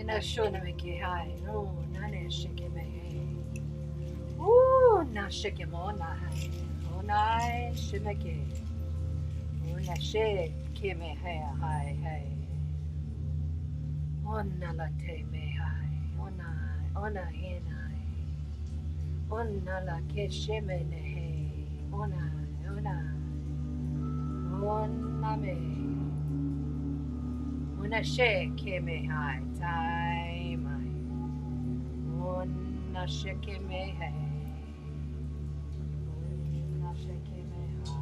na shona me ke hai. Oh, na ne shike me hai. Ooh, na shike mo na hai. Oh, na shimeke. Oh, na shike me hai hai hai. Oh, na la te me hai. Oh, na he na. Oh, na la ke shime ne hai. Oh, na. Oh, na me. Una shake me high time. Una shake me high. Una shake me high.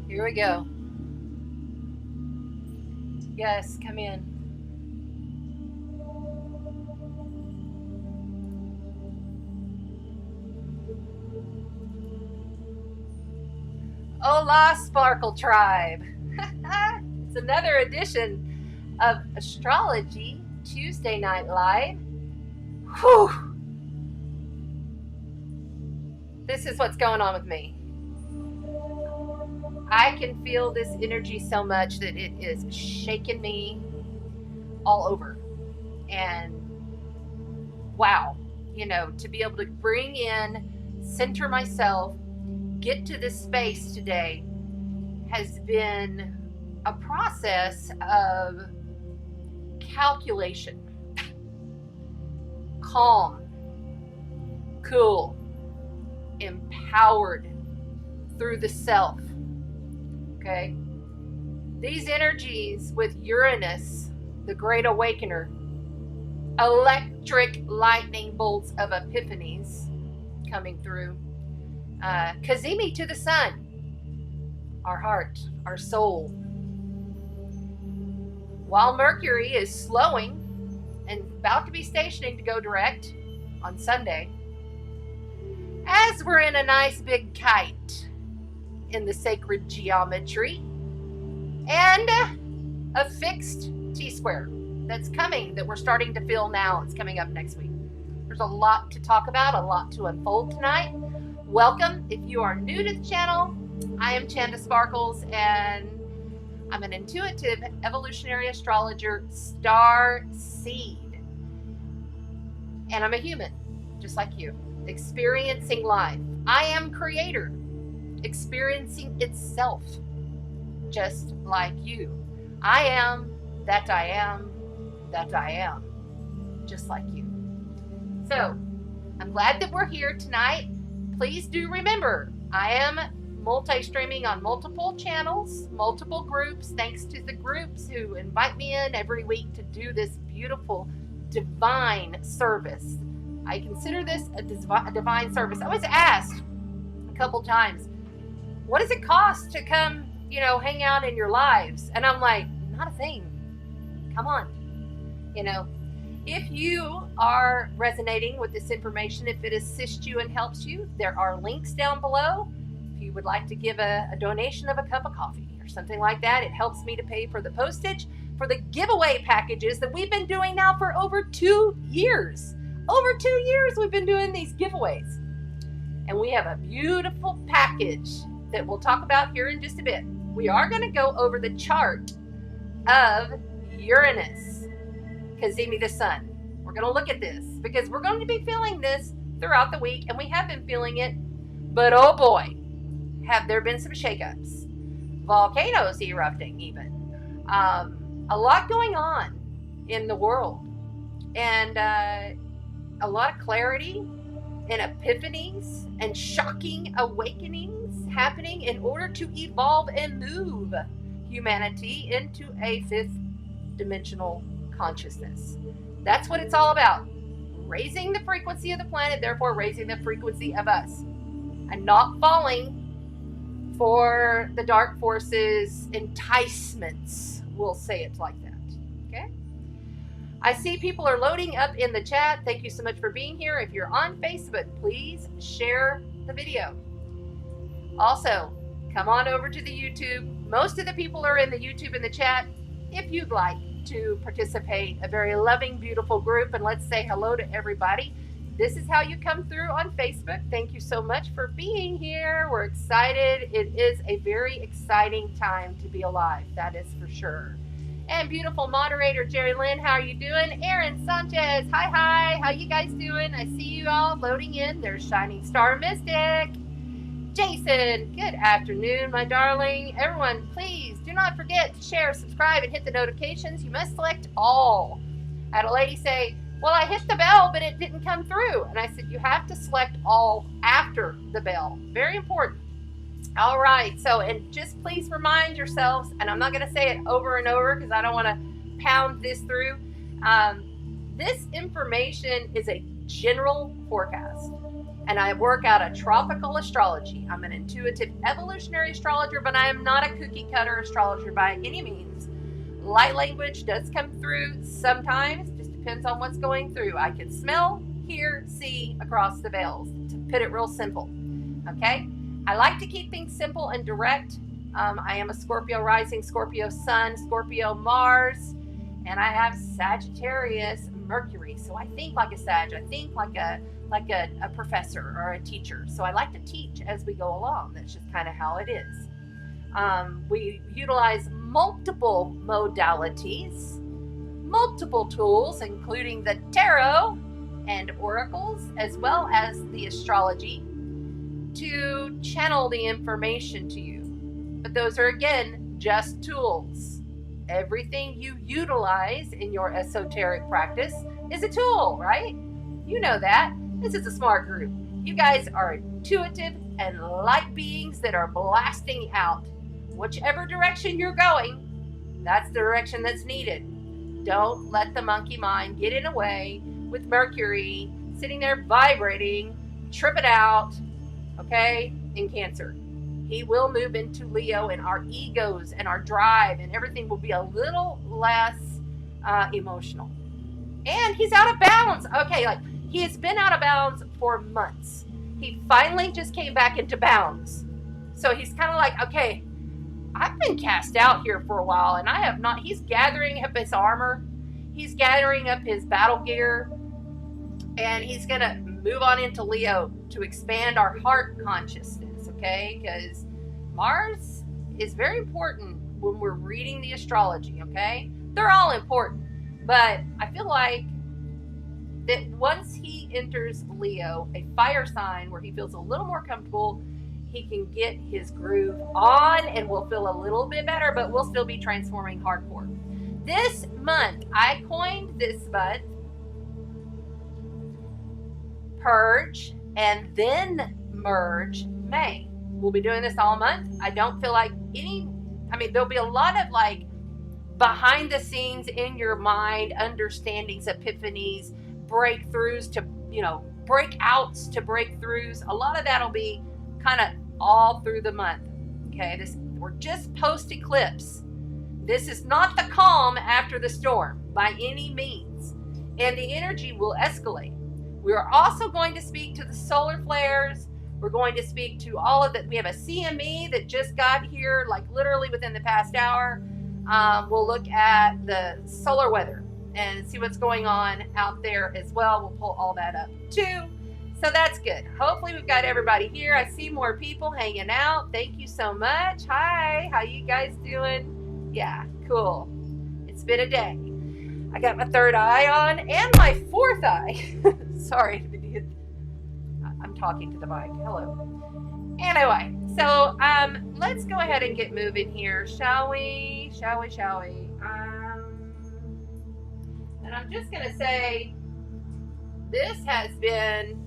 Here we go. Yes, come in. Hola, Sparkle Tribe. It's another edition of Astrology Tuesday Night Live. Whew. This is what's going on with me. I can feel this energy so much that it is shaking me all over. And wow, to be able to bring in, center myself, get to this space today has been a process of calculation, calm, cool, empowered through the self. Okay, these energies with Uranus, the Great Awakener, electric lightning bolts of epiphanies coming through, Cazimi to the sun, our heart, our soul. While Mercury is slowing and about to be stationing to go direct on Sunday, as we're in a nice big kite in the sacred geometry, and a fixed T-square that's coming, that we're starting to feel now. It's coming up next week. There's a lot to talk about, a lot to unfold tonight. Welcome. If you are new to the channel, I am Chanda Sparkles, and I'm an intuitive evolutionary astrologer, star seed. And I'm a human, just like you, experiencing life. I am creator, experiencing itself, just like you. I am that I am that I am, just like you. So I'm glad that we're here tonight. Please do remember, I am multi-streaming on multiple channels, multiple groups, thanks to the groups who invite me in every week to do this beautiful divine service. I consider this a divine service. I was asked couple times, what does it cost to come, hang out in your lives? And I'm like, not a thing. Come on. If you are resonating with this information, if it assists you and helps you, there are links down below. If you would like to give a donation of a cup of coffee or something like that, it helps me to pay for the postage for the giveaway packages that we've been doing now for over 2 years. Over 2 years we've been doing these giveaways. And we have a beautiful package that we'll talk about here in just a bit. We are going to go over the chart of Uranus Cazimi the sun. We're going to look at this because we're going to be feeling this throughout the week, and we have been feeling it, but oh boy, have there been some shakeups. Volcanoes erupting even. A lot going on in the world, and a lot of clarity and epiphanies and shocking awakenings happening in order to evolve and move humanity into a fifth dimensional consciousness. That's what it's all about. Raising the frequency of the planet, therefore raising the frequency of us, and not falling for the dark forces' enticements. We'll say it like that. Okay? I see people are loading up in the chat. Thank you so much for being here. If you're on Facebook, please share the video. Also, come on over to the YouTube. Most of the people are in the YouTube in the chat. If you'd like to participate, a very loving, beautiful group, and let's say hello to everybody. This is how you come through on Facebook. Thank you so much for being here. We're excited. It is a very exciting time to be alive. That is for sure. And beautiful moderator Jerry Lynn, how are you doing? Aaron Sanchez, hi. How you guys doing? I see you all loading in. There's Shining Star Mystic. Jason, good afternoon, my darling. Everyone, please do not forget to share, subscribe, and hit the notifications. You must select all. I had a lady say, well, I hit the bell, but it didn't come through. And I said, you have to select all after the bell. Very important. All right. So, and just please remind yourselves, and I'm not going to say it over and over because I don't want to pound this through. This information is a general forecast. And I work out a tropical astrology. I'm an intuitive evolutionary astrologer, but I am not a cookie cutter astrologer by any means. Light language does come through sometimes, just depends on what's going through. I can smell, hear, see across the veils, to put it real simple. Okay? I like to keep things simple and direct. I am a Scorpio rising, Scorpio sun, Scorpio Mars, and I have Sagittarius Mercury. So I think like a Sag. I think like a professor or a teacher. So I like to teach as we go along. That's just kind of how it is. We utilize multiple modalities, multiple tools, including the tarot and oracles, as well as the astrology, to channel the information to you. But those are, again, just tools. Everything you utilize in your esoteric practice is a tool, right? You know that. This is a smart group. You guys are intuitive and light beings that are blasting out. Whichever direction you're going, that's the direction that's needed. Don't let the monkey mind get in the way with Mercury sitting there vibrating, tripping out, okay, in Cancer. He will move into Leo, and our egos and our drive and everything will be a little less emotional. And he's out of balance. Okay, like he has been out of balance for months. He finally just came back into balance. So he's kind of like, okay, I've been cast out here for a while, and I have not. He's gathering up his armor. He's gathering up his battle gear, and he's going to move on into Leo to expand our heart consciousness, okay? Because Mars is very important when we're reading the astrology, okay? They're all important, but I feel like that once he enters Leo, a fire sign where he feels a little more comfortable, he can get his groove on and we'll feel a little bit better, but we'll still be transforming hardcore. This month, I coined this month Purge and Then Merge May. We'll be doing this all month. I don't feel like there'll be a lot of like behind the scenes in your mind, understandings, epiphanies, breakthroughs to, breakouts to breakthroughs. A lot of that'll be kind of all through the month. Okay, we're just post-eclipse. This is not the calm after the storm by any means, and the energy will escalate. We are also going to speak to the solar flares. We're going to speak to all of that. We have a CME that just got here, like literally within the past hour. We'll look at the solar weather and see what's going on out there as well. We'll pull all that up too. So that's good. Hopefully we've got everybody here. I see more people hanging out. Thank you so much. Hi, how you guys doing? Yeah, cool. It's been a day. I got my third eye on and my fourth eye. Sorry, I'm talking to the mic. Hello. Anyway, so let's go ahead and get moving here, shall we? Shall we? And I'm just gonna say, this has been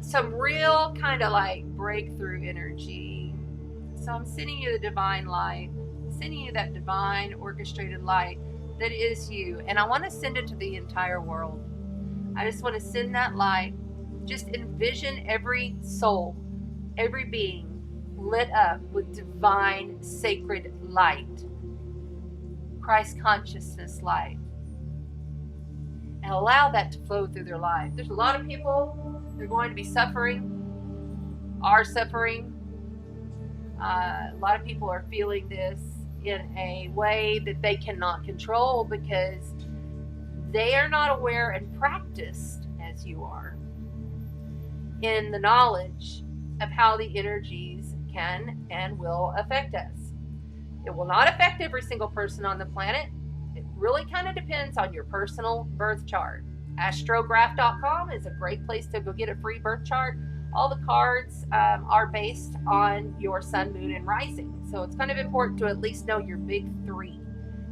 some real kind of like breakthrough energy. So I'm sending you the divine light, sending you that divine orchestrated light that is you, and I want to send it to the entire world. I just want to send that light. Just envision every soul, every being lit up with divine sacred light, Christ consciousness light, and allow that to flow through their life. There's a lot of people, they're going to be suffering, are suffering. A lot of people are feeling this in a way that they cannot control because they are not aware and practiced as you are in the knowledge of how the energies can and will affect us. It will not affect every single person on the planet. It really kind of depends on your personal birth chart. Astrograph.com is a great place to go get a free birth chart. All the cards are based on your sun, moon, and rising. So it's kind of important to at least know your big three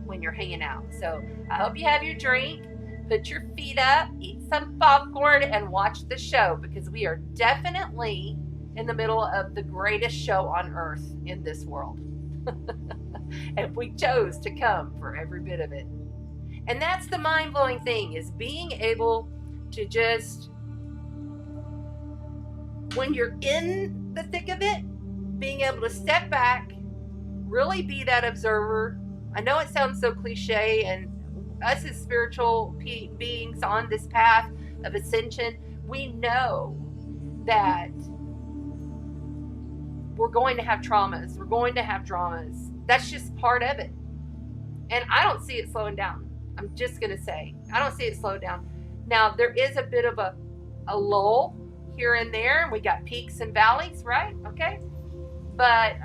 when you're hanging out. So I hope you have your drink, put your feet up, eat some popcorn, and watch the show, because we are definitely in the middle of the greatest show on earth in this world. And we chose to come for every bit of it. And that's the mind-blowing thing, is being able to just, when you're in the thick of it, being able to step back, really be that observer. I know it sounds so cliche, and us as spiritual beings on this path of ascension, we know that we're going to have traumas. We're going to have dramas. That's just part of it. And I don't see it slowing down. I'm just going to say, I don't see it slow down. Now, there is a bit of a lull here and there, and we got peaks and valleys, right? Okay. But,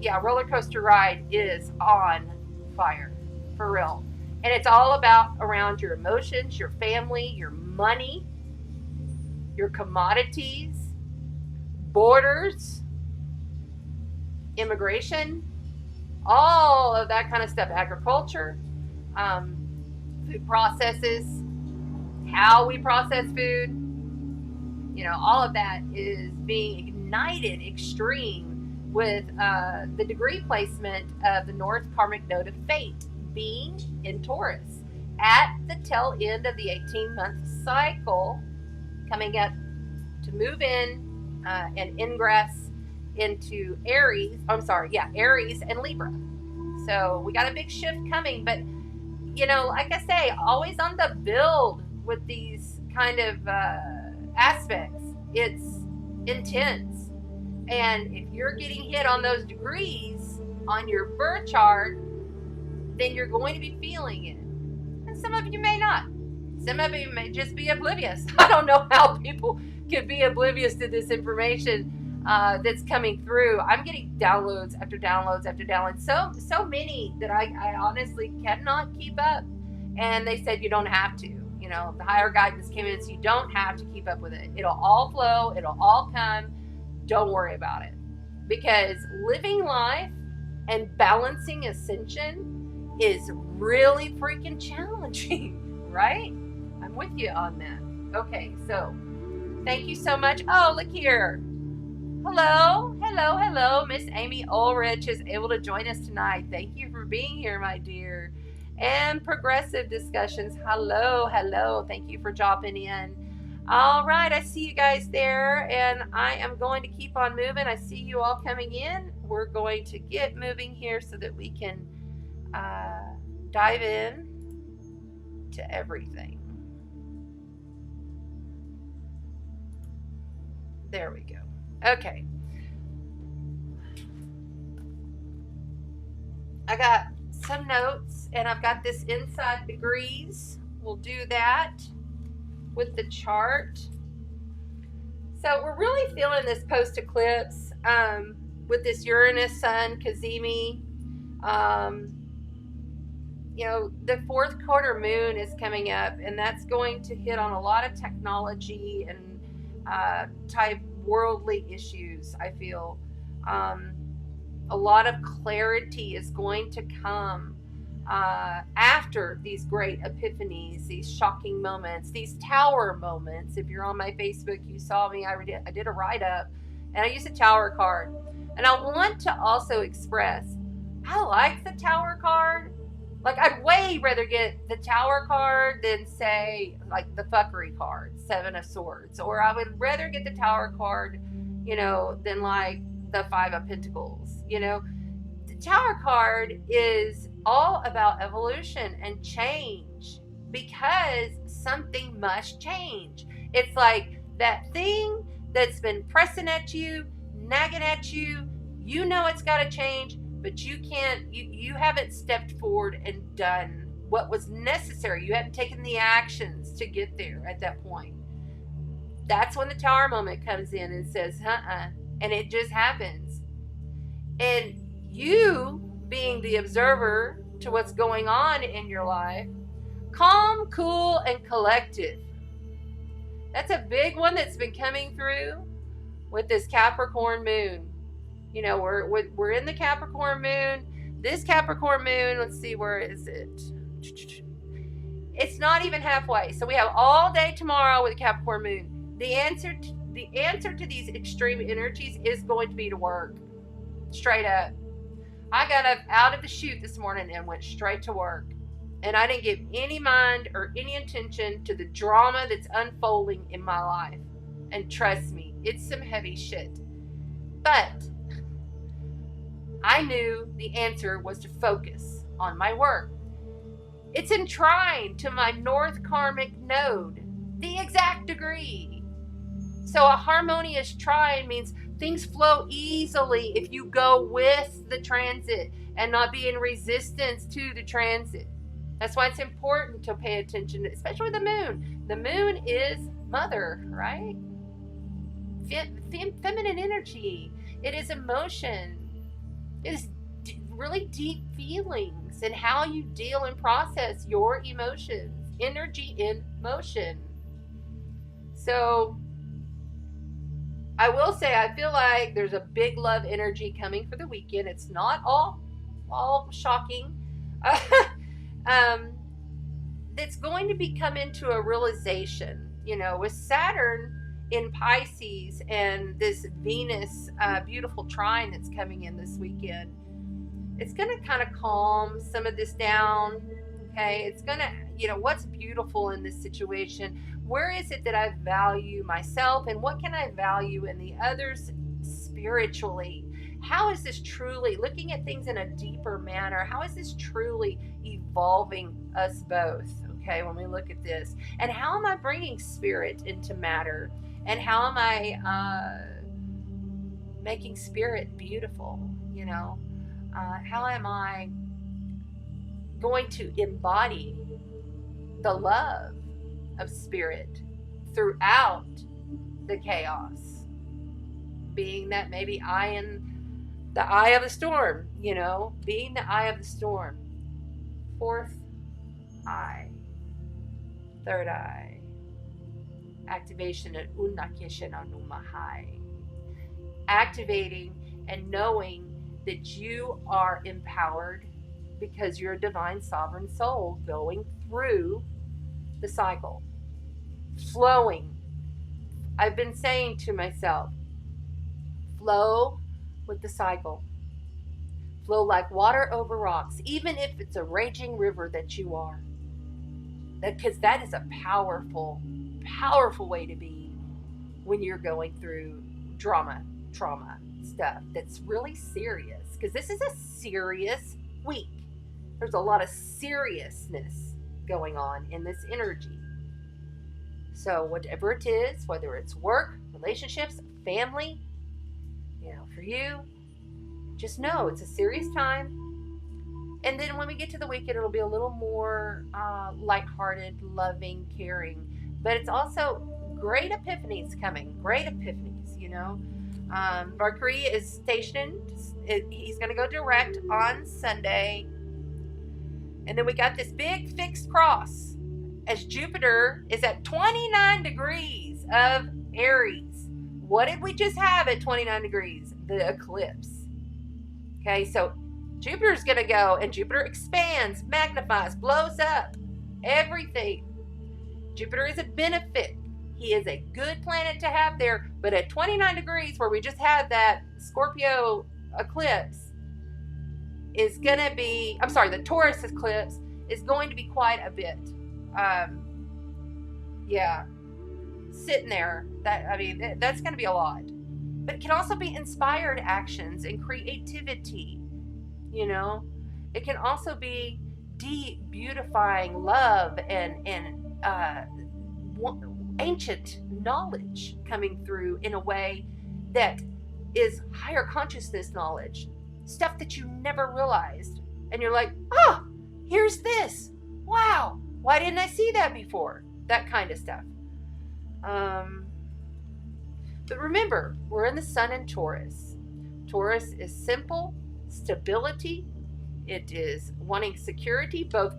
yeah, roller coaster ride is on fire, for real. And it's all about around your emotions, your family, your money, your commodities, borders, immigration, all of that kind of stuff, agriculture, food processes, how we process food, all of that is being ignited extreme with the degree placement of the North Karmic Node of Fate being in Taurus at the tail end of the 18-month cycle, coming up to move in and ingress into Aries and Libra. So we got a big shift coming, but like I say, always on the build with these kind of aspects. It's intense, and if you're getting hit on those degrees on your birth chart, then you're going to be feeling it. And some of you may not. Some of you may just be oblivious. I don't know how people could be oblivious to this information that's coming through. I'm getting downloads after downloads after downloads. So many that I honestly cannot keep up. And they said you don't have to. The higher guidance came in, and so you don't have to keep up with it. It'll all flow. It'll all come. Don't worry about it. Because living life and balancing ascension is really freaking challenging, right? I'm with you on that. Okay, so thank you so much. Oh, look here. Hello. Miss Amy Ulrich is able to join us tonight. Thank you for being here, my dear. And Progressive Discussions. Hello. Thank you for dropping in. All right, I see you guys there, and I am going to keep on moving. I see you all coming in. We're going to get moving here so that we can dive in to everything. There we go. Okay. I got some notes, and I've got this inside degrees. We'll do that with the chart. So we're really feeling this post-eclipse with this Uranus Sun Cazimi. You know, the fourth quarter moon is coming up, and that's going to hit on a lot of technology and type worldly issues, I feel. A lot of clarity is going to come after these great epiphanies, these shocking moments, these tower moments. If you're on my Facebook, you saw me. I did a write-up, and I used a tower card. And I want to also express, I like the tower card. Like, I'd way rather get the tower card than, say, like the fuckery card, Seven of Swords. Or I would rather get the tower card, you know, than like the Five of Pentacles. You know, the tower card is all about evolution and change, because something must change. It's like that thing that's been pressing at you, nagging at you. You know it's got to change, but you can't. You haven't stepped forward and done what was necessary. You hadn't taken the actions to get there at that point. That's when the tower moment comes in and says, and it just happens. And you, being the observer to what's going on in your life, calm, cool, and collective. That's a big one that's been coming through with this Capricorn moon. You know, we're in the Capricorn moon. This Capricorn moon, let's see, where is it? It's not even halfway. So we have all day tomorrow with the Capricorn moon. The answer to these extreme energies is going to be to work. Straight up. I got up out of the chute this morning and went straight to work. And I didn't give any mind or any attention to the drama that's unfolding in my life. And trust me, it's some heavy shit. But I knew the answer was to focus on my work. It's in trine to my North Karmic node, the exact degree. So a harmonious trine means things flow easily if you go with the transit and not be in resistance to the transit. That's why it's important to pay attention, especially the moon. The moon is mother, right? Feminine energy. It is emotion. It is really deep feelings and how you deal and process your emotions. Energy in motion. So I will say, I feel like there's a big love energy coming for the weekend. It's not all shocking. It's going to come into a realization, you know, with Saturn in Pisces and this Venus beautiful trine that's coming in this weekend. It's going to kind of calm some of this down. Okay, it's going to, you know, what's beautiful in this situation? Where is it that I value myself, and what can I value in the others spiritually? How is this truly looking at things in a deeper manner? How is this truly evolving us both? Okay, when we look at this, and how am I bringing spirit into matter, and how am I making spirit beautiful? You know, how am I going to embody the love of spirit throughout the chaos, being that maybe I am the eye of the storm, you know, being the eye of the storm. Fourth eye, third eye, activation at Unakeshananumahai, activating and knowing that you are empowered because you're a divine sovereign soul going through the cycle, flowing. I've been saying to myself, flow with the cycle. Flow like water over rocks, even if it's a raging river that you are. Because that is a powerful, powerful way to be when you're going through trauma stuff that's really serious, because this is a serious week. There's a lot of seriousness going on in this energy. So whatever it is, whether it's work, relationships, family, for you, just know it's a serious time. And then when we get to the weekend, it'll be a little more lighthearted, loving, caring. But it's also great epiphanies coming. Great epiphanies, Mercury is stationed. He's going to go direct on Sunday. And then we got this big fixed cross as Jupiter is at 29 degrees of Aries. What did we just have at 29 degrees? The eclipse. Okay, so Jupiter's going to go, and Jupiter expands, magnifies, blows up everything. Jupiter is a benefit. He is a good planet to have there, but at 29 degrees, where we just had that Scorpio eclipse, is going to be, the Taurus eclipse is going to be quite a bit. Sitting there, that's going to be a lot. But it can also be inspired actions and creativity. It can also be deep, beautifying love and ancient knowledge coming through in a way that is higher consciousness knowledge, stuff that you never realized, and you're like, here's this, wow, why didn't I see that before? That kind of stuff. But remember, we're in the Sun in Taurus. Taurus is simple stability. It is wanting security. Both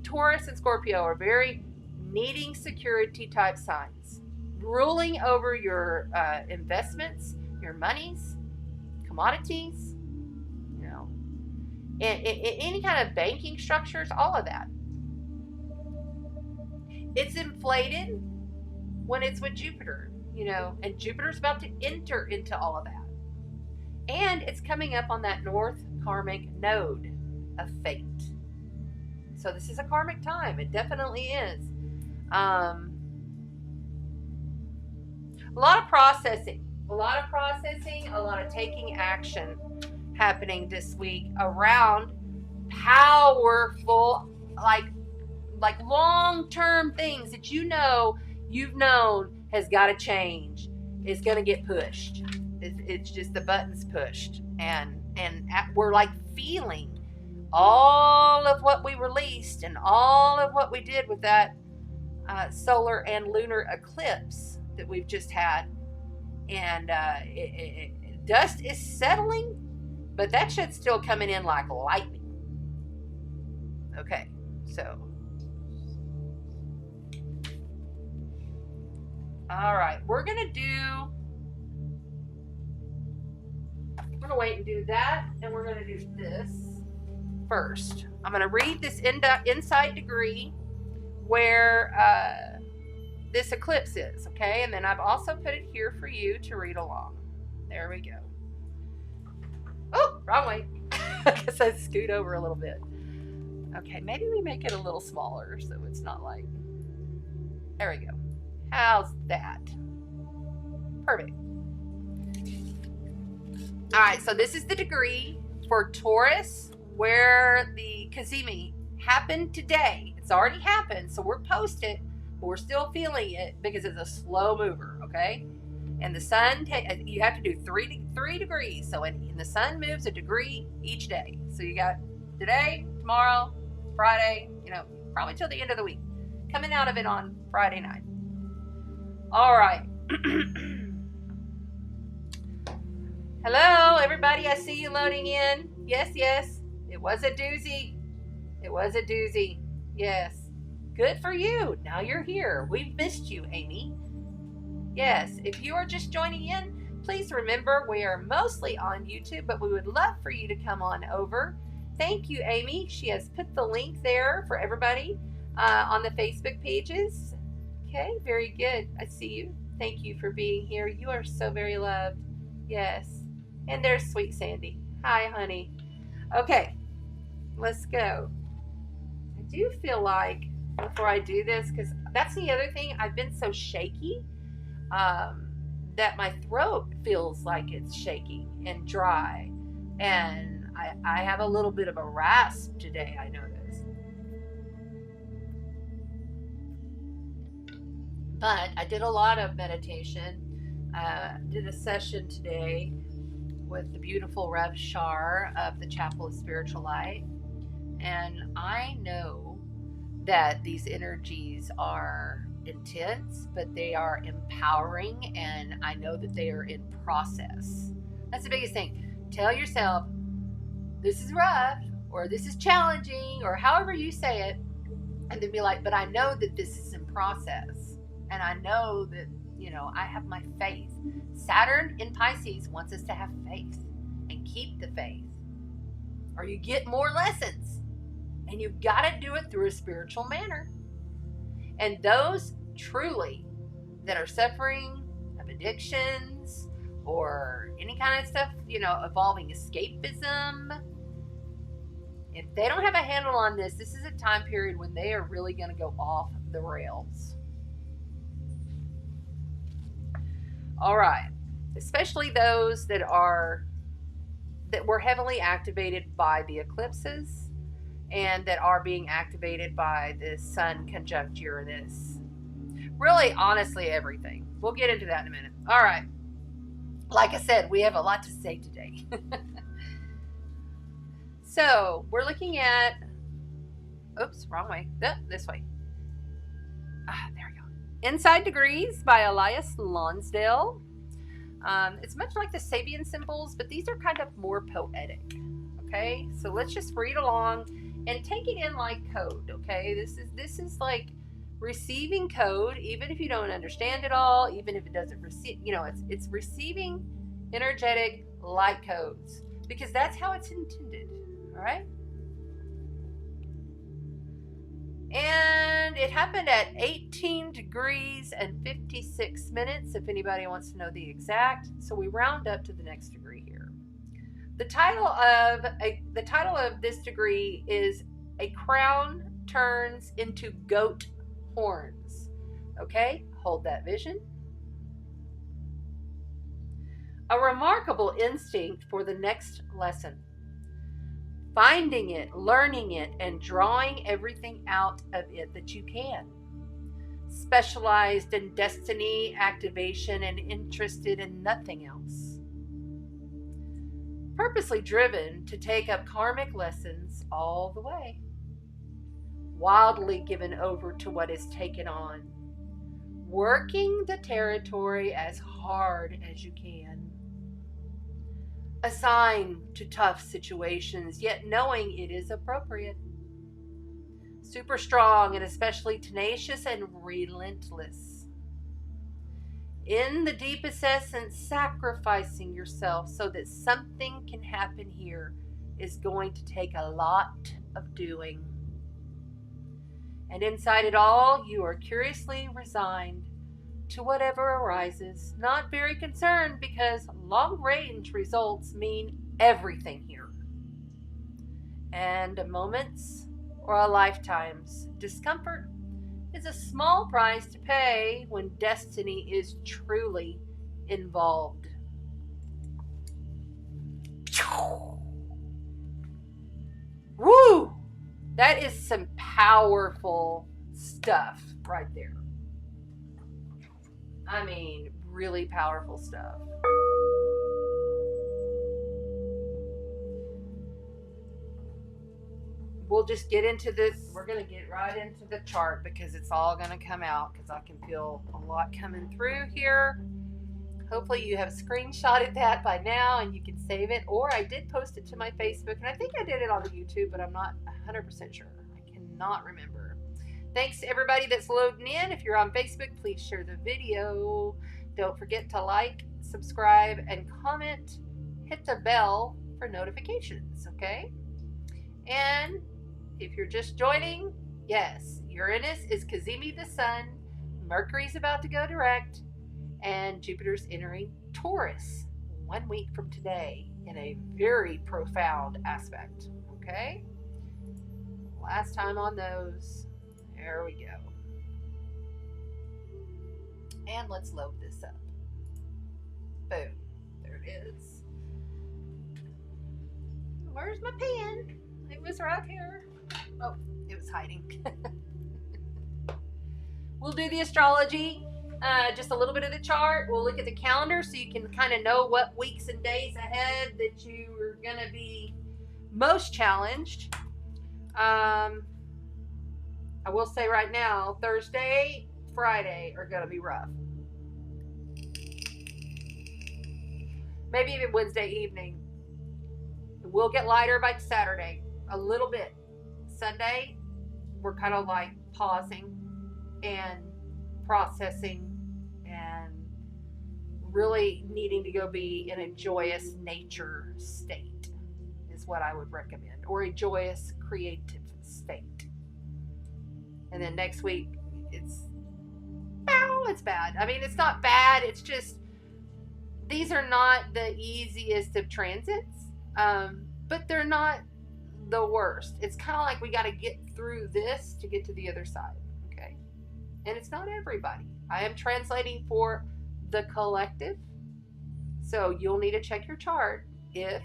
Taurus and Scorpio are very needing security type signs, ruling over your investments, your monies, commodities, and any kind of banking structures, all of that. It's inflated when it's with Jupiter, and Jupiter's about to enter into all of that. And it's coming up on that North karmic node of fate. So this is a karmic time. It definitely is. A lot of processing, a lot of taking action happening this week around powerful, like long-term things that you've known has got to change. It's going to get pushed. It's just the button's pushed, and we're like feeling all of what we released and all of what we did with that solar and lunar eclipse that we've just had, and dust is settling, but that shit's still coming in like lightning. Okay, so all right, we're gonna wait and do that, and we're gonna do this first. I'm gonna read this inside degree where this eclipse is, okay? And then I've also put it here for you to read along. There we go. Oh, wrong way. I guess I scoot over a little bit. Okay, maybe we make it a little smaller so it's not like... There we go. How's that? Perfect. All right, so this is the degree for Taurus where the Cazimi happened today. It's already happened, so we're posted, but we're still feeling it because it's a slow mover, okay? And the sun, you have to do three degrees. So and the sun moves a degree each day. So you got today, tomorrow, Friday, probably till the end of the week. Coming out of it on Friday night. All right. Hello, everybody. I see you loading in. Yes. It was a doozy. Yes. Good for you. Now you're here. We've missed you, Amy. Yes. If you are just joining in, please remember we are mostly on YouTube, but we would love for you to come on over. Thank you, Amy. She has put the link there for everybody on the Facebook pages. Okay, very good. I see you. Thank you for being here. You are so very loved. Yes. And there's Sweet Sandy. Hi, honey. Okay, let's go. I do feel like before I do this, because that's the other thing. I've been so shaky that my throat feels like it's shaking and dry. And I have a little bit of a rasp today, I noticed. But I did a lot of meditation. Did a session today with the beautiful Rev Shar of the Chapel of Spiritual Light. And I know that these energies are intense, but they are empowering, and I know that they are in process. That's the biggest thing. Tell yourself, this is rough, or this is challenging, or however you say it, and then be like, but I know that this is in process, and I know that, you know, I have my faith. Saturn in Pisces wants us to have faith and keep the faith, or you get more lessons, and you've got to do it through a spiritual manner. And those truly that are suffering of addictions or any kind of stuff, you know, involving escapism, if they don't have a handle on this, this is a time period when they are really going to go off the rails. All right. Especially those that were heavily activated by the eclipses and that are being activated by the Sun conjunct Uranus. Really, honestly, everything. We'll get into that in a minute. All right. Like I said, we have a lot to say today. So, we're looking at... Oops, wrong way. This way. There we go. Inside Degrees by Elias Lonsdale. It's much like the Sabian symbols, but these are kind of more poetic. Okay? So, let's just read along and take it in like code. Okay? This is like receiving code, even if you don't understand it all, even if it doesn't receive, you know, it's receiving energetic light codes, because that's how it's intended. All right. And it happened at 18 degrees and 56 minutes, if anybody wants to know the exact. So we round up to the next degree here. The title of this degree is A Crown Turns into Goat Horns. Okay, hold that vision. A remarkable instinct for the next lesson. Finding it, learning it, and drawing everything out of it that you can. Specialized in destiny activation and interested in nothing else. Purposely driven to take up karmic lessons all the way. Wildly given over to what is taken on. Working the territory as hard as you can. Assigned to tough situations, yet knowing it is appropriate. Super strong and especially tenacious and relentless. In the deepest essence, sacrificing yourself so that something can happen here is going to take a lot of doing. And inside it all, you are curiously resigned to whatever arises, not very concerned, because long-range results mean everything here. And a moment's or a lifetime's discomfort is a small price to pay when destiny is truly involved. Woo! That is some powerful stuff right there. I mean, really powerful stuff. We'll just get into this. We're going to get right into the chart because it's all going to come out, because I can feel a lot coming through here. Hopefully you have screenshotted that by now and you can save it. Or I did post it to my Facebook, and I think I did it on the YouTube, but I'm not 100% sure. I cannot remember. Thanks to everybody that's loading in. If you're on Facebook, please share the video. Don't forget to like, subscribe, and comment. Hit the bell for notifications, okay? And if you're just joining, yes, Uranus is Cazimi the Sun, Mercury's about to go direct, and Jupiter's entering Taurus 1 week from today in a very profound aspect, okay? Last time on those. There we go. And let's load this up. Boom. There it is. Where's my pen? It was right here. Oh, it was hiding. We'll do the astrology, just a little bit of the chart. We'll look at the calendar so you can kind of know what weeks and days ahead that you are going to be most challenged. I will say right now, Thursday, Friday are going to be rough. Maybe even Wednesday evening. We'll get lighter by Saturday, a little bit. Sunday, we're kind of like pausing and processing and really needing to go be in a joyous nature state is what I would recommend, or a joyous creative state. And then next week, it's bad. I mean, it's not bad. It's just, these are not the easiest of transits, but they're not the worst. It's kind of like we got to get through this to get to the other side. Okay. And it's not everybody. I am translating for the collective. So you'll need to check your chart if,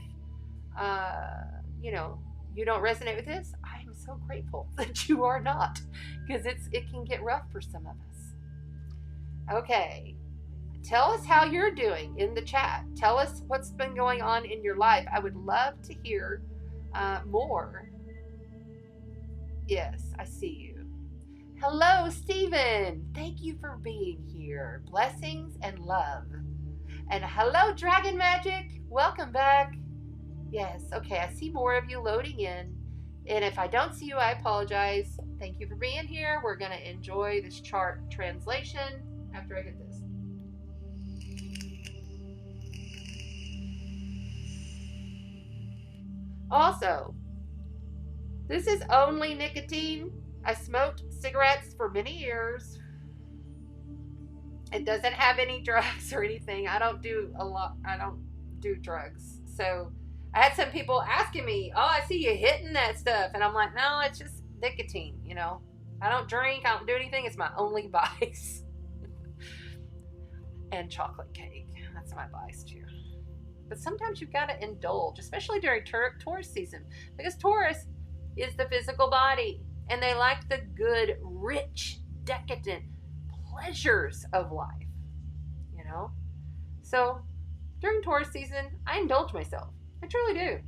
you don't resonate with this. I am so grateful that you are not, because it can get rough for some of us. Okay. Tell us how you're doing in the chat. Tell us what's been going on in your life. I would love to hear more. Yes, I see you. Hello, Stephen. Thank you for being here. Blessings and love. And hello, Dragon Magic. Welcome back. Yes, okay, I see more of you loading in. And if I don't see you, I apologize. Thank you for being here. We're going to enjoy this chart translation after I get this. Also, this is only nicotine. I smoked cigarettes for many years. It doesn't have any drugs or anything. I don't do drugs. So I had some people asking me, oh, I see you hitting that stuff. And I'm like, no, it's just nicotine, I don't drink. I don't do anything. It's my only vice. And chocolate cake. That's my vice too. But sometimes you've got to indulge, especially during Taurus season, because Taurus is the physical body, and they like the good, rich, decadent pleasures of life, So during Taurus season, I indulge myself. I truly do.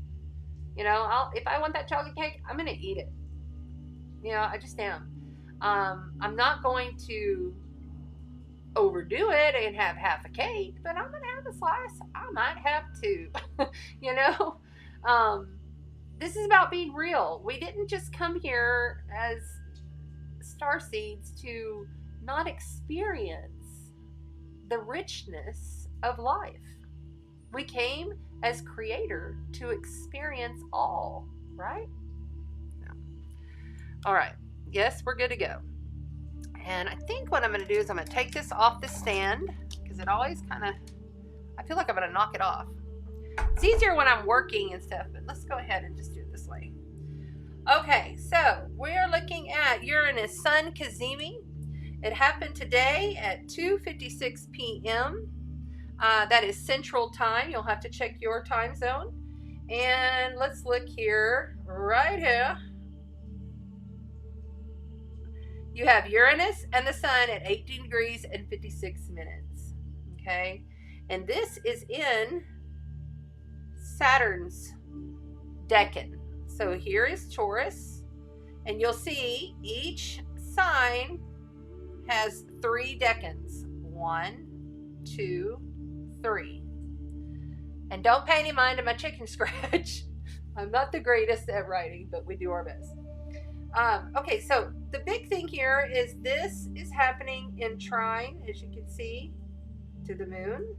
If I want that chocolate cake, I'm going to eat it. I just am. I'm not going to overdo it and have half a cake, but I'm gonna have a slice. I might have two. This is about being real. We didn't just come here as starseeds to not experience the richness of life. We came as creator to experience all, right? No. All right. Yes, we're good to go. And I think what I'm going to do is I'm going to take this off the stand, because it always I feel like I'm going to knock it off. It's easier when I'm working and stuff, but let's go ahead and just do it this way. Okay, so we're looking at Uranus Cazimi. It happened today at 2:56 p.m. That is Central Time. You'll have to check your time zone. And let's look here, right here. You have Uranus and the Sun at 18 degrees and 56 minutes. Okay? And this is in Saturn's decan. So here is Taurus. And you'll see each sign has 3 decans. 1, 2, 3. And don't pay any mind to my chicken scratch. I'm not the greatest at writing, but we do our best. Okay, so the big thing here is this is happening in trine, as you can see, to the moon.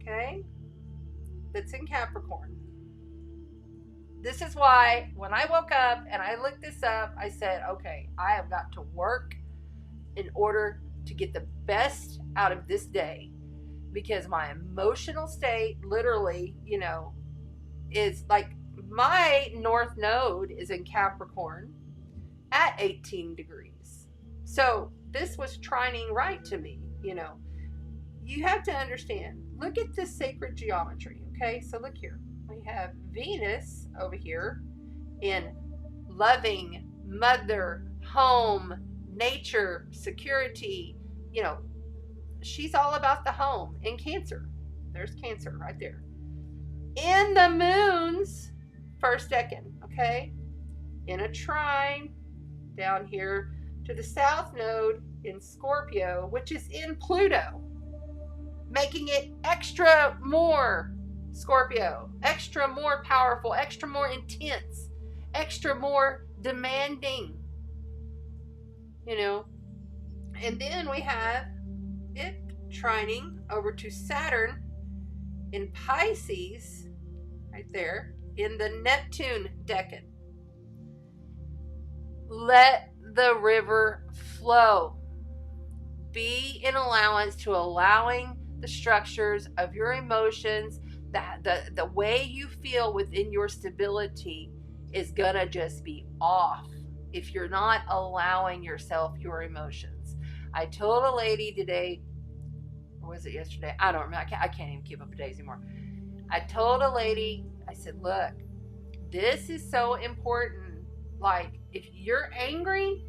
Okay, that's in Capricorn. This is why when I woke up and I looked this up, I said, okay, I have got to work in order to get the best out of this day, because my emotional state literally, is like, my North Node is in Capricorn, at 18 degrees. So this was trining right to me, You have to understand. Look at this sacred geometry, okay? So look here. We have Venus over here in loving, mother, home, nature, security. She's all about the home in Cancer. There's Cancer right there. In the moon's first decan, okay? In a trine down here to the south node in Scorpio, which is in Pluto, making it extra more Scorpio, extra more powerful, extra more intense, extra more demanding, And then we have it trining over to Saturn in Pisces, right there, in the Neptune decan. Let the river flow. Be in allowance to allowing the structures of your emotions, the way you feel within your stability is gonna just be off if you're not allowing yourself your emotions. I told a lady today, or was it yesterday? I don't remember. I can't even keep up with days anymore. I told a lady, I said, look, this is so important. Like, if you're angry,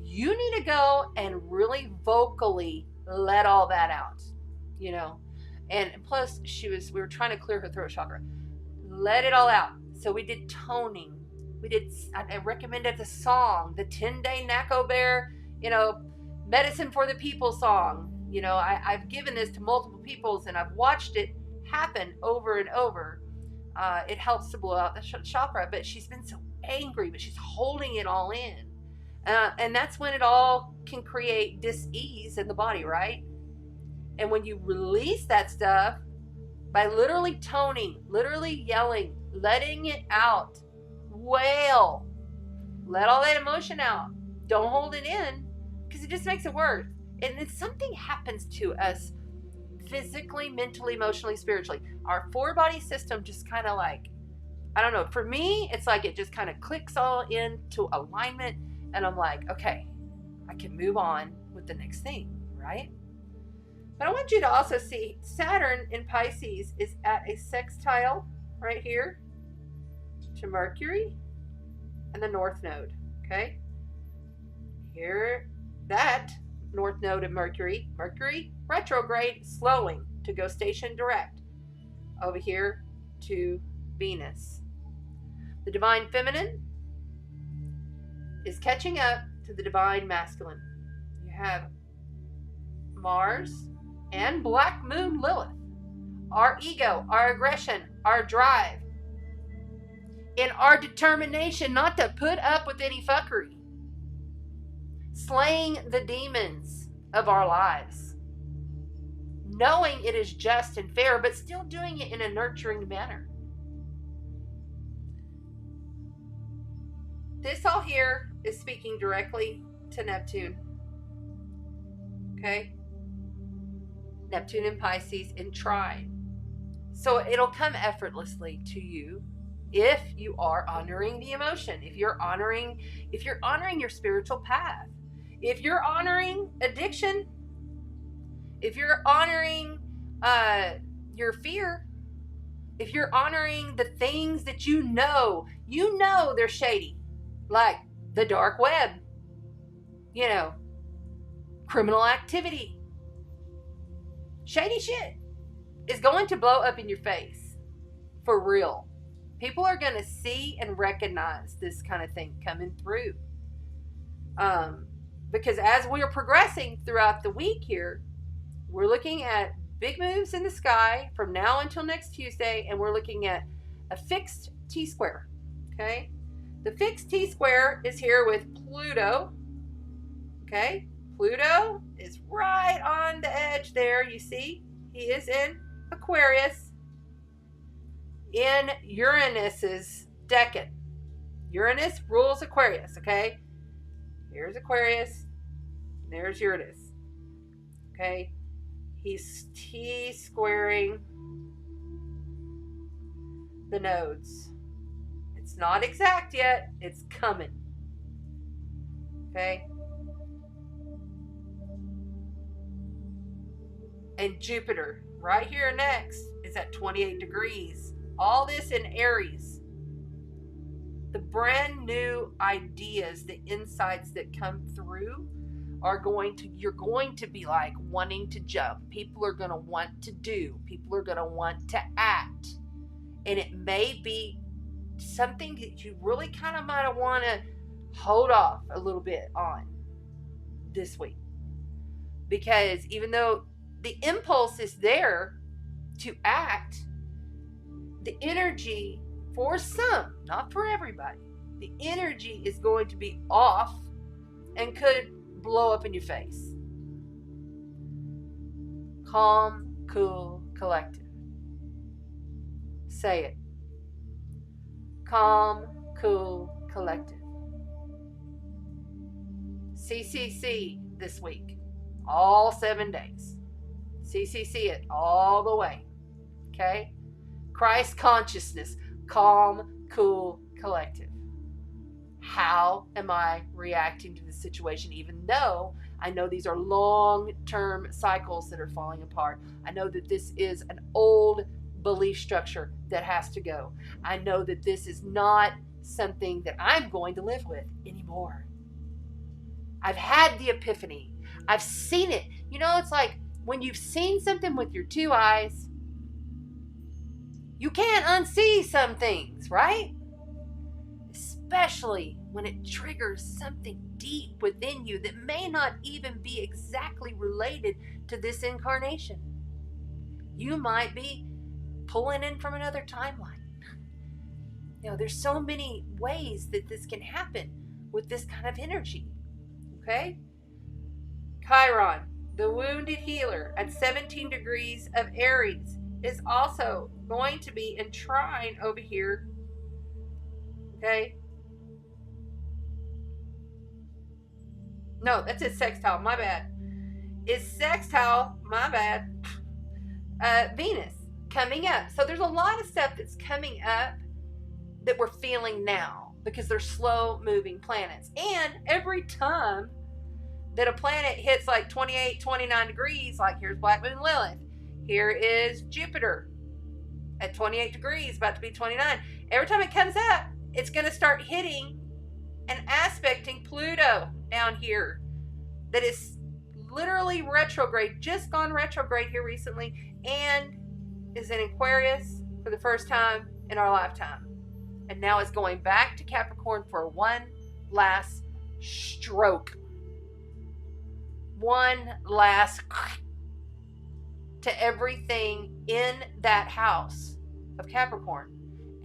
you need to go and really vocally let all that out, And plus, we were trying to clear her throat chakra. Let it all out. So we did toning. I recommended the song, the 10-day Nacko Bear, Medicine for the People song. I've given this to multiple peoples and I've watched it happen over and over. It helps to blow out the chakra, but she's been so angry, but she's holding it all in. And that's when it all can create dis-ease in the body, right? And when you release that stuff by literally toning, literally yelling, letting it out, wail, let all that emotion out. Don't hold it in because it just makes it worse. And then something happens to us physically, mentally, emotionally, spiritually. Our four-body system just kind of like, I don't know. For me, it's like it just kind of clicks all into alignment. And I'm like, okay, I can move on with the next thing, right? But I want you to also see Saturn in Pisces is at a sextile right here to Mercury and the North Node, okay? Here, that North Node of Mercury retrograde, slowing to go station direct over here to Venus. The divine feminine is catching up to the divine masculine. You have Mars and Black Moon Lilith, our ego, our aggression, our drive, and our determination not to put up with any fuckery, slaying the demons of our lives, knowing it is just and fair, but still doing it in a nurturing manner. This all here is speaking directly to Neptune. Okay? Neptune in Pisces in trine. So it'll come effortlessly to you if you are honoring the emotion, if you're honoring your spiritual path, if you're honoring addiction, if you're honoring your fear, if you're honoring the things that you know they're shady, like the dark web, criminal activity, shady shit is going to blow up in your face for real. People are going to see and recognize this kind of thing coming through. Because as we are progressing throughout the week here, we're looking at big moves in the sky from now until next Tuesday, and we're looking at a fixed T-square, okay? The fixed T-square is here with Pluto, okay? Pluto is right on the edge there, you see? He is in Aquarius, in Uranus's decan. Uranus rules Aquarius, okay? Here's Aquarius, there's Uranus, okay? He's T-squaring the nodes. It's not exact yet, it's coming. Okay? And Jupiter, right here next, is at 28 degrees. All this in Aries. The brand new ideas, the insights that come through you're going to be like wanting to jump. People are going to want to do. People are going to want to act. And it may be something that you really kind of might want to hold off a little bit on this week. Because even though the impulse is there to act, the energy for some, not for everybody, the energy is going to be off and could blow up in your face. Calm, cool, collected. Say it. Calm, cool, collected. CCC this week. All 7 days. CCC it all the way. Okay? Christ consciousness. Calm, cool, collective. How am I reacting to the situation, even though I know these are long-term cycles that are falling apart? I know that this is an old belief structure that has to go. I know that this is not something that I'm going to live with anymore. I've had the epiphany. I've seen it. You know, it's like when you've seen something with your 2 eyes, you can't unsee some things, right? Especially when it triggers something deep within you that may not even be exactly related to this incarnation. You might be pulling in from another timeline. You know, there's so many ways that this can happen with this kind of energy. Okay? Chiron, the wounded healer at 17 degrees of Aries, is also going to be in trine over here. Okay? No, that's his sextile. My bad. Is sextile, my bad, Venus coming up. So there's a lot of stuff that's coming up that we're feeling now because they're slow moving planets. And every time that a planet hits like 28, 29 degrees, like here's Black Moon Lilith, here is Jupiter at 28 degrees, about to be 29. Every time it comes up, it's going to start hitting and aspecting Pluto down here that is literally retrograde, just gone retrograde here recently, and is in Aquarius for the first time in our lifetime. And now it's going back to Capricorn for one last stroke. One last to everything in that house of Capricorn.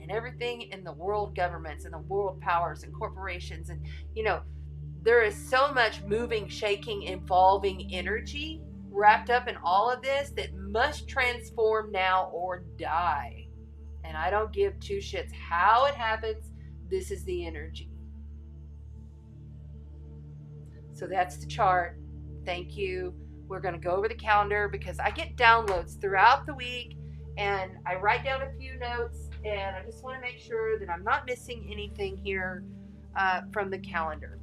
And everything in the world governments and the world powers and corporations. And, you know, there is so much moving, shaking, involving energy wrapped up in all of this that must transform now or die. And I don't give 2 shits how it happens. This is the energy. So that's the chart. Thank you. We're going to go over the calendar because I get downloads throughout the week and I write down a few notes, and I just want to make sure that I'm not missing anything here from the calendar.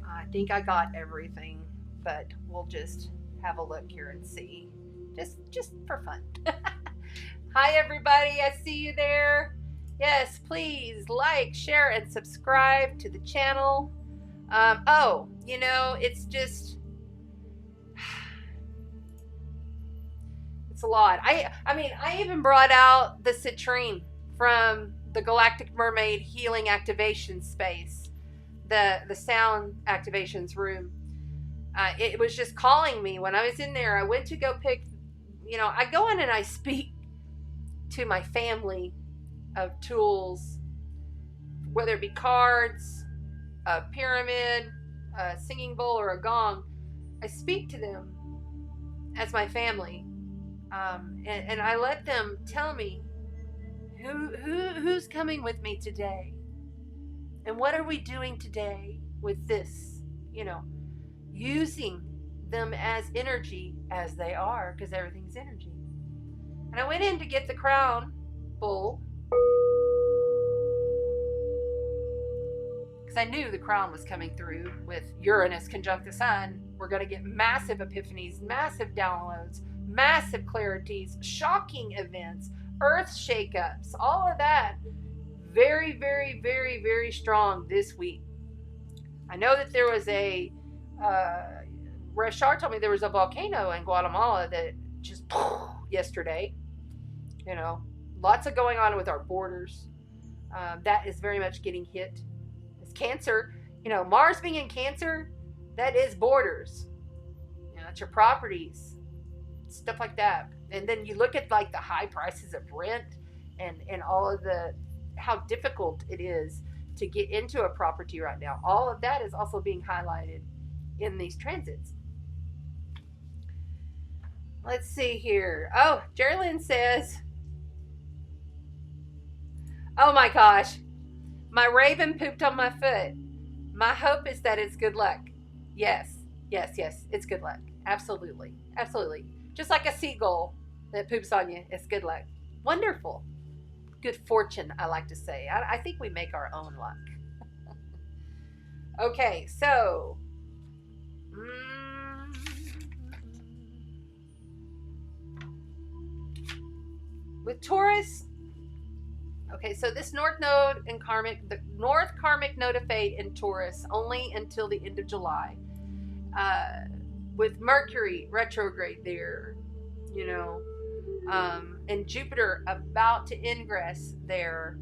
I think I got everything, but we'll just have a look here and see. Just for fun. Hi, everybody. I see you there. Yes, please like, share, and subscribe to the channel. Oh, you know, it's just... it's a lot. I mean, I even brought out the citrine from the Galactic Mermaid Healing Activation Space, the sound activations room. It was just calling me when I was in there. I went to go pick, you know, I go in and I speak to my family of tools, whether it be cards, a pyramid, a singing bowl, or a gong. I speak to them as my family. And I let them tell me who's coming with me today, and what are we doing today with this, you know, using them as energy as they are, because everything's energy. And I went in to get the crown bowl because because I knew the crown was coming through with Uranus conjunct the sun. We're going to get massive epiphanies, massive downloads, massive clarities, shocking events, earth shakeups, all of that. Very, very, very, very strong this week. I know that there was a, Rashar told me there was a volcano in Guatemala that just yesterday. You know, lots of going on with our borders. That is very much getting hit. It's Cancer. You know, Mars being in Cancer, that is borders. You know, it's your properties, stuff like that. And then you look at like the high prices of rent and all of the, how difficult it is to get into a property right now. All of that is also being highlighted in these transits. Let's see here. Oh, Jerry says, oh my gosh, my raven pooped on my foot. My hope is that it's good luck. Yes, yes, yes, it's good luck. Absolutely, absolutely. Just like a seagull that poops on you, it's good luck. Wonderful. Good fortune, I like to say. I think we make our own luck. Okay, so with Taurus, okay, so this North Node in Karmic, the North Karmic Node of Fate in Taurus only until the end of July. With Mercury retrograde there, you know, and Jupiter about to ingress there,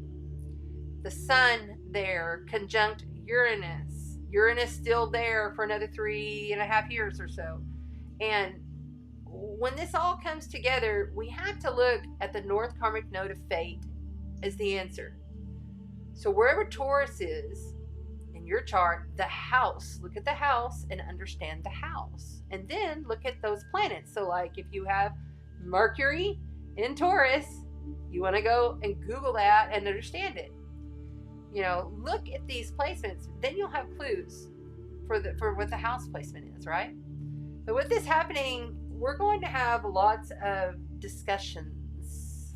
the Sun there conjunct Uranus. Uranus still there for another 3.5 years or so. And when this all comes together, we have to look at the North Karmic Node of Fate as the answer. So wherever Taurus is in your chart, the house, look at the house and understand the house. And then look at those planets. So like if you have Mercury in Taurus, you want to go and Google that and understand it. You know, look at these placements. Then you'll have clues for what the house placement is, right? But with this happening, we're going to have lots of discussions.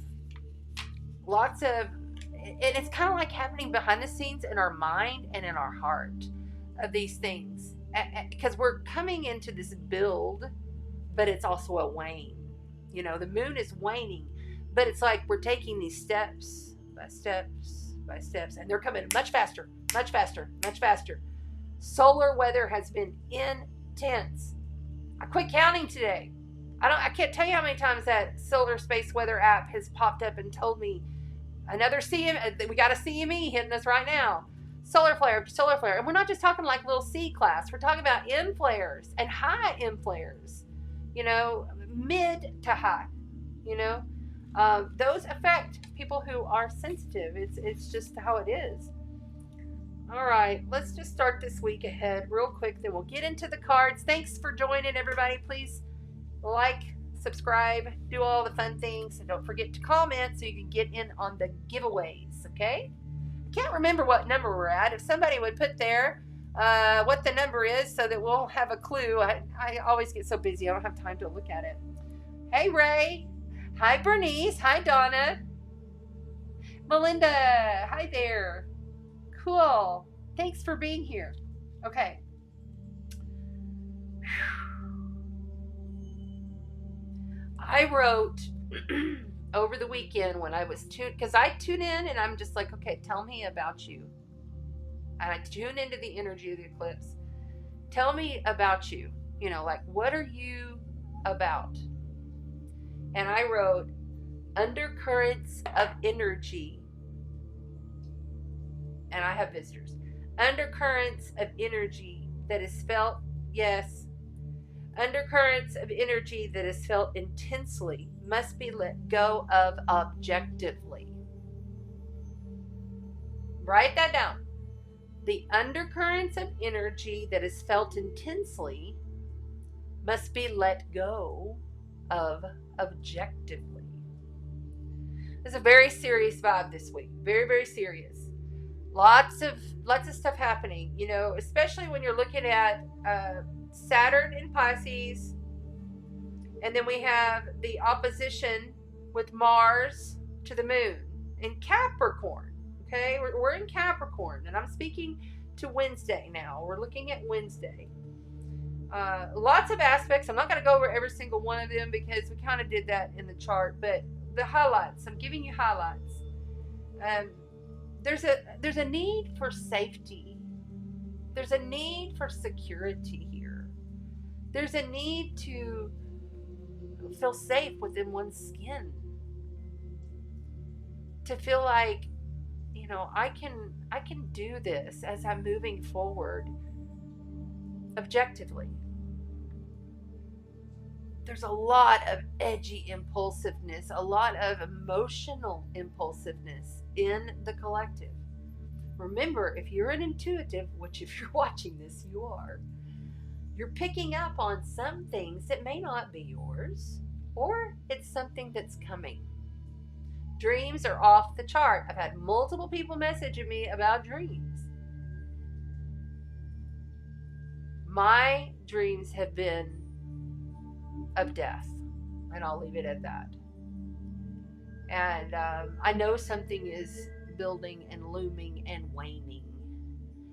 Lots of, and it's kind of like happening behind the scenes in our mind and in our heart of these things. Because we're coming into this build, but it's also a wane. You know, the moon is waning, but it's like we're taking these steps by steps by steps, and they're coming much faster, much faster, much faster. Solar weather has been intense. I quit counting today. I can't tell you how many times that solar space weather app has popped up and told me another CM. We got a CME hitting us right now. Solar flare, and we're not just talking like little C class. We're talking about M flares and high M flares. You know, mid to high. You know, those affect people who are sensitive. It's just how it is. All right, let's just start this week ahead real quick. Then we'll get into the cards. Thanks for joining, everybody. Please like, subscribe, do all the fun things, and don't forget to comment so you can get in on the giveaways. Okay? I can't remember what number we're at. If somebody would put there what the number is so that we'll have a clue. I always get so busy I don't have time to look at it. Hey Ray. Hi Bernice. Hi Donna. Melinda. Hi there. Cool. Thanks for being here. Okay. I wrote over the weekend when I was tuned, because I tune in and I'm just like, okay, tell me about you. And I tune into the energy of the eclipse. Tell me about you. You know, like, what are you about? And I wrote undercurrents of energy. And I have visitors. Undercurrents of energy that is felt, yes. Undercurrents of energy that is felt intensely must be let go of objectively. Write that down. The undercurrents of energy that is felt intensely must be let go of objectively. There's a very serious vibe this week. Very, very serious. Lots of stuff happening, you know, especially when you're looking at Saturn in Pisces, and then we have the opposition with Mars to the moon in Capricorn. Okay, we're in Capricorn, and I'm speaking to Wednesday now. We're looking at Wednesday. Lots of aspects. I'm not going to go over every single one of them because we kind of did that in the chart, but the highlights, I'm giving you highlights. There's a need for safety. There's a need for security here. There's a need to feel safe within one's skin. To feel like, you know, I can do this as I'm moving forward objectively. There's a lot of edgy impulsiveness, a lot of emotional impulsiveness in the collective. Remember, if you're an intuitive, which if you're watching this, you are, you're picking up on some things that may not be yours, or it's something that's coming. Dreams are off the chart. I've had multiple people messaging me about dreams. My dreams have been of death, and I'll leave it at that. And I know something is building and looming and waning.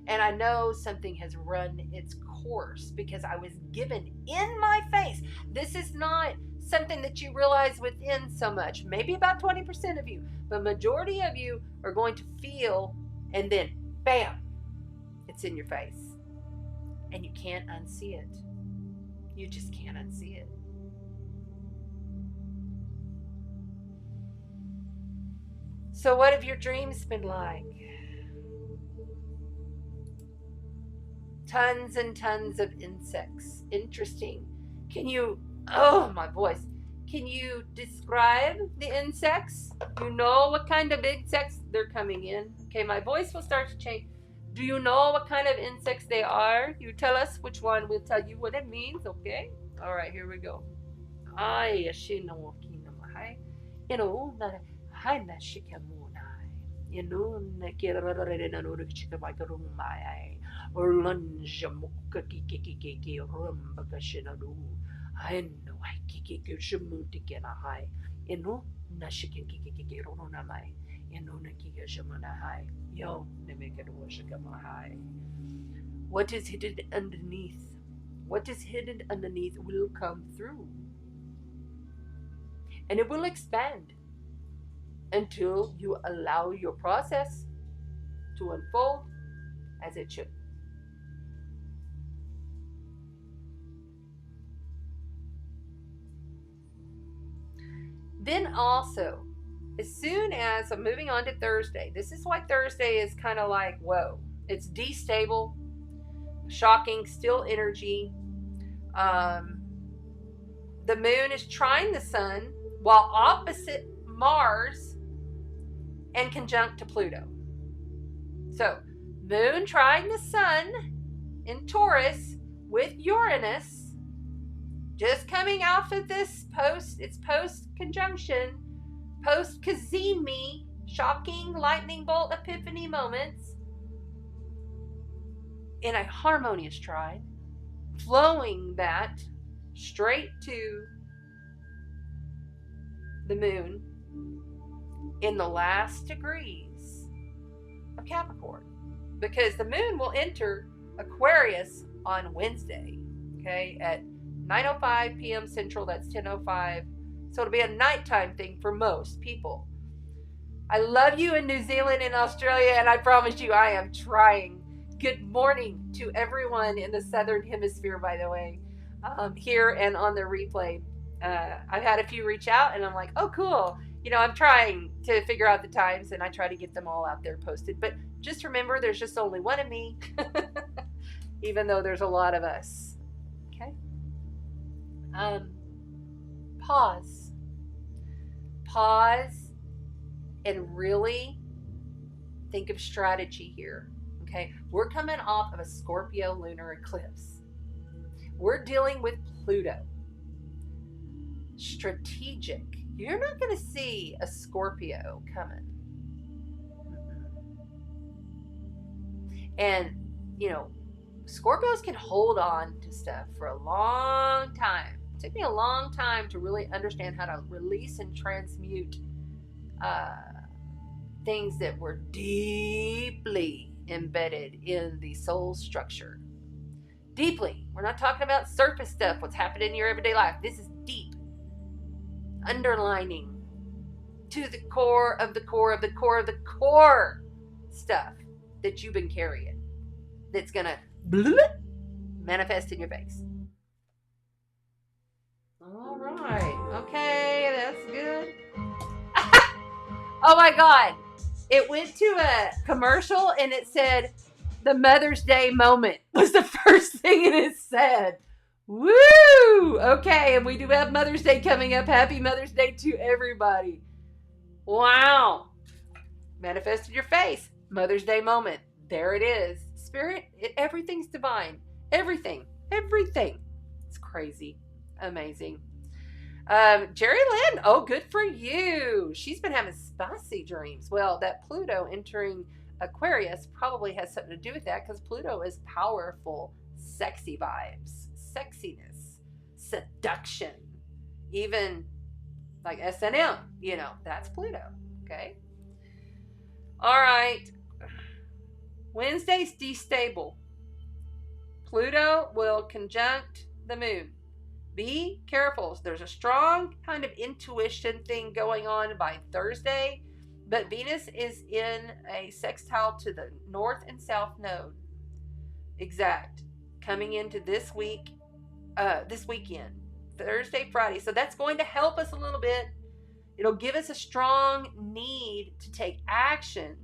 And I know something has run its course because I was given in my face. This is not something that you realize within so much. Maybe about 20% of you, but majority of you are going to feel, and then bam, it's in your face. And you can't unsee it. You just can't unsee it. So what have your dreams been like? Tons and tons of insects. Interesting. Can you, oh, my voice. Can you describe the insects? You know what kind of insects they're coming in? Okay, my voice will start to change. Do you know what kind of insects they are? You tell us which one, we'll tell you what it means, okay? All right, here we go. Ay, you know, hi na shikamunai. You know, na kirarare na nuru chikabakarumai. Or lunja mukaki rumba kashinaru. I know I kiki shamutikena high. You know, na shikiki runamai. You know, na kika shamana high. Yo, they make it washikama high. What is hidden underneath? What is hidden underneath will come through. And it will expand until you allow your process to unfold as it should. Then also, as soon as I'm moving on to Thursday, this is why Thursday is kind of like, whoa, it's destable, shocking, still energy. The moon is trine the sun while opposite Mars and conjunct to Pluto. So, moon trine the sun in Taurus with Uranus, just coming off of this post conjunction, post Cazimi, shocking lightning bolt epiphany moments in a harmonious trine, flowing that straight to the moon in the last degrees of Capricorn, because the moon will enter Aquarius on Wednesday, okay, at 9:05 p.m. Central. That's 10:05. So it'll be a nighttime thing for most people. I love you in New Zealand and Australia, and I promise you I am trying. Good morning to everyone in the Southern Hemisphere, by the way, here and on the replay. I've had a few reach out, and I'm like, oh, cool. You know, I'm trying to figure out the times, and I try to get them all out there posted. But just remember, there's just only one of me, even though there's a lot of us. Okay? Pause, and really think of strategy here. Okay, we're coming off of a Scorpio lunar eclipse. We're dealing with Pluto. Strategic. You're not going to see a Scorpio coming. And, you know, Scorpios can hold on to stuff for a long time. It took me a long time to really understand how to release and transmute things that were deeply embedded in the soul structure. Deeply. We're not talking about surface stuff, what's happening in your everyday life. This is deep. Underlining to the core of the core of the core of the core stuff that you've been carrying. That's going to manifest in your face. All right. Okay, that's good. Oh my God. It went to a commercial and it said, the Mother's Day moment was the first thing it said. Woo! Okay, and we do have Mother's Day coming up. Happy Mother's Day to everybody. Wow. Manifest in your face. Mother's Day moment. There it is. Spirit, everything's divine. Everything. Everything. It's crazy. Amazing. Jerry Lynn, oh, good for you. She's been having spicy dreams. Well, that Pluto entering Aquarius probably has something to do with that, because Pluto is powerful, sexy vibes, sexiness, seduction, even like S&M, that's Pluto. Okay. All right. Wednesday's destable. Pluto will conjunct the moon. Be careful. There's a strong kind of intuition thing going on by Thursday, but Venus is in a sextile to the north and south node. Exact. Coming into this week, this weekend, Thursday, Friday. So that's going to help us a little bit. It'll give us a strong need to take action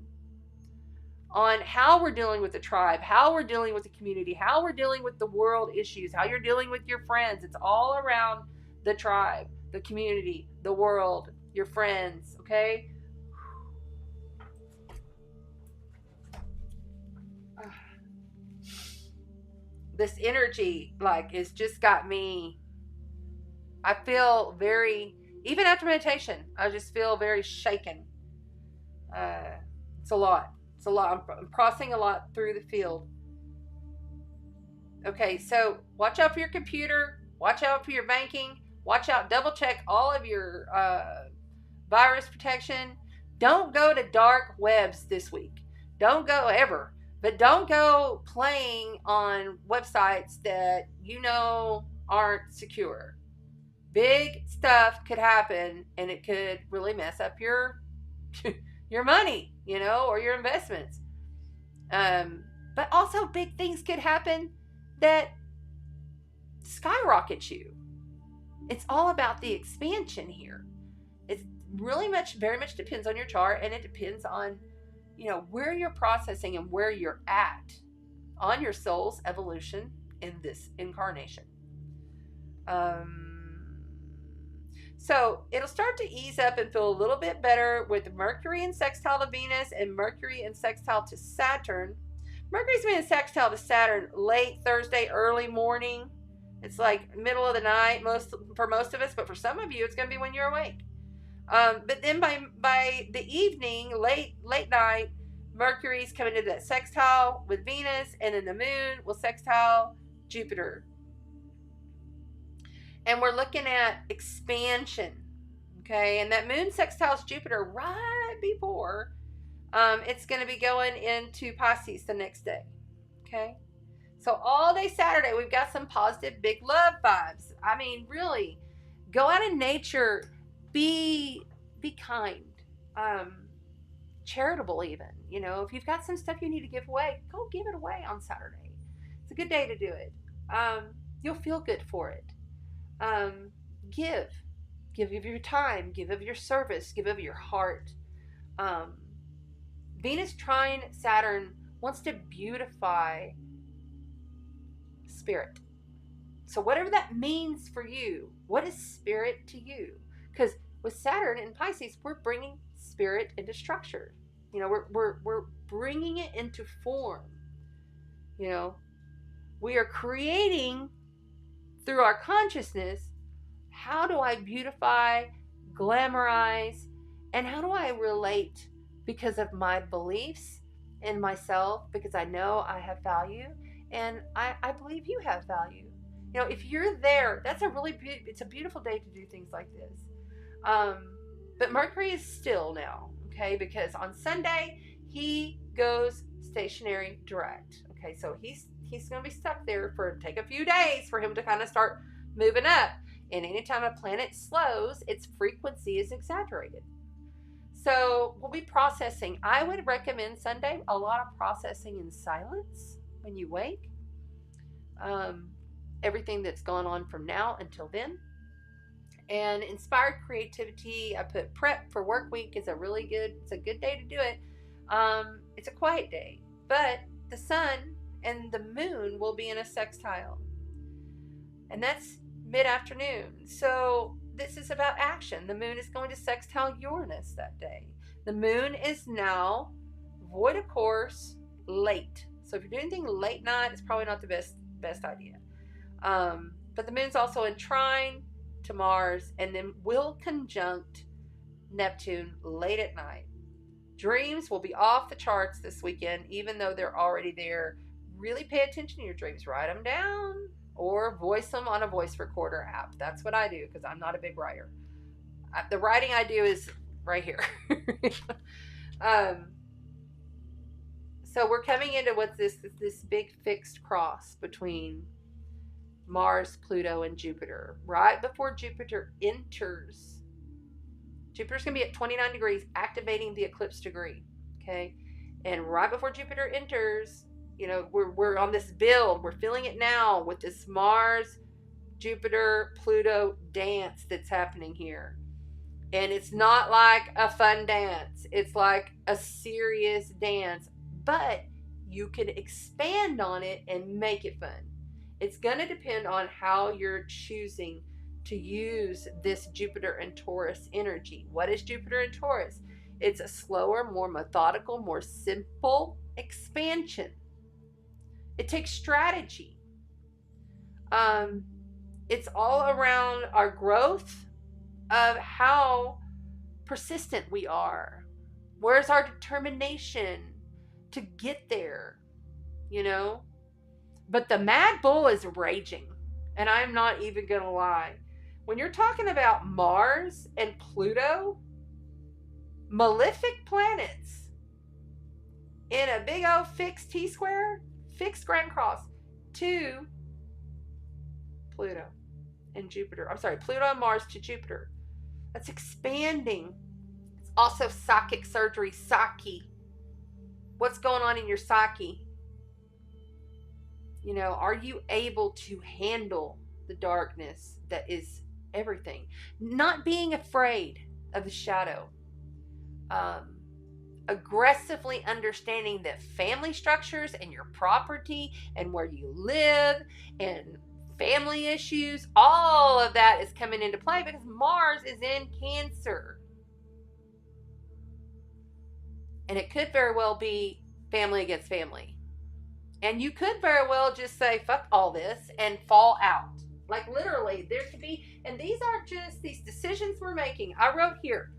on how we're dealing with the tribe, how we're dealing with the community, how we're dealing with the world issues, how you're dealing with your friends. It's all around the tribe, the community, the world, your friends, okay? This energy, it's just got me, I feel very, even after meditation, I just feel very shaken. It's a lot. It's a lot. I'm processing a lot through the field. Okay, so watch out for your computer. Watch out for your banking. Watch out. Double check all of your virus protection. Don't go to dark webs this week. Don't go ever. But don't go playing on websites that aren't secure. Big stuff could happen, and it could really mess up your money, or your investments. But also big things could happen that skyrocket you. It's all about the expansion here. It's really very much depends on your chart, and it depends on, where you're processing and where you're at on your soul's evolution in this incarnation. So it'll start to ease up and feel a little bit better with Mercury in sextile to Venus and Mercury in sextile to Saturn. Mercury's been in sextile to Saturn late Thursday, early morning. It's like middle of the night for most of us, but for some of you, it's going to be when you're awake. But then by the evening, late night, Mercury's coming to that sextile with Venus, and then the moon will sextile Jupiter. And we're looking at expansion, okay? And that moon sextiles Jupiter right before it's going to be going into Pisces the next day, okay? So all day Saturday, we've got some positive big love vibes. I mean, really, go out in nature, be kind, charitable even. If you've got some stuff you need to give away, go give it away on Saturday. It's a good day to do it. You'll feel good for it. Give of your time, give of your service, give of your heart. Venus trine Saturn wants to beautify spirit. So whatever that means for you, what is spirit to you? Because with Saturn in Pisces, we're bringing spirit into structure. We're bringing it into form. We are creating through our consciousness, how do I beautify, glamorize, and how do I relate because of my beliefs in myself, because I know I have value, and I believe you have value. If you're there, that's it's a beautiful day to do things like this. But Mercury is still now, okay, because on Sunday, he goes stationary direct. Okay, so he's going to be stuck there take a few days for him to kind of start moving up. And anytime a planet slows, its frequency is exaggerated. So we'll be processing. I would recommend Sunday a lot of processing in silence when you wake. Everything that's gone on from now until then. And inspired creativity, I put prep for work week is it's a good day to do it. It's a quiet day, but the sun and the moon will be in a sextile. And that's mid-afternoon. So this is about action. The moon is going to sextile Uranus that day. The moon is now void of course late. So if you're doing anything late night, it's probably not the best idea. But the moon's also in trine to Mars and then will conjunct Neptune late at night. Dreams will be off the charts this weekend, even though they're already there. Really pay attention to your dreams. Write them down or voice them on a voice recorder app. That's what I do because I'm not a big writer. The writing I do is right here. So we're coming into what's this big fixed cross between Mars, Pluto, and Jupiter. Right before Jupiter enters, Jupiter's going to be at 29 degrees, activating the eclipse degree. Okay? And right before Jupiter enters, we're on this build. We're feeling it now with this Mars, Jupiter, Pluto dance that's happening here. And it's not like a fun dance. It's like a serious dance. But you can expand on it and make it fun. It's going to depend on how you're choosing to use this Jupiter and Taurus energy. What is Jupiter and Taurus? It's a slower, more methodical, more simple expansion. It takes strategy. It's all around our growth of how persistent we are. Where's our determination to get there? But the mad bull is raging. And I'm not even going to lie. When you're talking about Mars and Pluto, malefic planets in a big old fixed T-square, fixed grand cross to Pluto and Jupiter. I'm sorry, Pluto and Mars to Jupiter. That's expanding. It's also psychic surgery, psyche. What's going on in your psyche? Are you able to handle the darkness that is everything? Not being afraid of the shadow. Aggressively understanding that family structures and your property and where you live and family issues, all of that is coming into play because Mars is in Cancer. And it could very well be family against family. And you could very well just say, fuck all this and fall out. Like literally, there could be, and these aren't just these decisions we're making. I wrote here,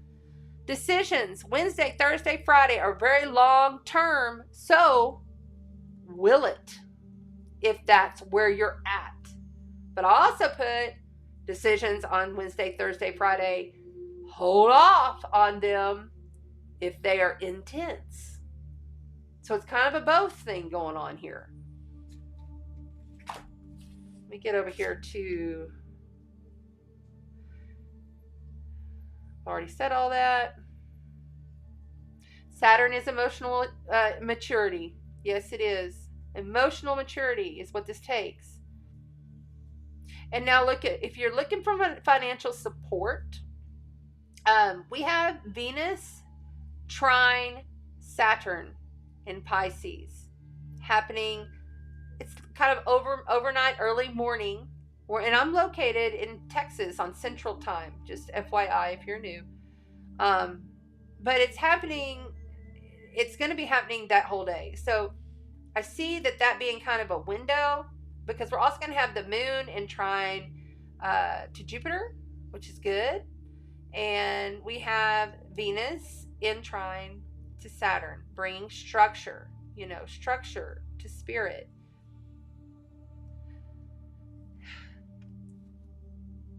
decisions Wednesday, Thursday, Friday are very long term. So will it, if that's where you're at. But I also put decisions on Wednesday, Thursday, Friday. Hold off on them if they are intense. So it's kind of a both thing going on here. Let me get over here to, I've already said all that. Saturn is emotional maturity. Yes, it is. Emotional maturity is what this takes. And now if you're looking for financial support, we have Venus trine Saturn in Pisces happening. It's kind of overnight, early morning. And I'm located in Texas on Central Time, just FYI if you're new. But it's happening, it's going to be happening that whole day. So I see that being kind of a window, because we're also going to have the moon in trine to Jupiter, which is good. And we have Venus in trine to Saturn, bringing structure, structure to spirit.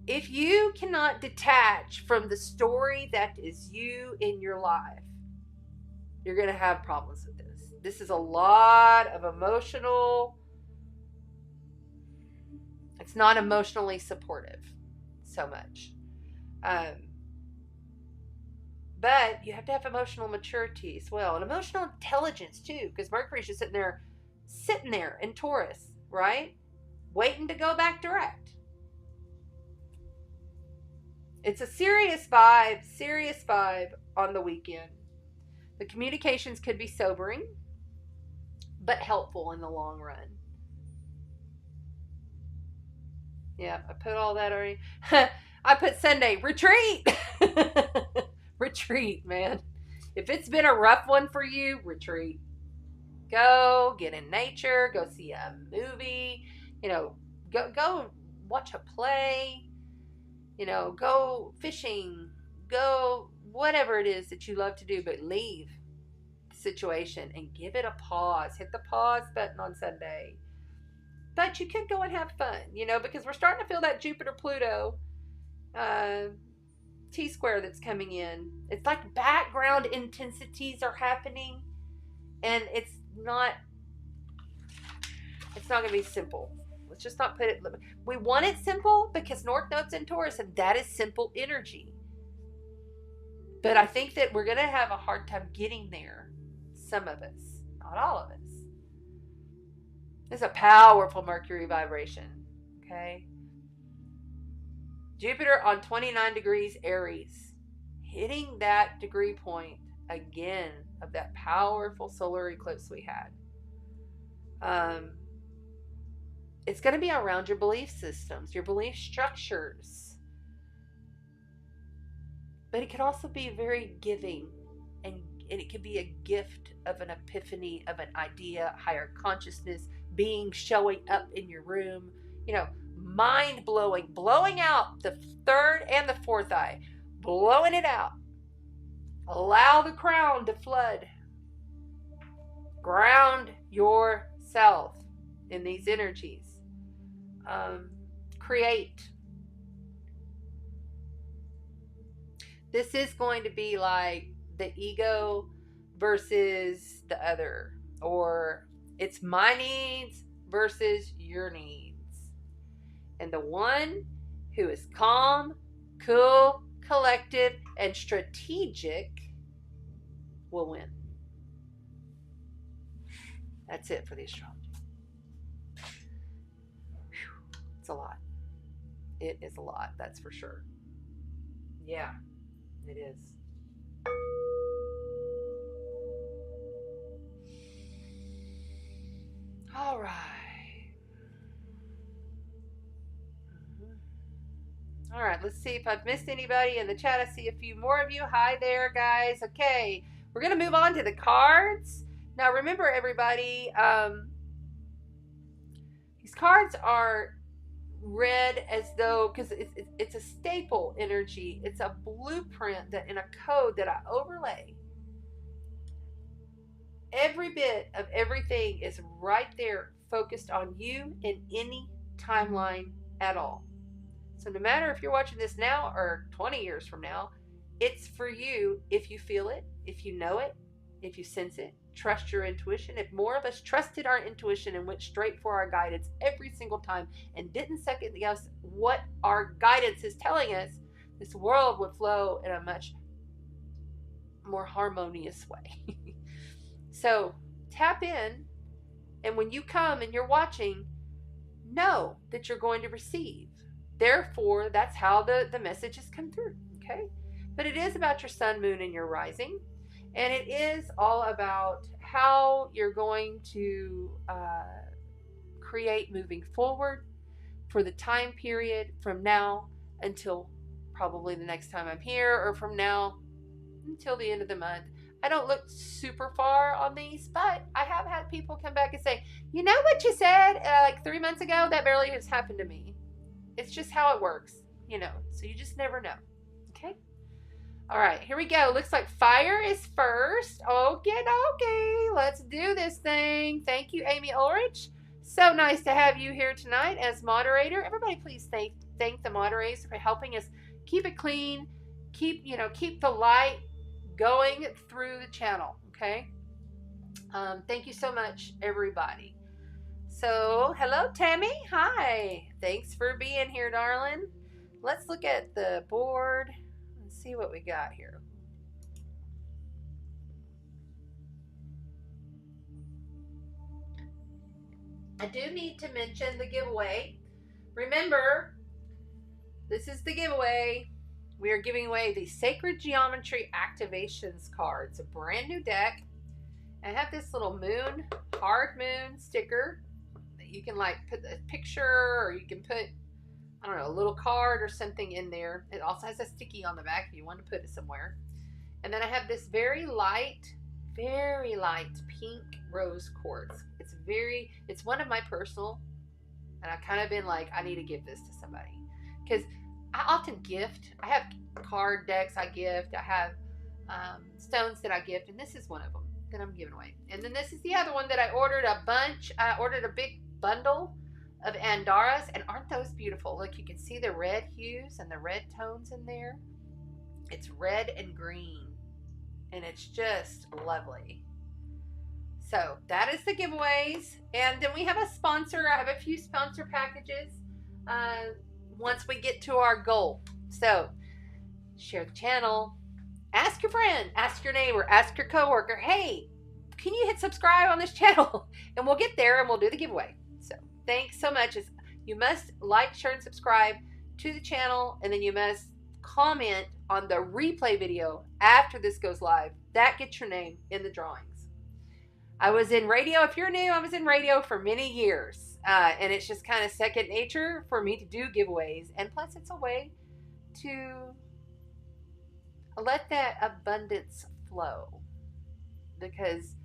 If you cannot detach from the story that is you in your life, you're going to have problems with this. This is a lot of emotional. It's not emotionally supportive so much. But you have to have emotional maturity as well, and emotional intelligence too, because Mercury's just sitting there in Taurus, right? Waiting to go back direct. It's a serious vibe on the weekend. The communications could be sobering, but helpful in the long run. Yeah, I put all that already. I put Sunday, retreat. Retreat, man. If it's been a rough one for you, retreat. Go get in nature, go see a movie, go watch a play, go fishing, go whatever it is that you love to do, but leave the situation and give it a pause. Hit the pause button on Sunday. But you could go and have fun, because we're starting to feel that Jupiter Pluto T-square that's coming in. It's like background intensities are happening, and it's not going to be simple. Let's just not put it. We want it simple because North Node's in Taurus, and that is simple energy. But I think that we're going to have a hard time getting there. Some of us, not all of us. It's a powerful Mercury vibration. Okay. Jupiter on 29 degrees Aries, hitting that degree point again of that powerful solar eclipse we had. It's going to be around your belief systems, your belief structures. But it could also be very giving, and it could be a gift of an epiphany, of an idea, higher consciousness, being showing up in your room, mind-blowing, blowing out the third and the fourth eye, blowing it out. Allow the crown to flood. Ground yourself in these energies. Create. This is going to be like the ego versus the other, or it's my needs versus your needs. And the one who is calm, cool, collective, and strategic will win. That's it for the astrology. It's a lot. It is a lot, that's for sure. Yeah, it is. All right. All right, let's see if I've missed anybody in the chat. I see a few more of you. Hi there, guys. Okay, we're going to move on to the cards. Now, remember, everybody, these cards are read as though, because it's a staple energy. It's a blueprint that in a code that I overlay. Every bit of everything is right there, focused on you in any timeline at all. So no matter if you're watching this now or 20 years from now, it's for you if you feel it, if you know it, if you sense it. Trust your intuition. If more of us trusted our intuition and went straight for our guidance every single time and didn't second guess what our guidance is telling us, this world would flow in a much more harmonious way. So tap in, and when you come and you're watching, know that you're going to receive. Therefore, that's how the messages come through, okay? But it is about your sun, moon, and your rising. And it is all about how you're going to create moving forward for the time period from now until probably the next time I'm here, or from now until the end of the month. I don't look super far on these, but I have had people come back and say, you know what you said like 3 months ago? That barely has happened to me. It's just how it works, so you just never know. Okay? All right, here we go. Looks like fire is first. Okay, let's do this thing. Thank you, Amy Ulrich. So nice to have you here tonight as moderator. Everybody please thank the moderators for helping us keep it clean, keep the light going through the channel, okay? Thank you so much, everybody. So, hello, Tammy. Hi. Thanks for being here, darling. Let's look at the board and see what we got here. I do need to mention the giveaway. Remember, this is the giveaway. We are giving away the Sacred Geometry Activations card. It's a brand new deck. I have this little moon, hard moon sticker that you can like put a picture, or you can put, I don't know, a little card or something in there. It also has a sticky on the back if you want to put it somewhere. And then I have this very light pink rose quartz. It's one of my personal, and I've kind of been like, I need to give this to somebody, because I often gift. I have card decks I gift. I have stones that I gift, and this is one of them that I'm giving away. And then this is the other one that I ordered a bunch. I ordered a big bundle of Andaras, and aren't those beautiful? Look, you can see the red hues and the red tones in there. It's red and green, and it's just lovely. So that is the giveaways. And then we have a sponsor. I have a few sponsor packages once we get to our goal. So share the channel, ask your friend, ask your neighbor, ask your coworker, hey, can you hit subscribe on this channel? And we'll get there and we'll do the giveaway. So thanks so much. You must like, share, and subscribe to the channel, and then you must comment on the replay video after this goes live. That gets your name in the drawings. I was in radio. If you're new, I was in radio for many years. And it's just kind of second nature for me to do giveaways. And plus, it's a way to let that abundance flow. Because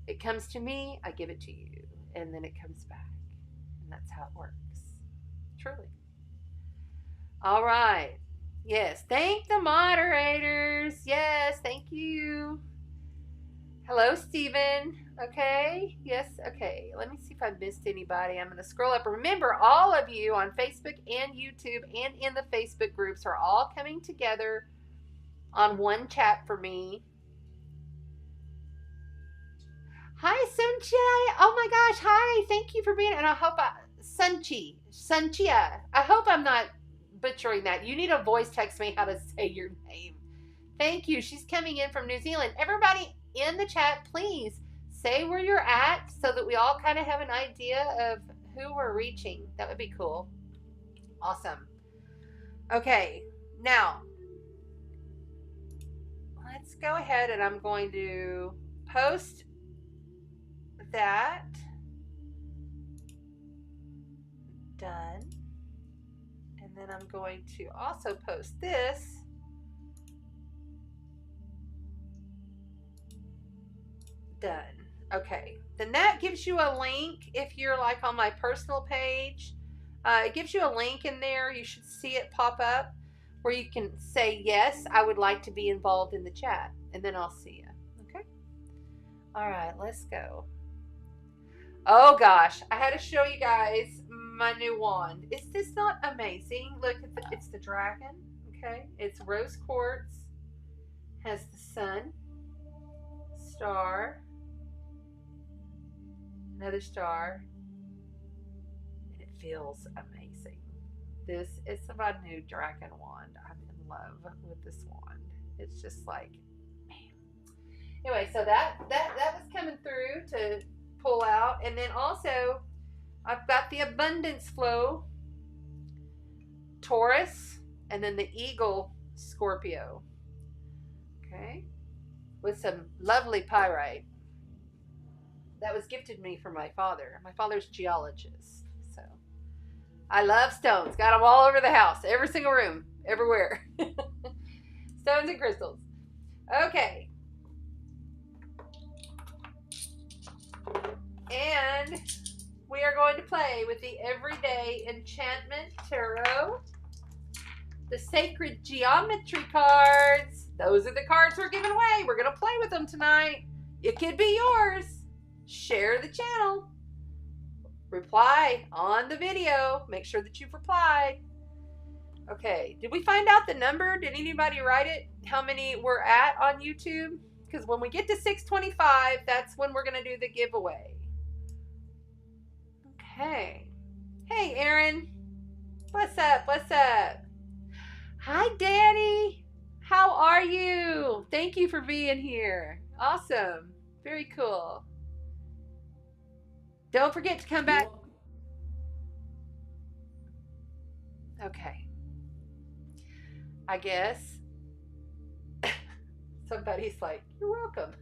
it comes to me, I give it to you. And then it comes back. And that's how it works. Truly. All right. Yes. Thank the moderators. Yes. Thank you. Hello, Stephen. Okay. Yes. Okay. Let me see if I missed anybody. I'm going to scroll up. Remember, all of you on Facebook and YouTube and in the Facebook groups are all coming together on one chat for me. Hi, Sunchia. Oh my gosh. Hi. Thank you for being, and I hope Sunchia. I hope I'm not butchering that. You need to voice text me how to say your name. Thank you. She's coming in from New Zealand. Everybody in the chat, please say where you're at so that we all kind of have an idea of who we're reaching. That would be cool. Awesome. Okay, now let's go ahead, and I'm going to post that. Done. And then I'm going to also post this. Done. Okay. Then that gives you a link if you're like on my personal page. It gives you a link in there. You should see it pop up where you can say, yes, I would like to be involved in the chat. And then I'll see you. Okay. All right. Let's go. Oh gosh. I had to show you guys my new wand. Is this not amazing? Look, it's the dragon. Okay. It's rose quartz. Has the sun. Star. Another star, and it feels amazing. This is my new dragon wand. I'm in love with this wand. It's just like, man. Anyway, so that was coming through to pull out, and then also I've got the abundance flow Taurus, and then the eagle Scorpio. Okay, with some lovely pyrite. That was gifted me from my father. My father's geologist. So I love stones. Got them all over the house. Every single room. Everywhere. Stones and crystals. Okay. And we are going to play with the Everyday Enchantment Tarot. The Sacred Geometry cards. Those are the cards we're giving away. We're going to play with them tonight. It could be yours. Share the channel. Reply on the video. Make sure that you've replied. Okay. Did we find out the number? Did anybody write it? How many we're at on YouTube? because when we get to 625, that's when we're going to do the giveaway. Okay. Hey, Aaron. What's up? What's up? Hi, Danny. How are you? Thank you for being here. Awesome. Very cool. Don't forget to come back. Okay. I guess somebody's like, you're welcome.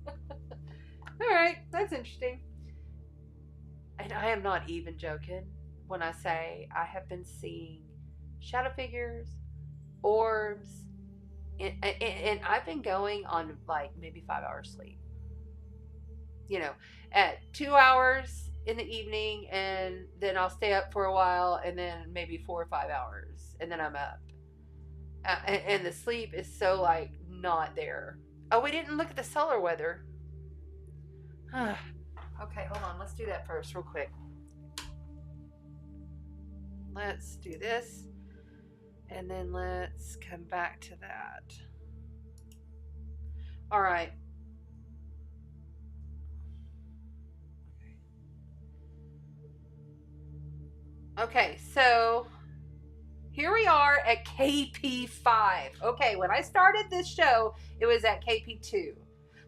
All right. That's interesting. And I am not even joking when I say I have been seeing shadow figures, orbs, and I've been going on like maybe 5 hours sleep. You know, at 2 hours in the evening, and then I'll stay up for a while, and then maybe 4 or 5 hours, and then I'm up. And the sleep is so like not there. Oh, we didn't look at the solar weather. Okay, hold on. Let's do that first real quick. Let's do this. And then let's come back to that. All right. Okay, so here we are at KP5. Okay, when I started this show, it was at KP2.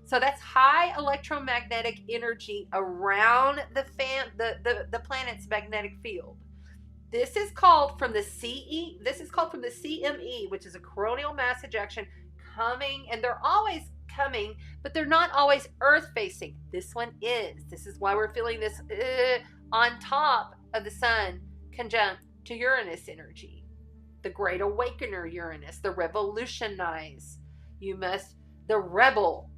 So that's high electromagnetic energy around the planet's magnetic field. This is called from the CE. This is called from the CME, which is a coronal mass ejection coming, and they're always coming, but they're not always Earth facing. This one is. This is why we're feeling this on top of the sun conjunct to Uranus energy, the Great Awakener Uranus, the revolutionize. You must, the rebel.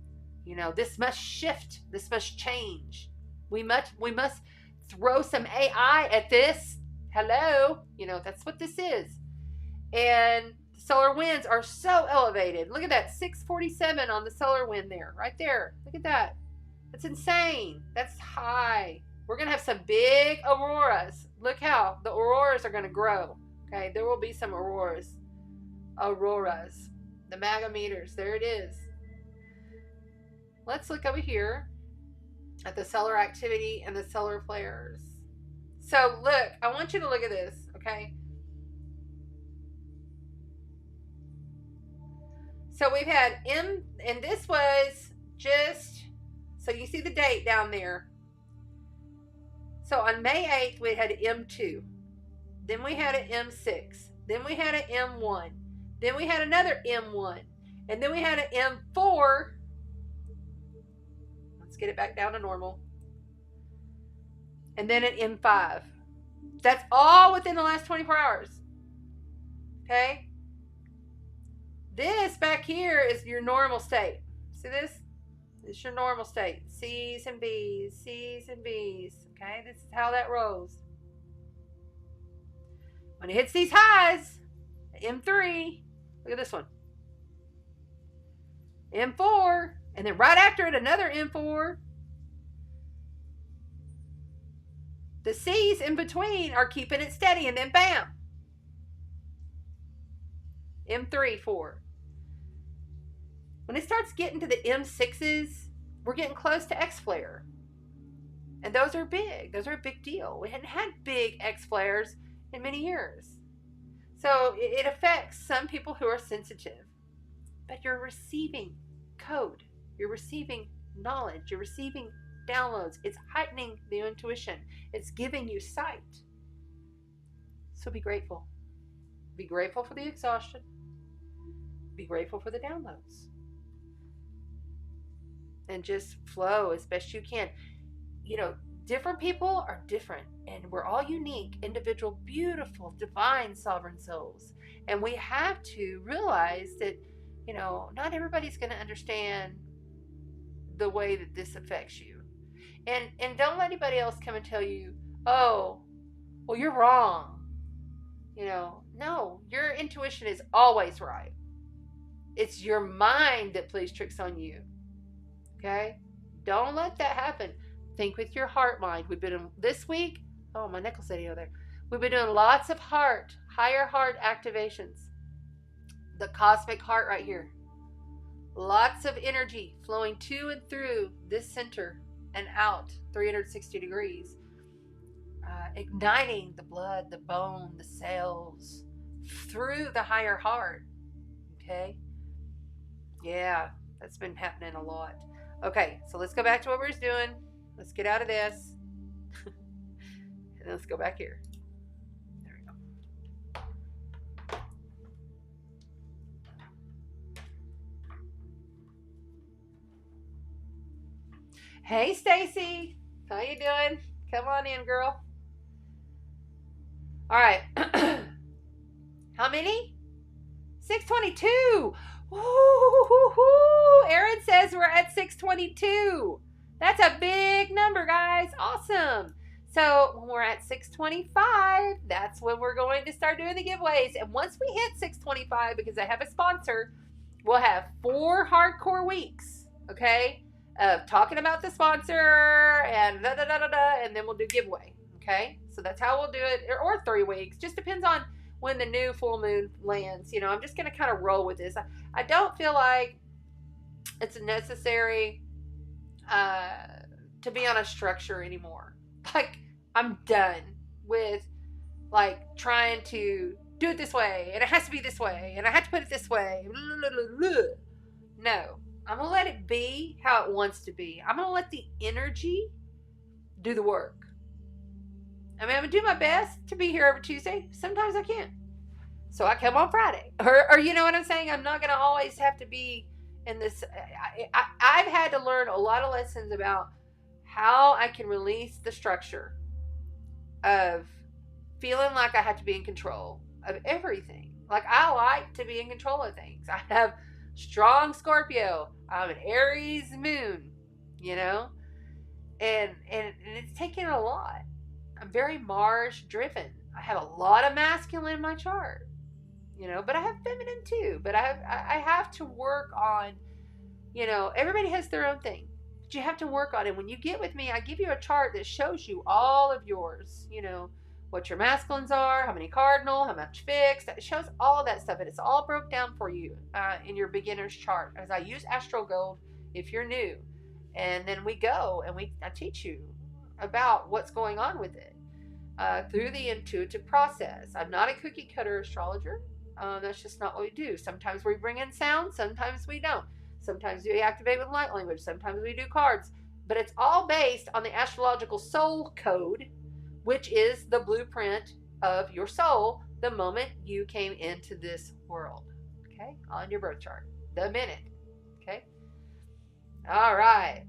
You know, this must shift. This must change. We must throw some AI at this. Hello, you know, that's what this is. And solar winds are so elevated. Look at that, 647 on the solar wind there, right there. Look at that. That's insane. That's high. We're going to have some big auroras. Look how the auroras are going to grow. Okay, there will be some auroras. Auroras. The megameters. There it is. Let's look over here at the solar activity and the solar flares. So look, I want you to look at this, okay? So we've had M, and this was just, so you see the date down there. So on May 8th, we had M2. Then we had an M6. Then we had an M1. Then we had another M1. And then we had an M4. Let's get it back down to normal. And then an M5. That's all within the last 24 hours. Okay? This back here is your normal state. See this? This is your normal state. C's and B's, C's and B's. Okay? This is how that rolls. When it hits these highs, M3, look at this one. M4, and then right after it, another M4. The C's in between are keeping it steady, and then bam. M3, 4. When it starts getting to the M6s, we're getting close to X flare. And those are big. Those are a big deal. We hadn't had big X flares in many years. So it affects some people who are sensitive. But you're receiving code. You're receiving knowledge. You're receiving downloads. It's heightening the intuition. It's giving you sight. So be grateful. Be grateful for the exhaustion. Be grateful for the downloads. And just flow as best you can. You know, different people are different, and we're all unique, individual, beautiful, divine, sovereign souls. And we have to realize that, you know, not everybody's going to understand the way that this affects you. And don't let anybody else come and tell you, oh, well, you're wrong. You know, no, your intuition is always right. It's your mind that plays tricks on you. Okay? Don't let that happen. Think with your heart mind. We've been in this week. Oh, my necklace video there. We've been doing lots of higher heart activations. The cosmic heart right here. Lots of energy flowing to and through this center and out 360 degrees, igniting the blood, the bone, the cells through the higher heart. Okay? Yeah, that's been happening a lot. Okay, so let's go back to what we were doing. Let's get out of this. And let's go back here. There we go. Hey, Stacy. How you doing? Come on in, girl. All right. How many? 622. Woo-hoo-hoo-hoo. Aaron says we're at 622. That's a big number, guys. Awesome. So when we're at 625, that's when we're going to start doing the giveaways. And once we hit 625, because I have a sponsor, we'll have 4 hardcore weeks, okay, of talking about the sponsor and and then we'll do giveaway, okay? So that's how we'll do it, or 3 weeks. Just depends on when the new full moon lands. You know, I'm just going to kind of roll with this. I don't feel like it's necessary to be on a structure anymore. Like, I'm done with, like, trying to do it this way, and it has to be this way, and I have to put it this way. No, I'm going to let it be how it wants to be. I'm going to let the energy do the work. I mean, I'm going to do my best to be here every Tuesday. Sometimes I can't. So I come on Friday. Or you know what I'm saying? I'm not going to always have to be in this. I've had to learn a lot of lessons about how I can release the structure of feeling like I have to be in control of everything. Like, I like to be in control of things. I have strong Scorpio. I'm an Aries moon, you know? And it's taken a lot. I'm very Mars driven. I have a lot of masculine in my chart, you know, but I have feminine too. But I have to work on, you know, everybody has their own thing. But you have to work on it. When you get with me, I give you a chart that shows you all of yours, you know, what your masculines are, how many cardinal, how much fixed. It shows all of that stuff. And it's all broke down for you in your beginner's chart. As I use Astro Gold if you're new. And then we go and I teach you about what's going on with it through the intuitive process. I'm not a cookie cutter astrologer. That's just not what we do. Sometimes we bring in sound, sometimes we don't. Sometimes we activate with light language, sometimes we do cards. But it's all based on the astrological soul code, which is the blueprint of your soul the moment you came into this world. Okay? On your birth chart. The minute. Okay? All right.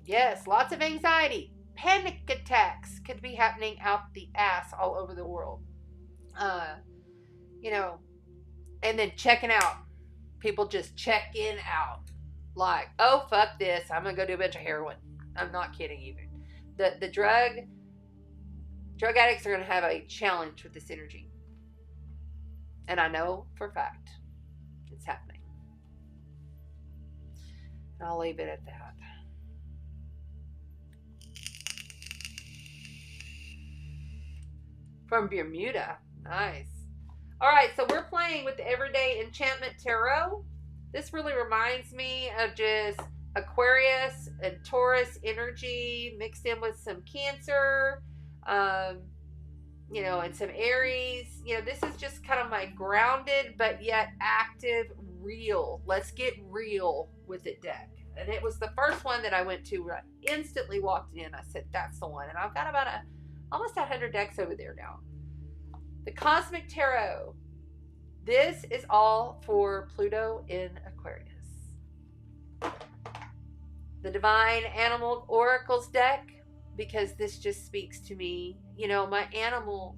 Yes, lots of anxiety. Panic attacks could be happening out the ass all over the world. You know, and then checking out. People just checking out. Like, oh, fuck this. I'm going to go do a bunch of heroin. I'm not kidding even. The drug addicts are going to have a challenge with this energy. And I know for a fact it's happening. And I'll leave it at that. From Bermuda. Nice. All right, so we're playing with the Everyday Enchantment Tarot. This really reminds me of just Aquarius and Taurus energy mixed in with some Cancer, you know, and some Aries. You know, this is just kind of my grounded but yet active, real. Let's get real with it deck. And it was the first one that I went to where I instantly walked in. I said, that's the one. And I've got about almost 100 decks over there now. The Cosmic Tarot. This is all for Pluto in Aquarius. The Divine Animal Oracles deck, because this just speaks to me. You know, my animal,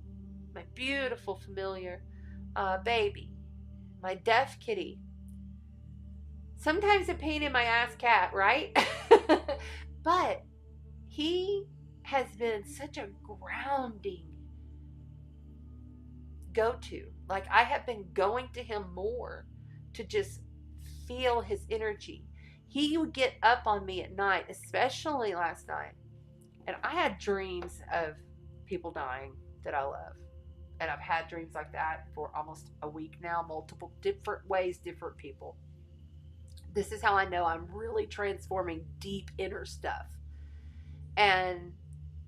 my beautiful familiar baby, my deaf kitty. Sometimes a pain in my ass cat, right? But he has been such a grounding go-to. Like, I have been going to him more to just feel his energy. He would get up on me at night, especially last night, and I had dreams of people dying that I love. And I've had dreams like that for almost a week now, multiple different ways, different people. This is how I know I'm really transforming deep inner stuff. And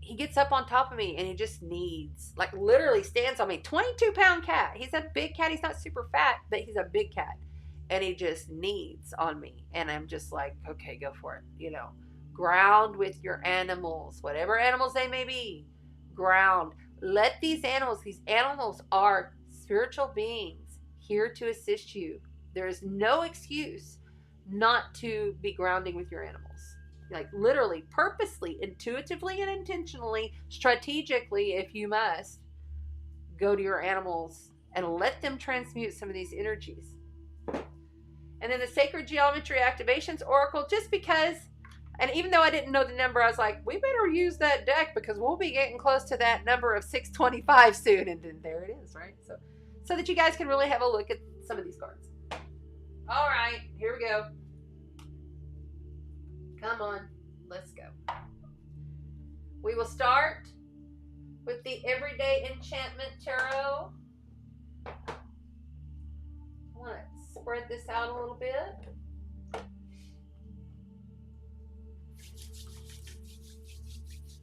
he gets up on top of me and he just kneads, like literally stands on me. 22-pound cat. He's a big cat. He's not super fat, but he's a big cat. And he just kneads on me. And I'm just like, okay, go for it. You know, ground with your animals, whatever animals they may be. Ground. Let these animals are spiritual beings here to assist you. There is no excuse not to be grounding with your animals. Like literally, purposely, intuitively, and intentionally, strategically, if you must, go to your animals and let them transmute some of these energies. And then the Sacred Geometry Activations Oracle, just because, and even though I didn't know the number, I was like, we better use that deck because we'll be getting close to that number of 625 soon. And then there it is, right? So that you guys can really have a look at some of these cards. All right, here we go. Come on, let's go. We will start with the Everyday Enchantment Tarot. I want to spread this out a little bit.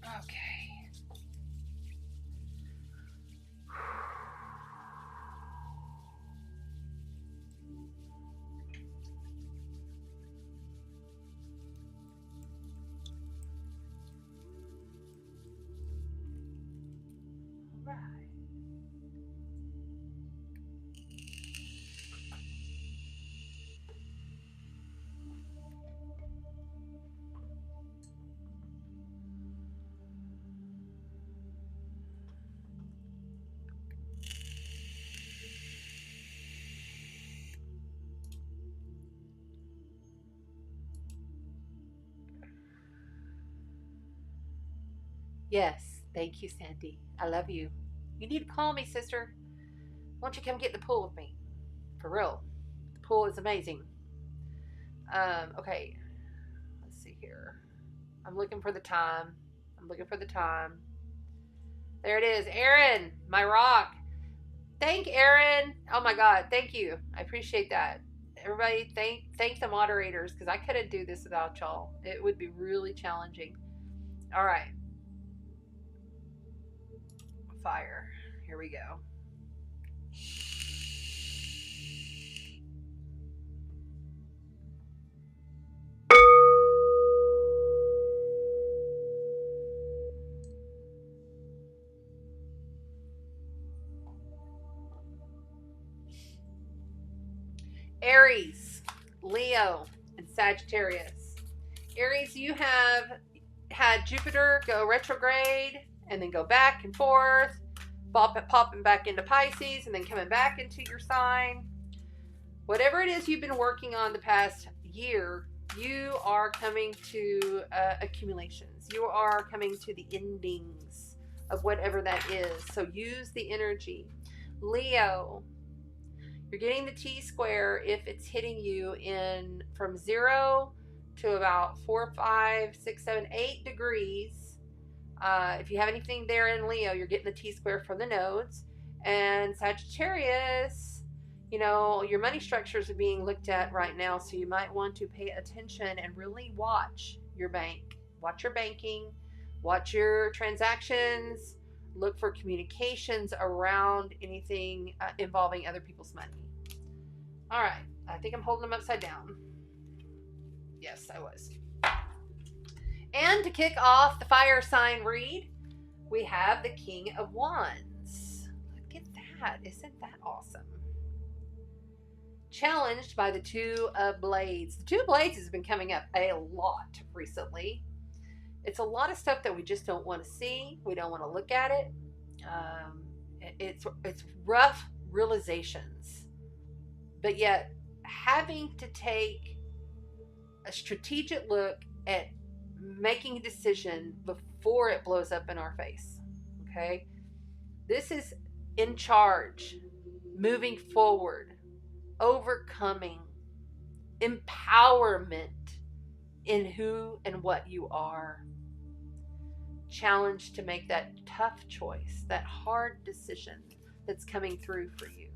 Okay. Yes, thank you, Sandy. I love you. You need to call me, sister. Why don't you come get in the pool with me? For real. The pool is amazing. Okay. Let's see here. I'm looking for the time. There it is. Aaron, my rock. Thank Aaron. Oh my God. Thank you. I appreciate that. Everybody, thank the moderators because I couldn't do this without y'all. It would be really challenging. All right. Fire. Here we go. Aries, Leo, and Sagittarius. Aries, you have had Jupiter go retrograde and then go back and forth, popping back into Pisces and then coming back into your sign. Whatever it is you've been working on the past year, you are coming to accumulations. You are coming to the endings of whatever that is. So use the energy. Leo, you're getting the T-square if it's hitting you in from 0 to about 4, 5, 6, 7, 8 degrees. If you have anything there in Leo, you're getting the T-square from the nodes. And Sagittarius, you know, your money structures are being looked at right now, so you might want to pay attention and really watch your bank. Watch your banking, watch your transactions, look for communications around anything involving other people's money. All right, I think I'm holding them upside down. Yes, I was. And to kick off the fire sign read, we have the King of Wands. Look at that. Isn't that awesome? Challenged by the Two of Blades. The Two of Blades has been coming up a lot recently. It's a lot of stuff that we just don't want to see. We don't want to look at it. It's rough realizations. But yet, having to take a strategic look at making a decision before it blows up in our face. Okay? This is in charge, moving forward, overcoming, empowerment in who and what you are. Challenged to make that tough choice, that hard decision that's coming through for you.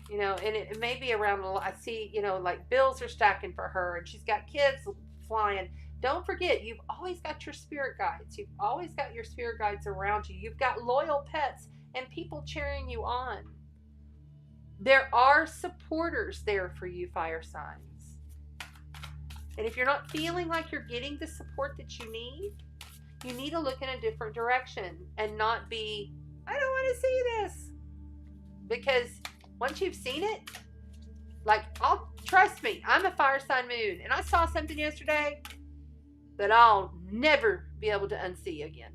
You know, and it may be around a lot. I see, you know, like bills are stacking for her and she's got kids flying. Don't forget, you've always got your spirit guides. You've always got your spirit guides around you. You've got loyal pets and people cheering you on. There are supporters there for you, fire signs. And if you're not feeling like you're getting the support that you need to look in a different direction and not be, I don't want to see this. Because once you've seen it, like, trust me, I'm a fire sign moon, and I saw something yesterday that I'll never be able to unsee again.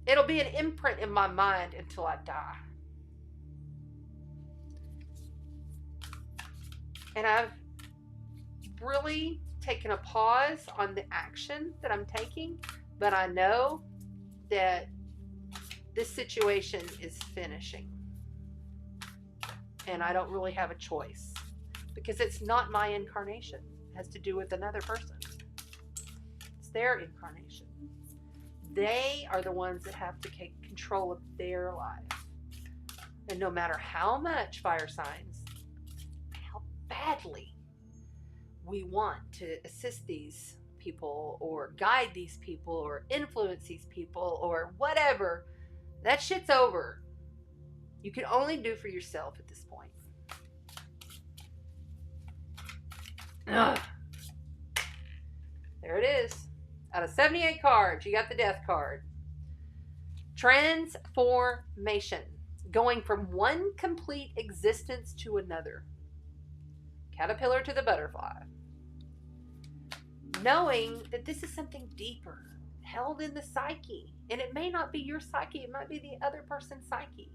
It'll be an imprint in my mind until I die. And I've really taken a pause on the action that I'm taking, but I know that this situation is finishing. And I don't really have a choice because it's not my incarnation. It has to do with another person. It's their incarnation. They are the ones that have to take control of their life. And no matter how much, fire signs, how badly we want to assist these people or guide these people or influence these people or whatever, that shit's over. You can only do for yourself at this point. Ugh. There it is. Out of 78 cards, you got the death card. Transformation. Going from one complete existence to another. Caterpillar to the butterfly. Knowing that this is something deeper, held in the psyche. And it may not be your psyche, it might be the other person's psyche.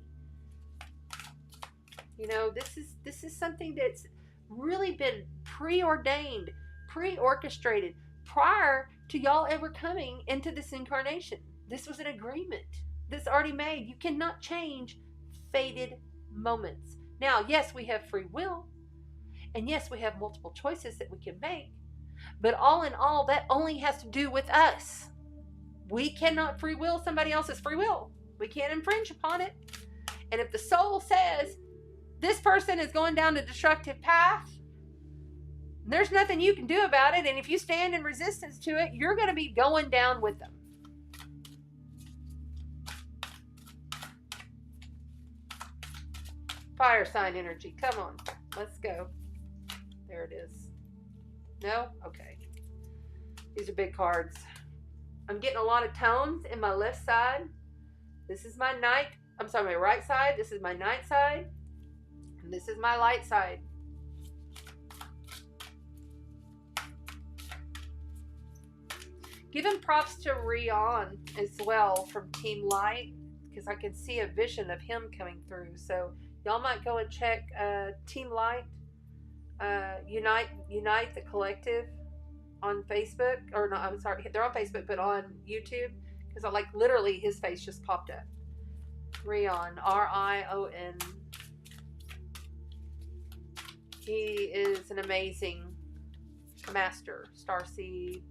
You know, this is something that's really been preordained, pre-orchestrated prior to y'all ever coming into this incarnation. This was an agreement that's already made. You cannot change fated moments. Now, yes, we have free will, and yes, we have multiple choices that we can make, but all in all, that only has to do with us. We cannot free will somebody else's free will. We can't infringe upon it. And if the soul says, this person is going down a destructive path, there's nothing you can do about it. And if you stand in resistance to it, you're going to be going down with them. Fire sign energy. Come on. Let's go. There it is. No? Okay. These are big cards. I'm getting a lot of tones in my left side. This is my my right side. This is my night side. And this is my light side. Giving props to Rion as well from Team Light, because I can see a vision of him coming through. So y'all might go and check Team Light, Unite the Collective on Facebook, or no, I'm sorry, they're on Facebook, but on YouTube, because I literally his face just popped up. Rion, R-I-O-N. He is an amazing master, starseed,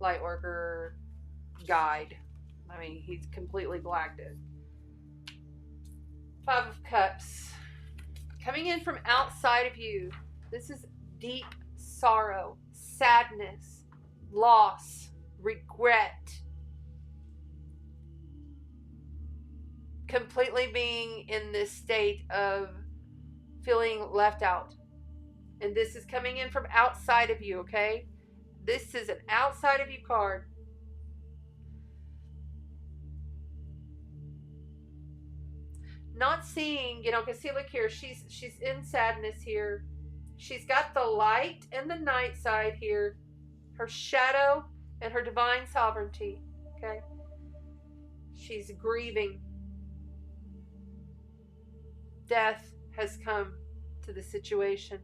light worker, guide. I mean, he's completely blacked it. Five of Cups. Coming in from outside of you. This is deep sorrow, sadness, loss, regret. Completely being in this state of feeling left out. And this is coming in from outside of you, okay? This is an outside of you card. Not seeing, because see, look here, she's in sadness here. She's got the light and the night side here. Her shadow and her divine sovereignty, okay? She's grieving. Death has come to the situation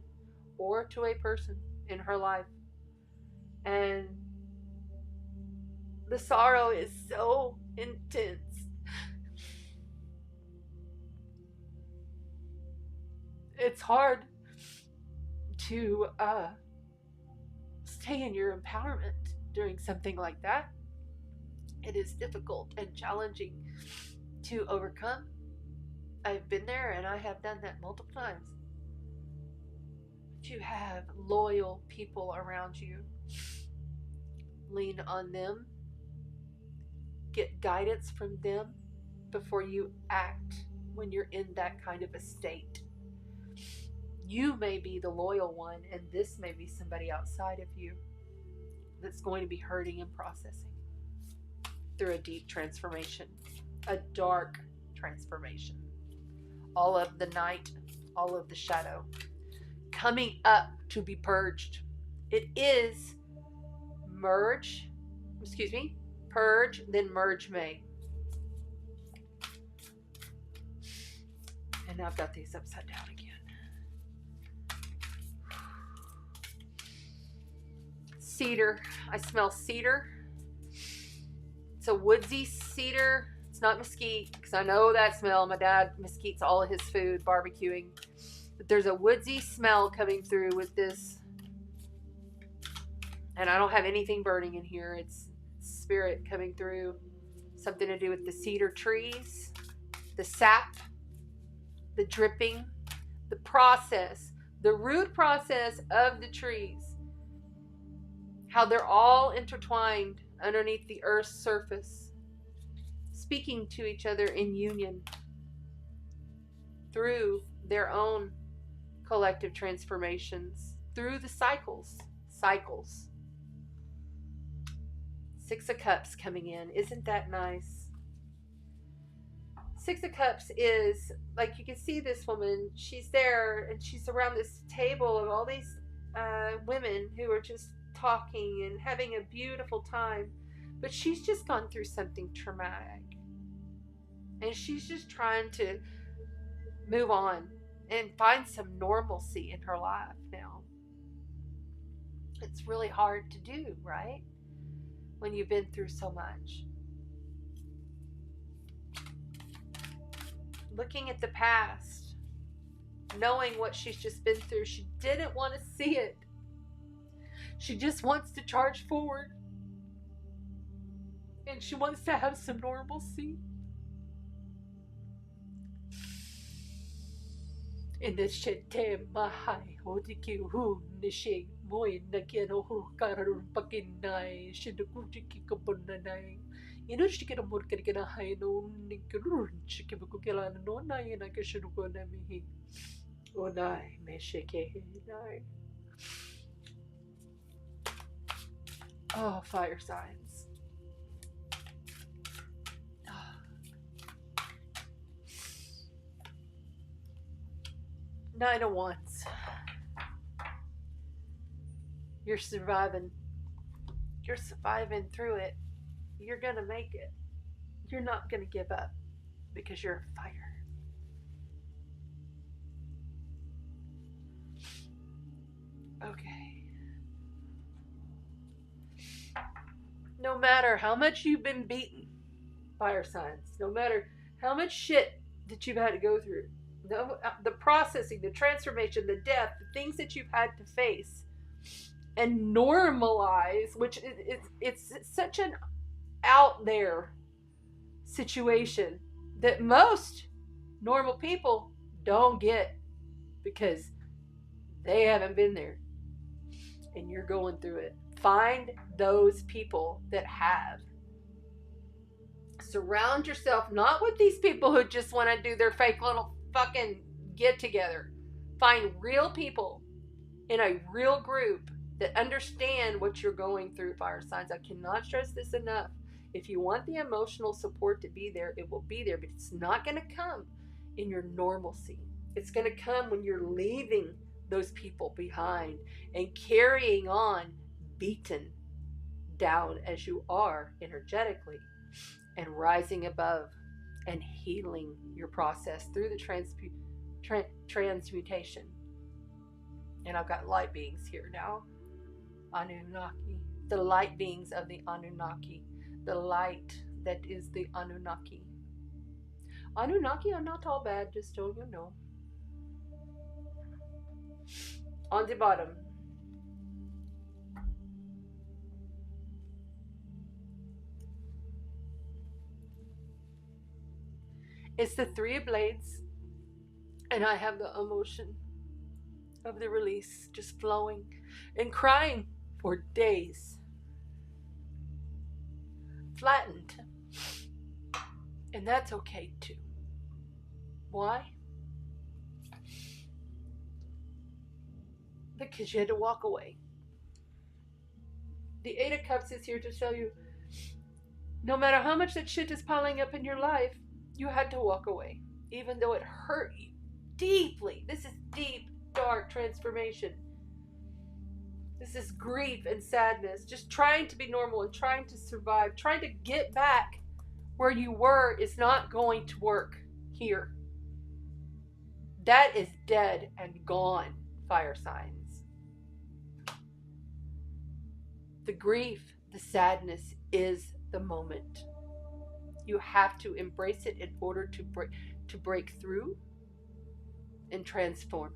or to a person in her life. And the sorrow is so intense. It's hard to stay in your empowerment during something like that. It is difficult and challenging to overcome. I've been there and I have done that multiple times. But you have loyal people around you. Lean on them. Get guidance from them before you act when you're in that kind of a state. You may be the loyal one, and this may be somebody outside of you that's going to be hurting and processing through a deep transformation, a dark transformation. All of the night, all of the shadow, coming up to be purged. It is purge, then merge May. And now I've got these upside down again. Cedar. I smell cedar. It's a woodsy cedar. It's not mesquite, because I know that smell. My dad mesquites all of his food, barbecuing. But there's a woodsy smell coming through with this. And I don't have anything burning in here. It's spirit coming through. Something to do with the cedar trees, the sap, the dripping, the process, the root process of the trees. How they're all intertwined underneath the earth's surface, speaking to each other in union through their own collective transformations, through the cycles. Six of Cups coming in. Isn't that nice? Six of Cups is, like, you can see this woman, she's there and she's around this table of all these women who are just talking and having a beautiful time, but she's just gone through something traumatic and she's just trying to move on and find some normalcy in her life now. It's really hard to do, right? When you've been through so much. Looking at the past, knowing what she's just been through, she didn't want to see it. She just wants to charge forward. And she wants to have some normalcy. In the shete mahai odiki hu nishing moy nakeno hu karun pakinai shidukujiki kabunanai. Inushikira murkirikina haino nikurun chikibukukelana no nayana kashudukonamihi. Onai mesheke nai. Oh, fire signs. Nine of Wands. You're surviving. You're surviving through it. You're going to make it. You're not going to give up because you're a fighter. Okay. No matter how much you've been beaten, fire signs, no matter how much shit that you've had to go through, the processing, the transformation, the death, the things that you've had to face and normalize, which it's such an out there situation that most normal people don't get because they haven't been there and you're going through it. Find those people that have. Surround yourself not with these people who just want to do their fake little fucking get together. Find real people in a real group that understand what you're going through, fire signs. I cannot stress this enough. If you want the emotional support to be there, it will be there, but it's not going to come in your normalcy. It's going to come when you're leaving those people behind and carrying on beaten down as you are energetically and rising above and healing your process through the transmutation. And I've got light beings here now. Anunnaki, the light beings of the Anunnaki, the light that is the Anunnaki. Anunnaki are not all bad, just so you know. On the bottom, it's the Three of Blades And I have the emotion of the release just flowing and crying for days. Flattened. And that's okay too. Why? Because you had to walk away. The Eight of Cups is here to tell you, no matter how much that shit is piling up in your life, you had to walk away. Even though it hurt you deeply. This is deep, dark transformation. This is grief and sadness. Just trying to be normal and trying to survive. Trying to get back where you were is not going to work here. That is dead and gone, fire signs. The grief, the sadness is the moment. You have to embrace it in order to break through and transform.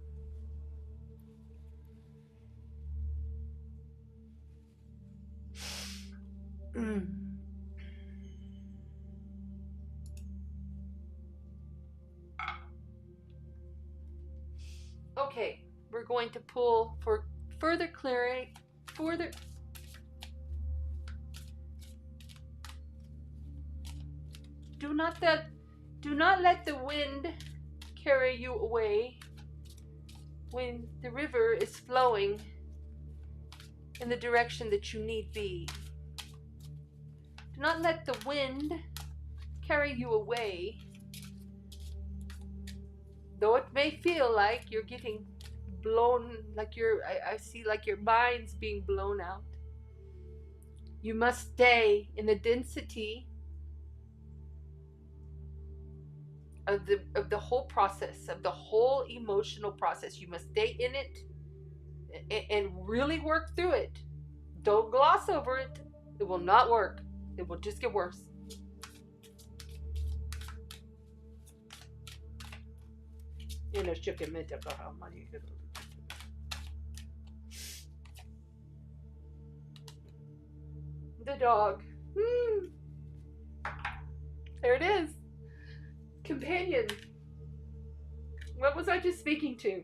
Okay, we're going to pull for further clarity, Do not let the wind carry you away when the river is flowing in the direction that you need be. Do not let the wind carry you away, though it may feel like you're getting blown, like I see like your mind's being blown out. You must stay in the density of the whole process, of the whole emotional process. You must stay in it and really work through it. Don't gloss over it. It will not work. It will just get worse. The dog. There it is. Companion. What was I just speaking to?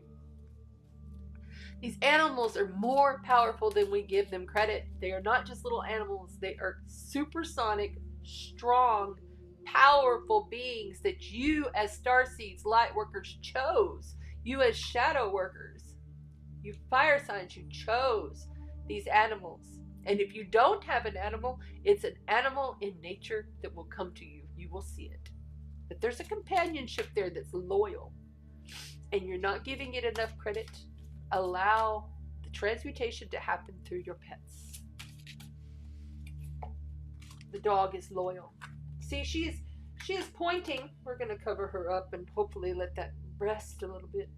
These animals are more powerful than we give them credit. They are not just little animals. They are supersonic, strong, powerful beings that you as starseeds, light workers, chose. You as shadow workers, you fire signs, you chose these animals. And if you don't have an animal, it's an animal in nature that will come to you. You will see it. But there's a companionship there that's loyal. And you're not giving it enough credit. Allow the transmutation to happen through your pets. The dog is loyal. See, she is pointing. We're going to cover her up and hopefully let that rest a little bit.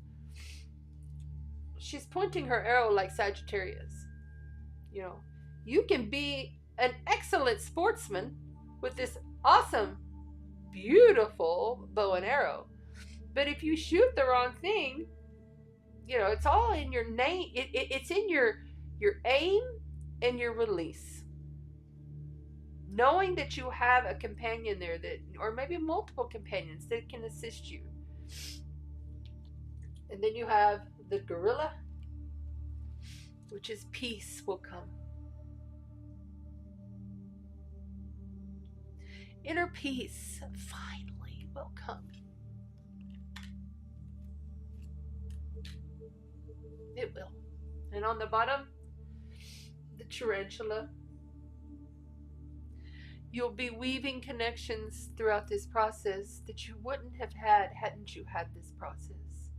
She's pointing her arrow like Sagittarius. You know, you can be an excellent sportsman with this awesome, beautiful bow and arrow. But if you shoot the wrong thing, you know, it's all in your name. It's in your aim and your release. Knowing that you have a companion there that, or maybe multiple companions that can assist you. And then you have the gorilla, which is peace will come. Inner peace finally will come. It will. And on the bottom, the tarantula. You'll be weaving connections throughout this process that you wouldn't have had hadn't you had this process.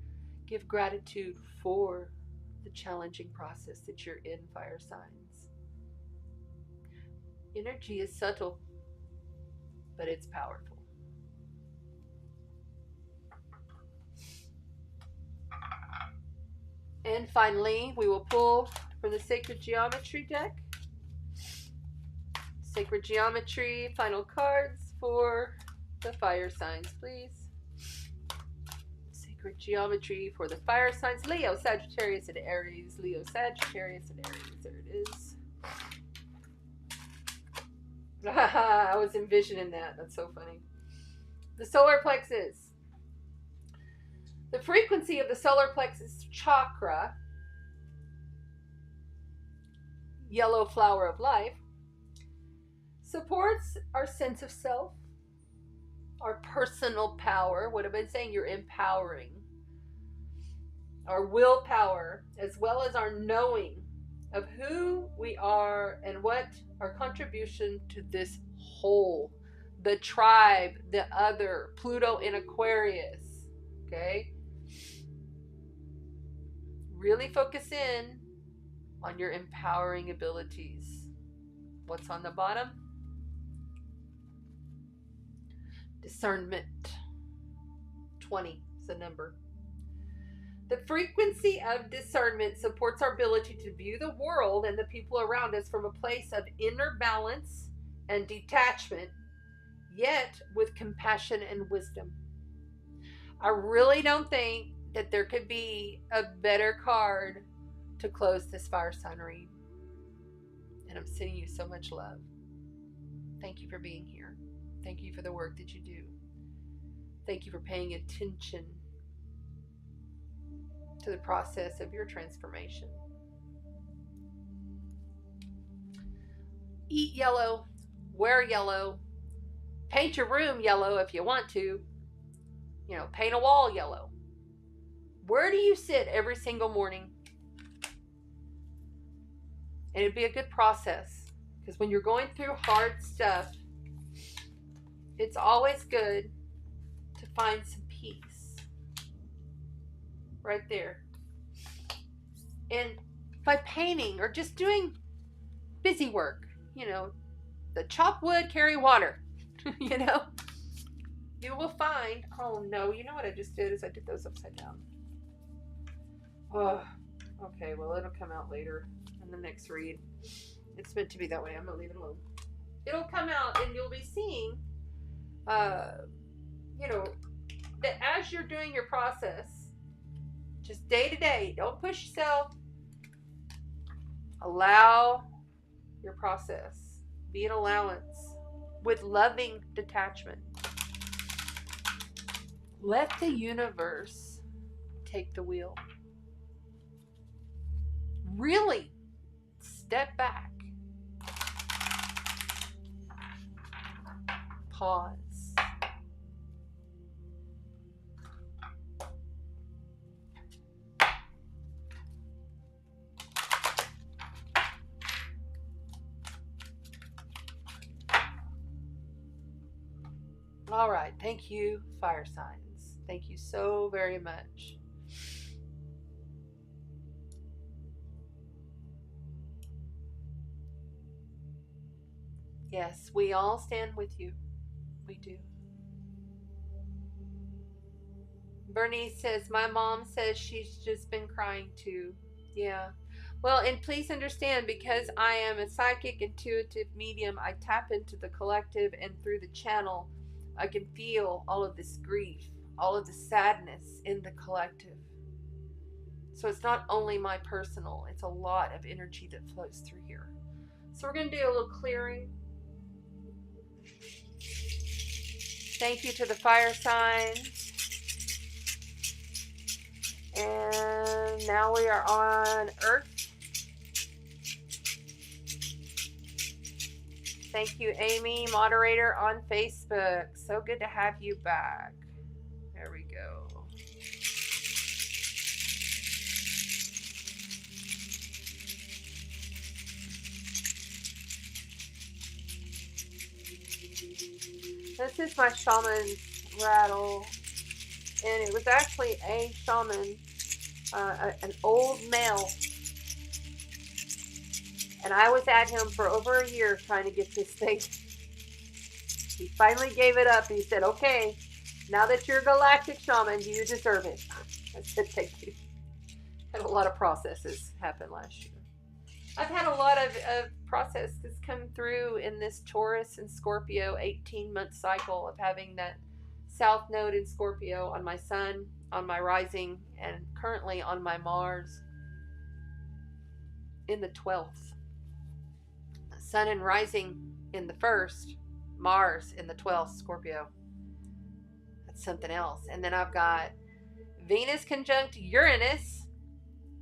Give gratitude for the challenging process that you're in, fire signs. Energy is subtle, but it's powerful. And finally, we will pull from the Sacred Geometry deck. Sacred Geometry, final cards for the fire signs, please. Sacred Geometry for the fire signs. Leo, Sagittarius, and Aries. Leo, Sagittarius, and Aries. There it is. I was envisioning that. That's so funny. The solar plexus. The frequency of the solar plexus chakra, yellow flower of life, supports our sense of self, our personal power. What have I been saying? You're empowering. Our willpower, as well as our knowing of who we are and what our contribution to this whole, the tribe, the other, Pluto in Aquarius. Okay? Really focus in on your empowering abilities. What's on the bottom? Discernment. 20 is the number. The frequency of discernment supports our ability to view the world and the people around us from a place of inner balance and detachment, yet with compassion and wisdom. I really don't think that there could be a better card to close this fire sign read. And I'm sending you so much love. Thank you for being here. Thank you for the work that you do. Thank you for paying attention to the process of your transformation. Eat yellow, wear yellow, paint your room yellow if you want to. You know, paint a wall yellow. Where do you sit every single morning? And it'd be a good process, because when you're going through hard stuff, it's always good to find some peace. Right there. And by painting or just doing busy work, you know, the chop wood, carry water, you know, you will find, oh no, you know what I just did is I did those upside down. Oh, okay, well, it'll come out later in the next read. It's meant to be that way. I'm going to leave it alone. It'll come out and you'll be seeing, you know, that as you're doing your process, just day to day, don't push yourself. Allow your process. Be an allowance with loving detachment. Let the universe take the wheel. Really step back. Pause. All right. Thank you, fire signs. Thank you so very much. Yes, we all stand with you. We do. Bernice says, my mom says she's just been crying too. Yeah. Well, and please understand, because I am a psychic, intuitive medium, I tap into the collective, and through the channel, I can feel all of this grief, all of the sadness in the collective. So it's not only my personal, it's a lot of energy that flows through here. So we're going to do a little clearing. Thank you to the fire signs. And now we are on Earth. Thank you, Amy, moderator on Facebook. So good to have you back. There we go. This is my shaman's rattle, and it was actually a shaman, an old male, and I was at him for over a year trying to get this thing. He finally gave it up. He said, okay, now that you're a galactic shaman, you deserve it. I said, thank you. Had a lot of processes happen last year. I've had a lot of processes come through in this Taurus and Scorpio 18-month cycle of having that South Node in Scorpio on my Sun, on my rising, and currently on my Mars in the 12th. Sun and rising in the 1st, Mars in the 12th, Scorpio. That's something else. And then I've got Venus conjunct Uranus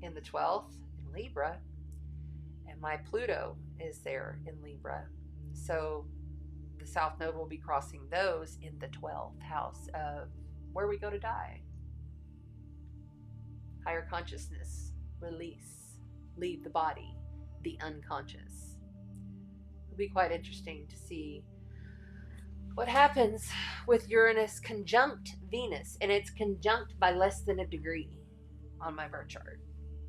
in the 12th in Libra, and my Pluto is there in Libra. So the South Node will be crossing those in the 12th house of where we go to die. Higher consciousness, release, leave the body, the unconscious. It'll be quite interesting to see what happens with Uranus conjunct Venus, and it's conjunct by less than a degree on my birth chart.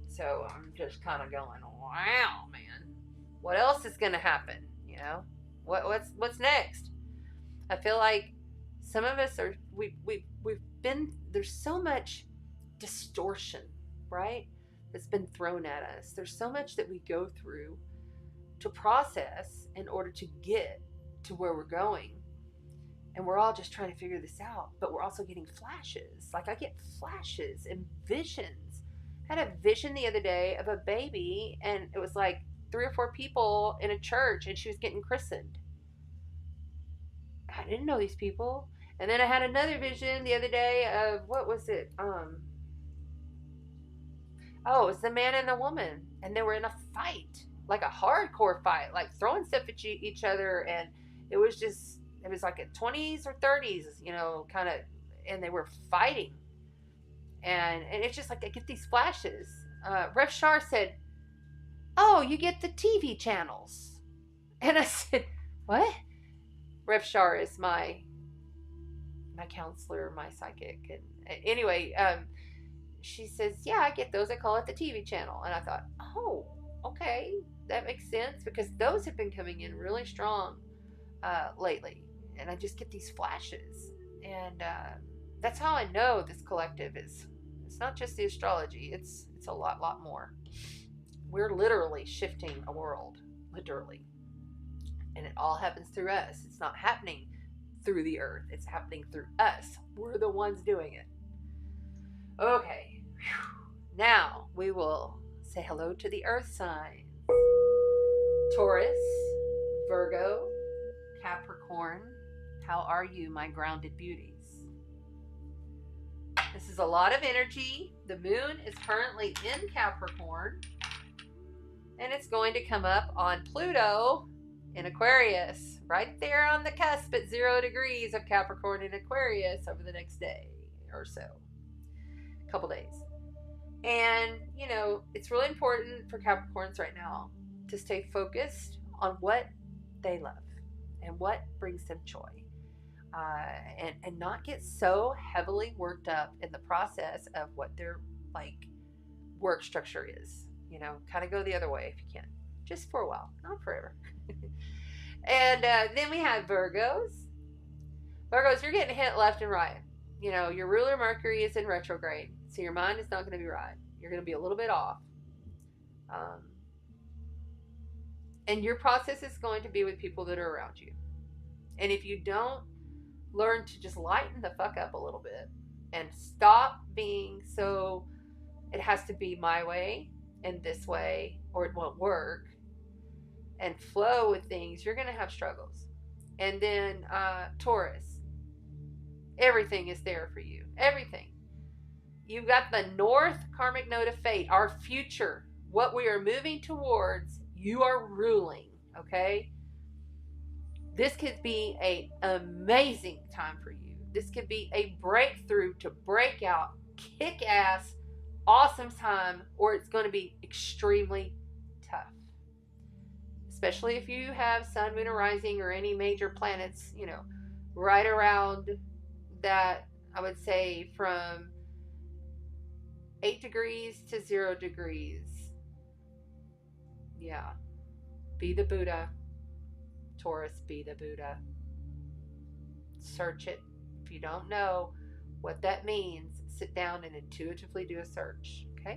So I'm just kind of going, wow, man, what else is going to happen? You know, what's next? I feel like some of us are we've been, there's so much distortion, right, that's been thrown at us. There's so much that we go through to process in order to get to where we're going. And we're all just trying to figure this out, but we're also getting flashes. Like I get flashes and visions. I had a vision the other day of a baby, and it was like 3 or 4 people in a church, and she was getting christened. I didn't know these people. And then I had another vision the other day of, what was it? Oh, it was the man and the woman, and they were in a fight, like a hardcore fight, like throwing stuff at each other, and it was like in 20s or 30s, you know, kind of, and they were fighting. And it's just like I get these flashes. Rev Shar said, "Oh, you get the TV channels." And I said, "What?" Rev Shar is my counselor, my psychic. And anyway, she says, "Yeah, I get those. I call it the TV channel." And I thought, "Oh, okay, that makes sense," because those have been coming in really strong lately. And I just get these flashes. And that's how I know this collective it's not just the astrology, it's a lot more. We're literally shifting a world, literally. And it all happens through us. It's not happening through the earth, it's happening through us. We're the ones doing it. Okay. Now we will say hello to the earth signs. Taurus, Virgo, Capricorn. How are you, my grounded beauties? This is a lot of energy. The moon is currently in Capricorn, and it's going to come up on Pluto in Aquarius, right there on the cusp at 0 degrees of Capricorn in Aquarius over the next day or so, a couple days. And, you know, it's really important for Capricorns right now to stay focused on what they love and what brings them joy. And not get so heavily worked up in the process of what their like work structure is. You know, kind of go the other way if you can, just for a while, not forever. And then we have Virgos. Virgos, you're getting hit left and right. You know, your ruler Mercury is in retrograde, so your mind is not going to be right. You're going to be a little bit off. And your process is going to be with people that are around you. And if you don't learn to just lighten the fuck up a little bit and stop being so, it has to be my way and this way or it won't work, and flow with things, you're going to have struggles. And then Taurus, everything is there for you. Everything. You've got the North karmic node of fate, our future, what we are moving towards. You are ruling, okay? This could be an amazing time for you. This could be a breakthrough to break out, kick ass, awesome time, or it's going to be extremely tough. Especially if you have sun, moon, or rising, or any major planets, you know, right around that, I would say from 8 degrees to 0 degrees. Yeah. Be the Buddha. Taurus, be the Buddha. Search it. If you don't know what that means, sit down and intuitively do a search. Okay?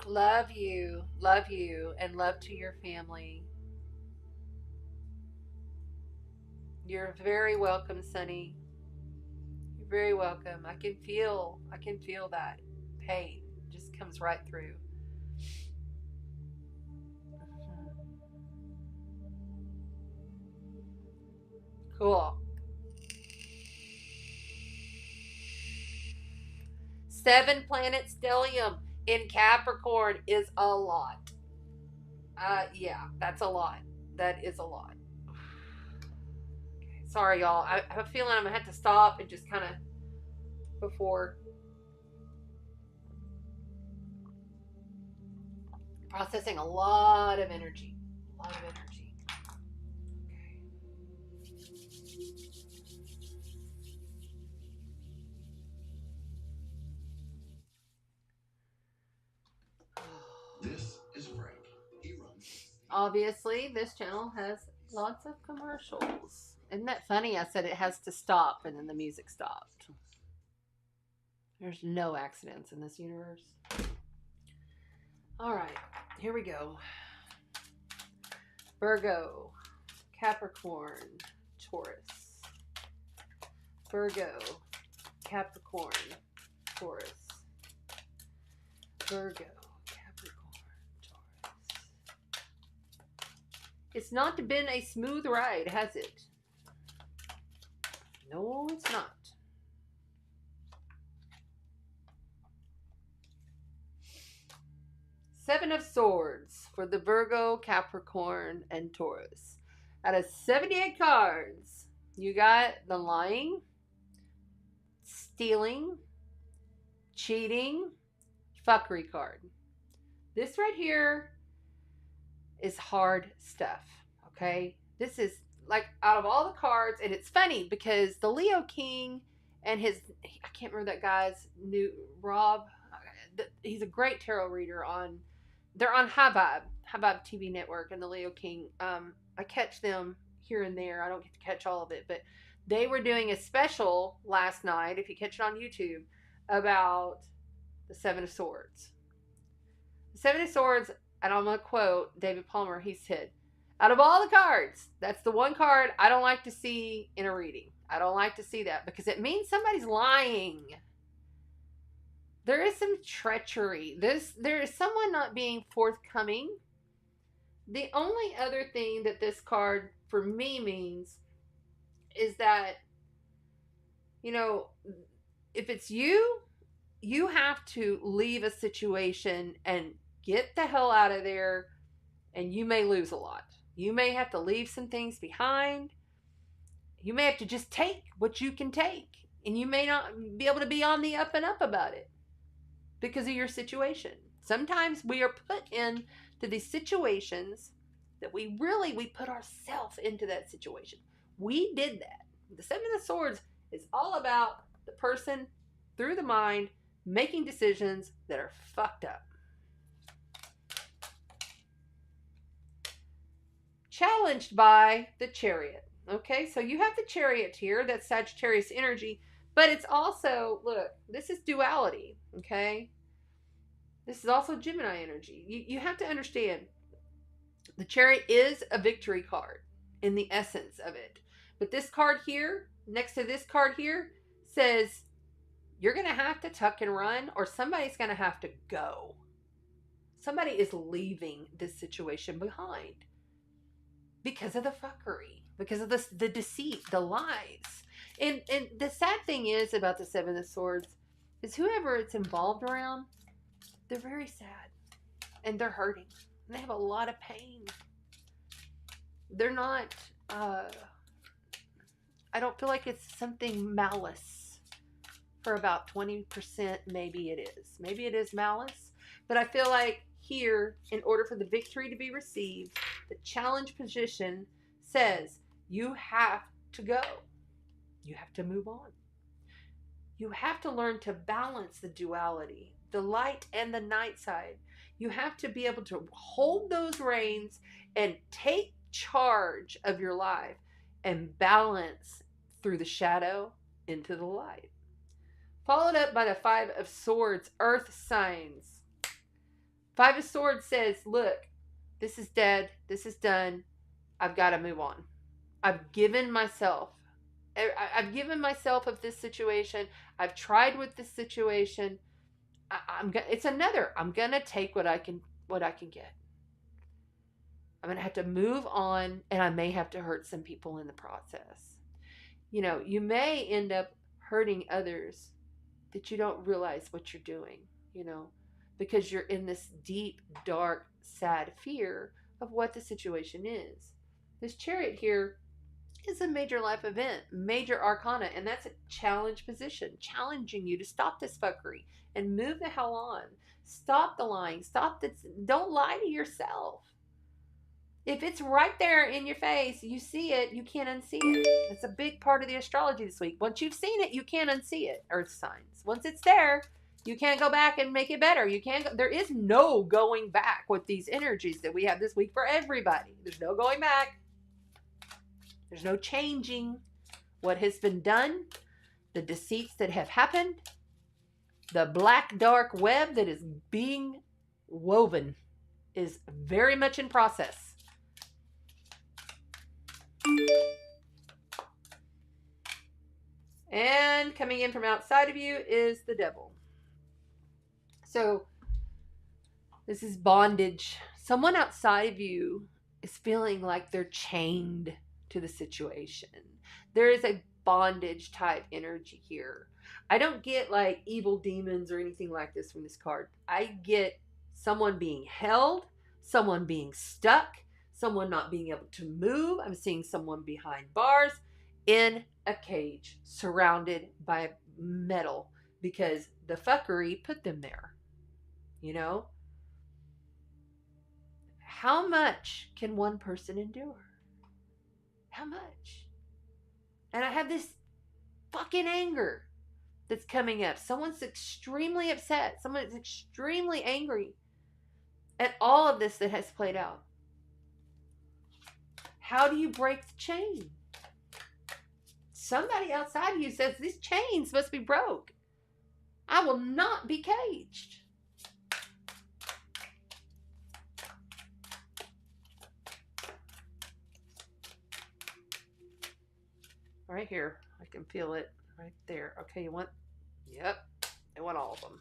Love you, and love to your family. You're very welcome, Sunny. You're very welcome. I can feel that pain. It just comes right through. Cool. 7-planet stellium in Capricorn is a lot. Yeah, that's a lot. That is a lot. Okay, sorry, y'all. I have a feeling I'm gonna have to stop and just kind of before processing a lot of energy. A lot of energy. This is Frank. He runs. Obviously, this channel has lots of commercials. Isn't that funny? I said it has to stop and then the music stopped. There's no accidents in this universe. All right, here we go. Virgo, Capricorn, Taurus. Virgo, Capricorn, Taurus. Virgo, Capricorn, Taurus. It's not been a smooth ride, has it? No, it's not. Seven of Swords for the Virgo, Capricorn, and Taurus. Out of 78 cards, you got the lying, stealing, cheating, fuckery card. This right here is hard stuff, okay? This is like out of all the cards, and it's funny because the Leo King and his, I can't remember that guy's new, Rob, he's a great tarot reader on, they're on High Vibe TV network, and the Leo King, I catch them here and there. I don't get to catch all of it, but they were doing a special last night, if you catch it on YouTube, about the Seven of Swords. The Seven of Swords, and I'm going to quote David Palmer, he said, out of all the cards, that's the one card I don't like to see in a reading. I don't like to see that because it means somebody's lying. There is some treachery. There is someone not being forthcoming. The only other thing that this card for me means is that, you know, if it's you, you have to leave a situation and get the hell out of there, and you may lose a lot. You may have to leave some things behind. You may have to just take what you can take, and you may not be able to be on the up and up about it because of your situation. Sometimes we are put into these situations that we put ourselves into that situation. We did that. The Seven of Swords is all about the person through the mind making decisions that are fucked up. Challenged by the Chariot. Okay, so you have the Chariot here, that's Sagittarius energy, but it's also, look, this is duality, okay? This is also Gemini energy. You have to understand, the Chariot is a victory card in the essence of it. But this card here, next to this card here, says you're going to have to tuck and run, or somebody's going to have to go. Somebody is leaving this situation behind because of the fuckery, because of the deceit, the lies. And the sad thing is about the Seven of Swords is whoever it's involved around, they're very sad and they're hurting. And they have a lot of pain. They're not, I don't feel like it's something malice for about 20%. Maybe it is. Maybe it is malice. But I feel like here, in order for the victory to be received, the challenge position says you have to go. You have to move on. You have to learn to balance the duality, the light and the night side. You have to be able to hold those reins and take charge of your life and balance through the shadow into the light. Followed up by the Five of Swords, Earth signs. Five of Swords says, look, this is dead. This is done. I've got to move on. I've given myself I've given myself of this situation. I've tried with this situation. It's another. I'm gonna take what I can get. I'm gonna have to move on, and I may have to hurt some people in the process. You may end up hurting others that you don't realize what you're doing. Because you're in this deep, dark, sad fear of what the situation is. This Chariot here is a major life event, major arcana, and that's a challenge position, challenging you to stop this fuckery and move the hell on. Stop the lying. Stop this. Don't lie to yourself. If it's right there in your face, you see it, you can't unsee it. That's a big part of the astrology this week. Once you've seen it, you can't unsee it, earth signs. Once it's there, you can't go back and make it better. There is no going back with these energies that we have this week for everybody. There's no going back. There's no changing what has been done, the deceits that have happened, the black dark web that is being woven is very much in process. And coming in from outside of you is the devil. So this is bondage. Someone outside of you is feeling like they're chained to the situation. There is a bondage type energy here. I don't get like evil demons or anything like this from this card. I get someone being held, someone being stuck, someone not being able to move. I'm seeing someone behind bars in a cage surrounded by metal because the fuckery put them there. How much can one person endure? How much? And I have this fucking anger that's coming up. Someone's extremely upset. Someone is extremely angry at all of this that has played out. How do you break the chain? Somebody outside of you says these chains must be broke. I will not be caged. Right here. I can feel it right there. Okay, you want? Yep. I want all of them.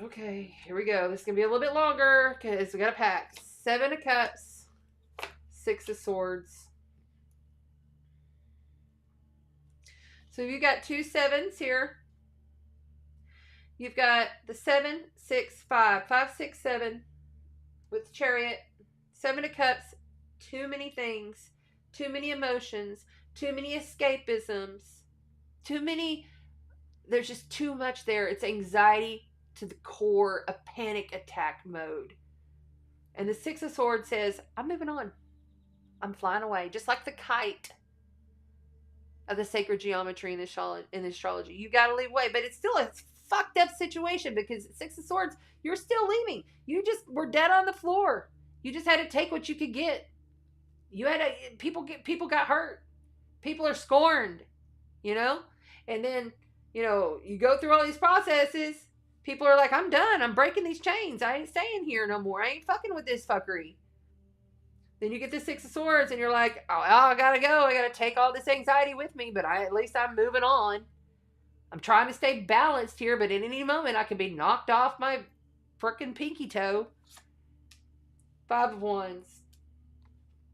Okay, here we go. This is going to be a little bit longer because we got to pack. 7 of Cups, 6 of Swords. So you got 2 7s here. You've got the 7, 6, 5. 5, 6, 7 with the Chariot. 7 of Cups. Too many things. Too many emotions. Too many escapisms. There's just too much there. It's anxiety to the core, a panic attack mode. And the 6 of Swords says, I'm moving on. I'm flying away. Just like the kite of the sacred geometry in the astrology. You got to leave away. But it's still a fucked up situation because 6 of Swords, you're still leaving. You just were dead on the floor. You just had to take what you could get. People got hurt. People are scorned, And then, you go through all these processes. People are like, I'm done. I'm breaking these chains. I ain't staying here no more. I ain't fucking with this fuckery. Then you get the 6 of Swords and you're like, oh, I gotta go. I gotta take all this anxiety with me, but at least I'm moving on. I'm trying to stay balanced here, but at any moment I could be knocked off my frickin' pinky toe. 5 of Wands.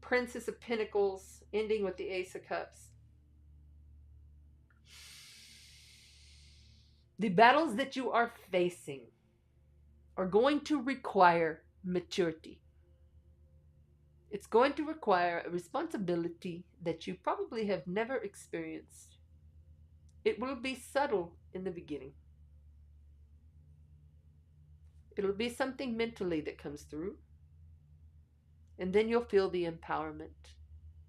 Princess of Pentacles, ending with the Ace of Cups. The battles that you are facing are going to require maturity. It's going to require a responsibility that you probably have never experienced. It will be subtle in the beginning. It'll be something mentally that comes through. And then you'll feel the empowerment.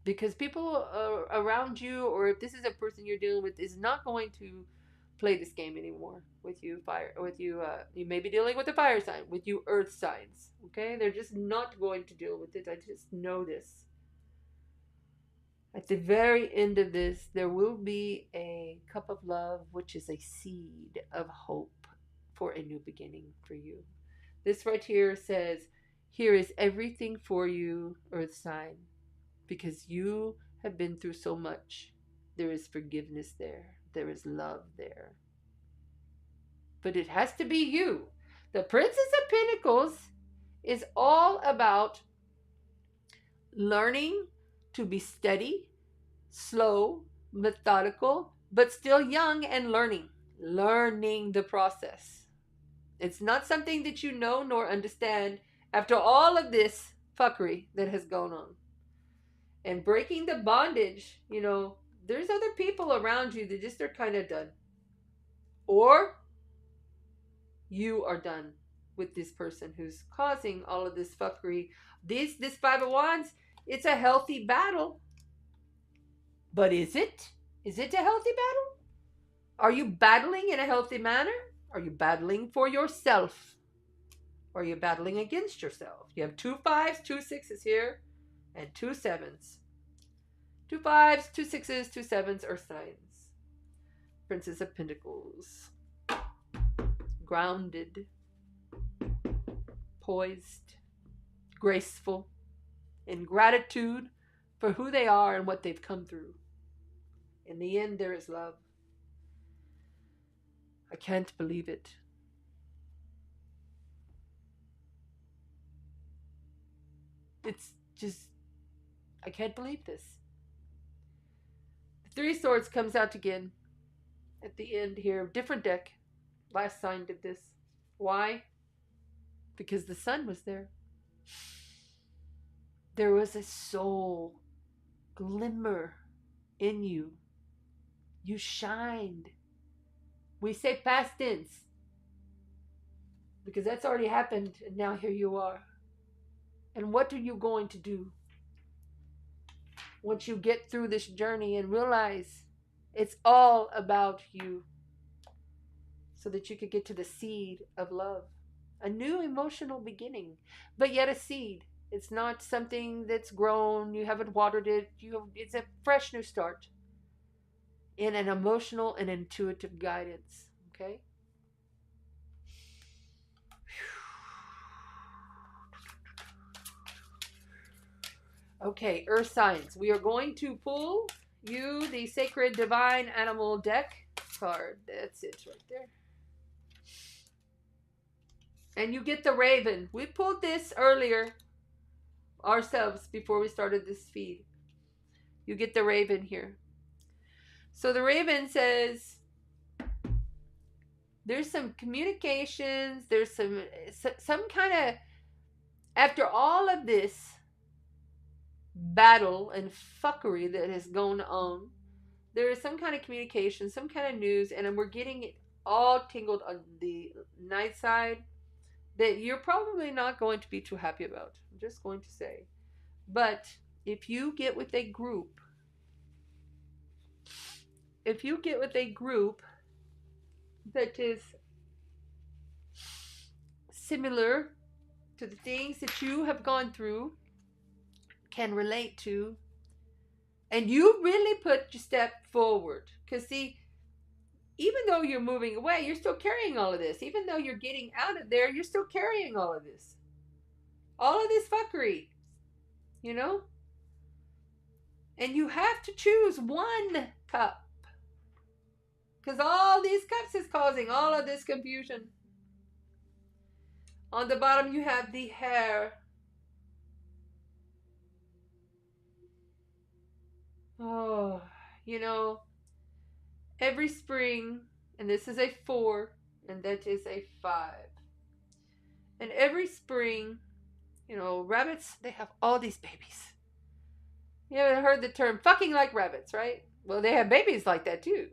Because people around you, or if this is a person you're dealing with, is not going to play this game anymore with you. You may be dealing with a fire sign, with you earth signs. Okay? They're just not going to deal with it. I just know this. At the very end of this, there will be a cup of love, which is a seed of hope for a new beginning for you. This right here says, here is everything for you, earth sign, because you have been through so much. There is forgiveness there. There is love there. But it has to be you. The Princess of Pentacles is all about learning to be steady, slow, methodical, but still young and learning. Learning the process. It's not something that you know nor understand after all of this fuckery that has gone on. And breaking the bondage, there's other people around you that just are kind of done. Or you are done with this person who's causing all of this fuckery. This Five of Wands, it's a healthy battle. But is it? Is it a healthy battle? Are you battling in a healthy manner? Are you battling for yourself? Or are you battling against yourself? You have 2 5s, 2 6s here, and 2 7s. 2 5s, 2 6s, 2 7s are signs. Princess of Pentacles. Grounded. Poised. Graceful. In gratitude for who they are and what they've come through. In the end, there is love. I can't believe it. It's just, I can't believe this. The Three of Swords comes out again at the end here. Different deck. Last sign did this. Why? Because the sun was there. There was a soul glimmer in you. You shined. We say past tense because that's already happened, and now here you are. And what are you going to do once you get through this journey and realize it's all about you, so that you could get to the seed of love, a new emotional beginning, but yet a seed. It's not something that's grown, you haven't watered it, it's a fresh new start in an emotional and intuitive guidance. Okay? Okay, Earth signs. We are going to pull you the Sacred Divine Animal deck card. That's it right there. And you get the Raven. We pulled this earlier ourselves before we started this feed. You get the Raven here. So the Raven says there's some communications, there's some kind of, after all of this battle and fuckery that has gone on, there is some kind of communication, some kind of news, and we're getting it all tingled on the night side that you're probably not going to be too happy about. I'm just going to say. But if you get with a group, that is similar to the things that you have gone through, can relate to, and you really put your step forward. Because see, even though you're moving away, you're still carrying all of this. Even though you're getting out of there, you're still carrying all of this. All of this fuckery. And you have to choose one cup. Because all these cups is causing all of this confusion. On the bottom you have the hair. Oh, every spring, and this is a 4, and that is a 5. And every spring, rabbits, they have all these babies. You haven't heard the term fucking like rabbits, right? Well, they have babies like that too.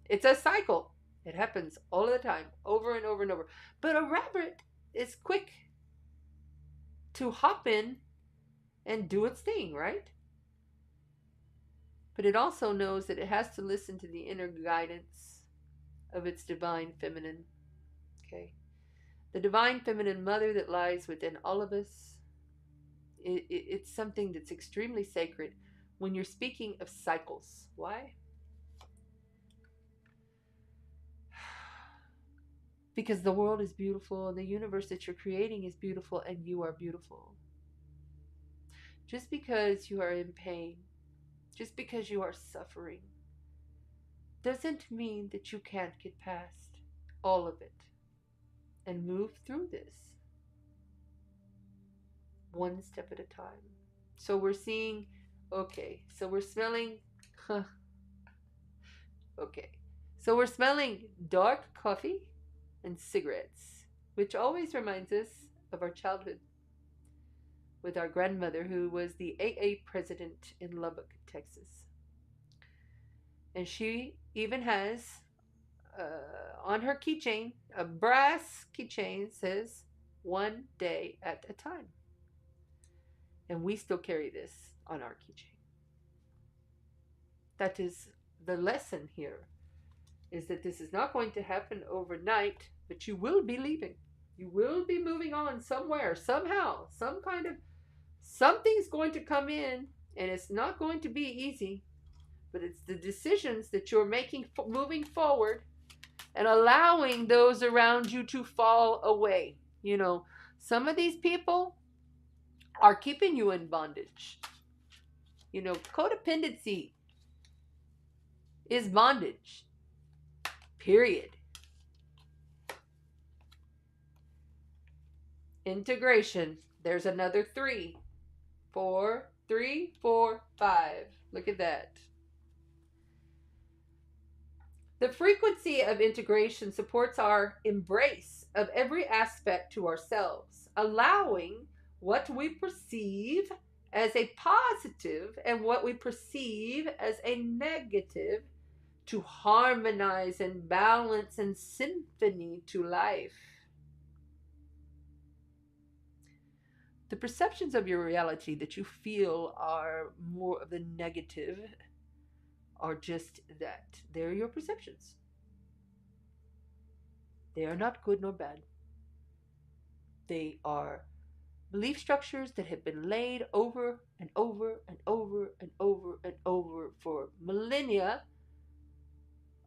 It's a cycle. It happens all the time, over and over and over. But a rabbit is quick to hop in and do its thing, right? But it also knows that it has to listen to the inner guidance of its divine feminine. Okay? The divine feminine mother that lies within all of us. It's something that's extremely sacred when you're speaking of cycles. Why? Because the world is beautiful, and the universe that you're creating is beautiful, and you are beautiful. Just because you are in pain, just because you are suffering doesn't mean that you can't get past all of it and move through this one step at a time. So we're seeing, okay, so we're smelling, okay, so we're smelling dark coffee and cigarettes, which always reminds us of our childhood with our grandmother, who was the AA president in Lubbock, Texas. And she even has on her keychain, a brass keychain says, "One day at a time." And we still carry this on our keychain. That is the lesson here, is that this is not going to happen overnight, but you will be leaving. You will be moving on somewhere, somehow, some kind of, something's going to come in, and it's not going to be easy, but it's the decisions that you're making moving forward and allowing those around you to fall away. You know, some of these people are keeping you in bondage. You know, codependency is bondage. Period. Integration. There's another 3, 4, 3, 4, 5. Look at that. The frequency of integration supports our embrace of every aspect to ourselves, allowing what we perceive as a positive and what we perceive as a negative to harmonize and balance and symphony to life. The perceptions of your reality that you feel are more of the negative are just that. They're your perceptions. They are not good nor bad. They are belief structures that have been laid over and over and over and over and over for millennia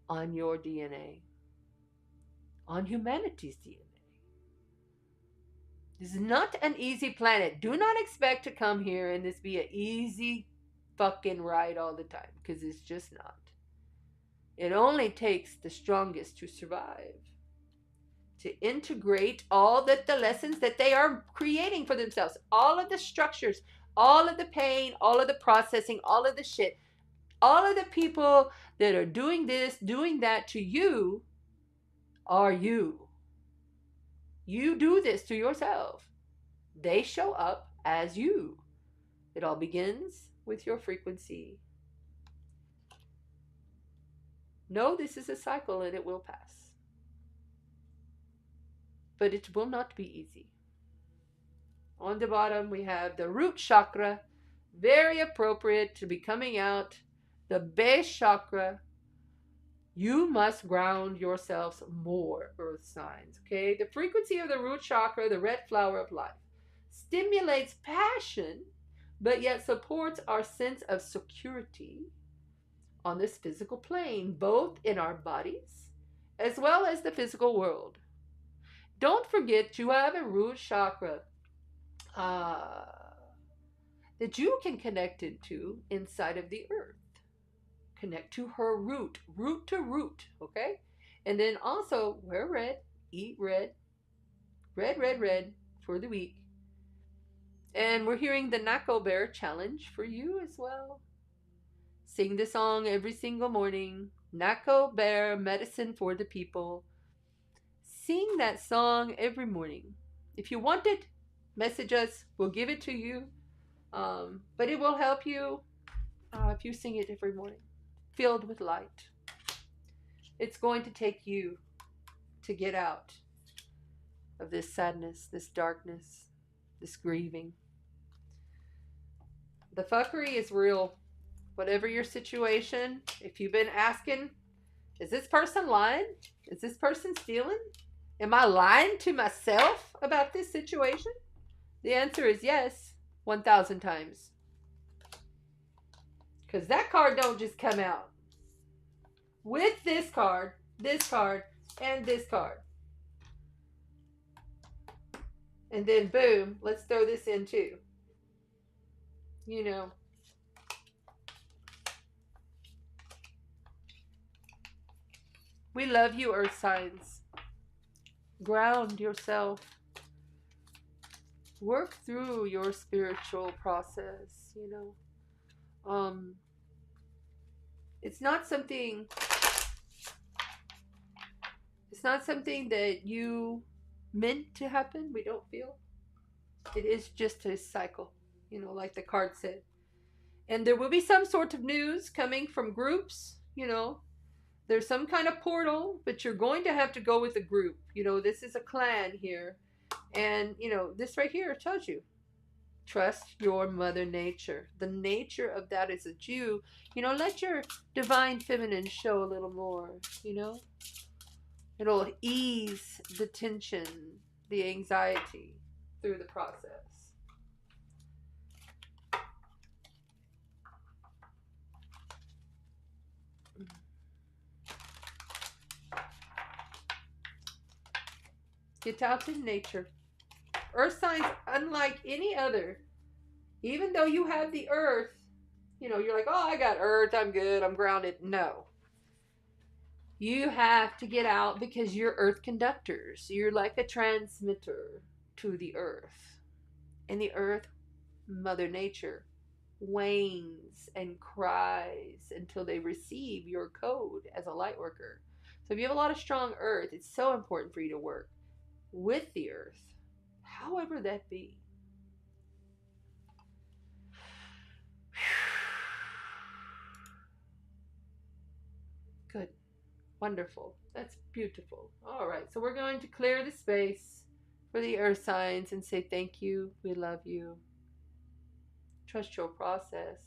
on your DNA, on humanity's DNA. This is not an easy planet. Do not expect to come here and this be an easy fucking ride all the time, because it's just not. It only takes the strongest to survive, to integrate all that the lessons that they are creating for themselves, all of the structures, all of the pain, all of the processing, all of the shit, all of the people that are doing this, doing that to you are you. You do this to yourself. They show up as you. It all begins with your frequency. Know this is a cycle and it will pass. But it will not be easy. On the bottom, we have the root chakra, very appropriate to be coming out. The base chakra, you must ground yourselves more, earth signs, okay? The frequency of the root chakra, the red flower of life, stimulates passion, but yet supports our sense of security on this physical plane, both in our bodies as well as the physical world. Don't forget you have a root chakra that you can connect into inside of the earth. Connect to her root, root to root, okay? And then also wear red, eat red, red, red, red for the week. And we're hearing the Nako Bear challenge for you as well. Sing the song every single morning. Nako Bear, medicine for the people. Sing that song every morning. If you want it, message us. We'll give it to you. But it will help you if you sing it every morning. Filled with light. It's going to take you to get out of this sadness, this darkness, this grieving. The fuckery is real. Whatever your situation, if you've been asking, is this person lying? Is this person stealing? Am I lying to myself about this situation? The answer is yes, 1,000 times. Because that card don't just come out. With this card, and this card. And then boom, let's throw this in too. You know. We love you, Earth signs. Ground yourself. Work through your spiritual process, you know. It's not something that you meant to happen, we don't feel. It is just a cycle, you know, like the card said. And there will be some sort of news coming from groups, you know. There's some kind of portal, but you're going to have to go with a group. You know, this is a clan here. And, you know, this right here tells you, trust your mother nature. The nature of that is that you know, let your divine feminine show a little more, you know. It'll ease the tension, the anxiety through the process. Get out in nature. Earth signs, unlike any other, even though you have the earth, you know, you're like, oh, I got earth, I'm good, I'm grounded. No. You have to get out because you're earth conductors. You're like a transmitter to the earth. And the earth, Mother Nature, whines and cries until they receive your code as a light worker. So if you have a lot of strong earth, it's so important for you to work with the earth, however that be. Good. Wonderful. That's beautiful. All right. So we're going to clear the space for the earth signs and say thank you. We love you. Trust your process.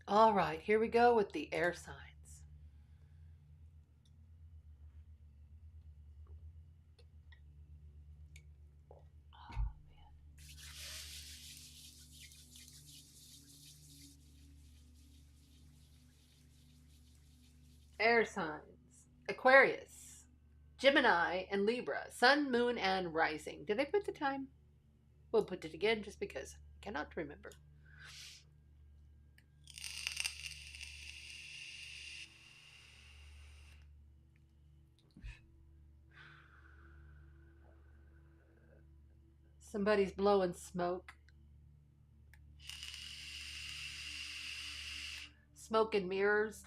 All right, here we go with the air signs. Air signs: Aquarius, Gemini, and Libra. Sun, moon, and rising. Did I put the time? We'll put it again just because I cannot remember. Somebody's blowing smoke. Smoke and mirrors.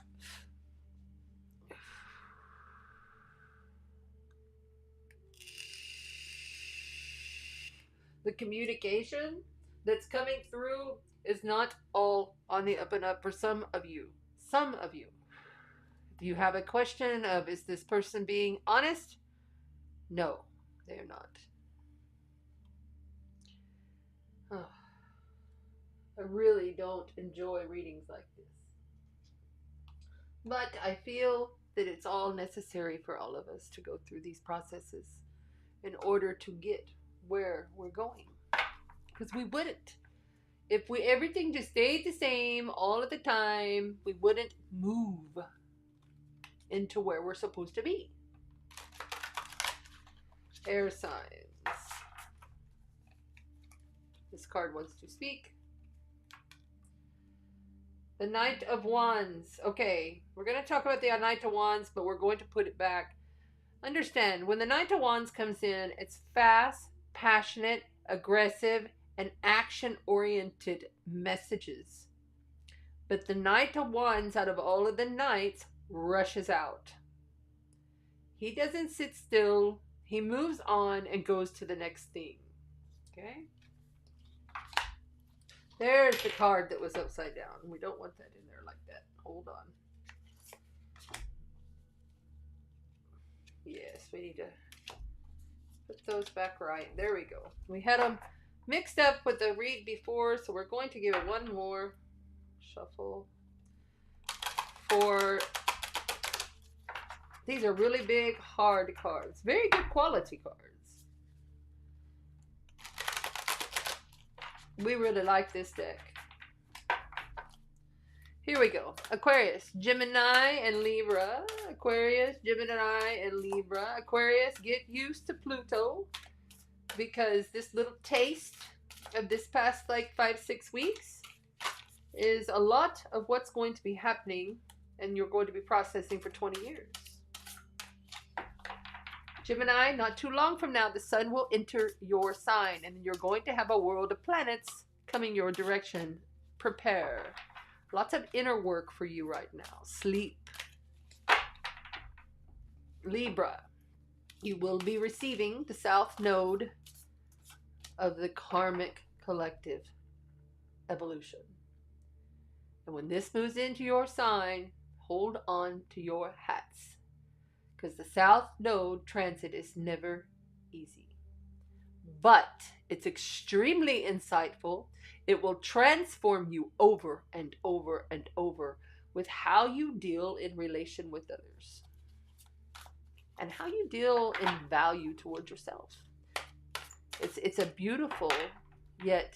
The communication that's coming through is not all on the up and up for some of you. Some of you. Do you have a question of, is this person being honest? No, they're not. Oh, I really don't enjoy readings like this. But I feel that it's all necessary for all of us to go through these processes in order to get where we're going. Because we wouldn't. If everything just stayed the same all of the time, we wouldn't move into where we're supposed to be. Air signs. This card wants to speak. The Knight of Wands. Okay, we're going to talk about the Knight of Wands, but we're going to put it back. Understand, when the Knight of Wands comes in, it's fast, passionate, aggressive, and action-oriented messages. But the Knight of Wands, out of all of the knights, rushes out. He doesn't sit still. He moves on and goes to the next thing. Okay? There's the card that was upside down. We don't want that in there like that. Hold on. Yes, we need to put those back right. There we go. We had them mixed up with the read before, so we're going to give it one more shuffle. For these are really big, hard cards. Very good quality cards. We really like this deck. Here we go. Aquarius, Gemini, and Libra. Aquarius, Gemini, and Libra. Aquarius, get used to Pluto, because this little taste of this past like 5-6 weeks is a lot of what's going to be happening, and you're going to be processing for 20 years. Gemini, not too long from now, the sun will enter your sign, and you're going to have a world of planets coming your direction. Prepare. Lots of inner work for you right now. Sleep. Libra, you will be receiving the south node of the karmic collective evolution. And when this moves into your sign, hold on to your hats, because the south node transit is never easy. But it's extremely insightful. It will transform you over and over and over with how you deal in relation with others and how you deal in value towards yourself. It's a beautiful yet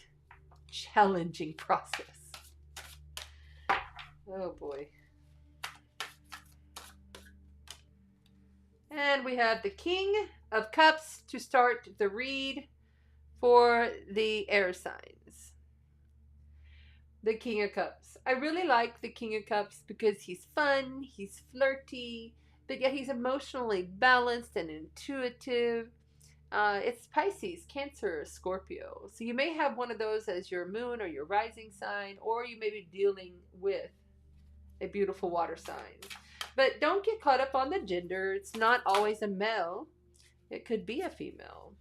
challenging process. Oh boy. And we have the King of Cups to start the read for the air signs. The King of Cups. I really like the King of Cups because he's fun, he's flirty, but yet he's emotionally balanced and intuitive. It's Pisces, Cancer, Scorpio. So you may have one of those as your moon or your rising sign, or you may be dealing with a beautiful water sign. But don't get caught up on the gender. It's not always a male. It could be a female.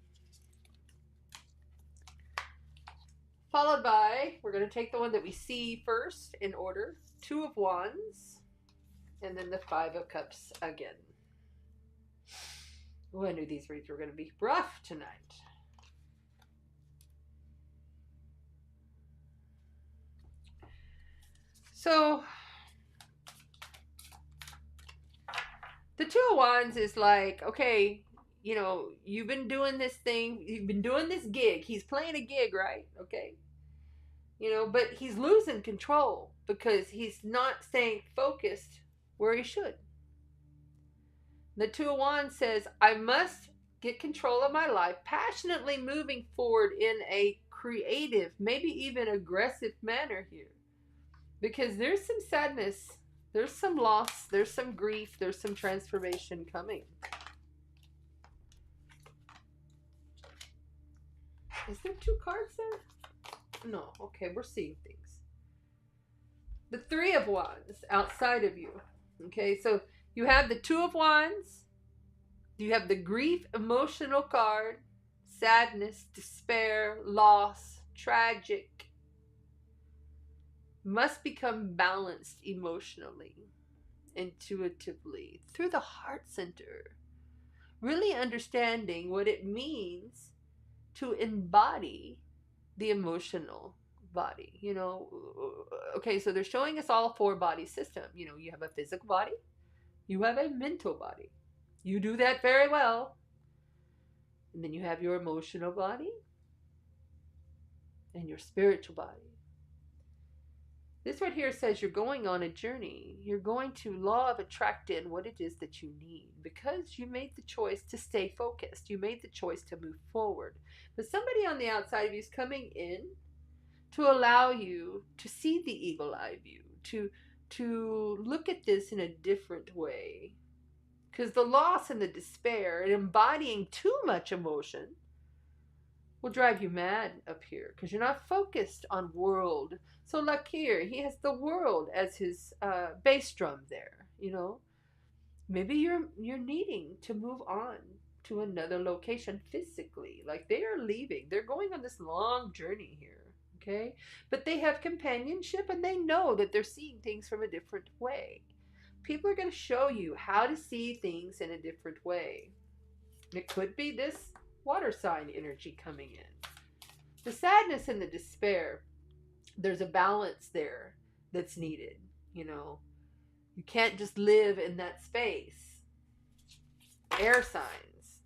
Followed by, we're going to take the one that we see first in order. 2 of Wands. And then the 5 of Cups again. Oh, I knew these reads were going to be rough tonight. So, the 2 of Wands is like, okay, you know, you've been doing this thing, you've been doing this gig. He's playing a gig, right? Okay. You know, but he's losing control because he's not staying focused where he should. The 2 of Wands says, I must get control of my life, passionately moving forward in a creative, maybe even aggressive manner here. Because there's some sadness, there's some loss, there's some grief, there's some transformation coming. Is there 2 cards there? No, okay, we're seeing things. The 3 of Wands outside of you. Okay, so you have the 2 of Wands. You have the grief emotional card. Sadness, despair, loss, tragic. Must become balanced emotionally, intuitively, through the heart center. Really understanding what it means to embody the emotional body. You know, okay, so they're showing us all 4 body system. You know, you have a physical body, you have a mental body. You do that very well. And then you have your emotional body and your spiritual body. This right here says you're going on a journey. You're going to law of attract in what it is that you need, because you made the choice to stay focused. You made the choice to move forward. But somebody on the outside of you is coming in to allow you to see the eagle eye view, to look at this in a different way. Because the loss and the despair and embodying too much emotion will drive you mad up here, because you're not focused on world. So like here, he has the world as his bass drum there, you know. Maybe you're needing to move on to another location physically. Like they are leaving. They're going on this long journey here, okay? But they have companionship and they know that they're seeing things from a different way. People are going to show you how to see things in a different way. It could be this water sign energy coming in. The sadness and the despair, there's a balance there that's needed, you know. You can't just live in that space. Air signs.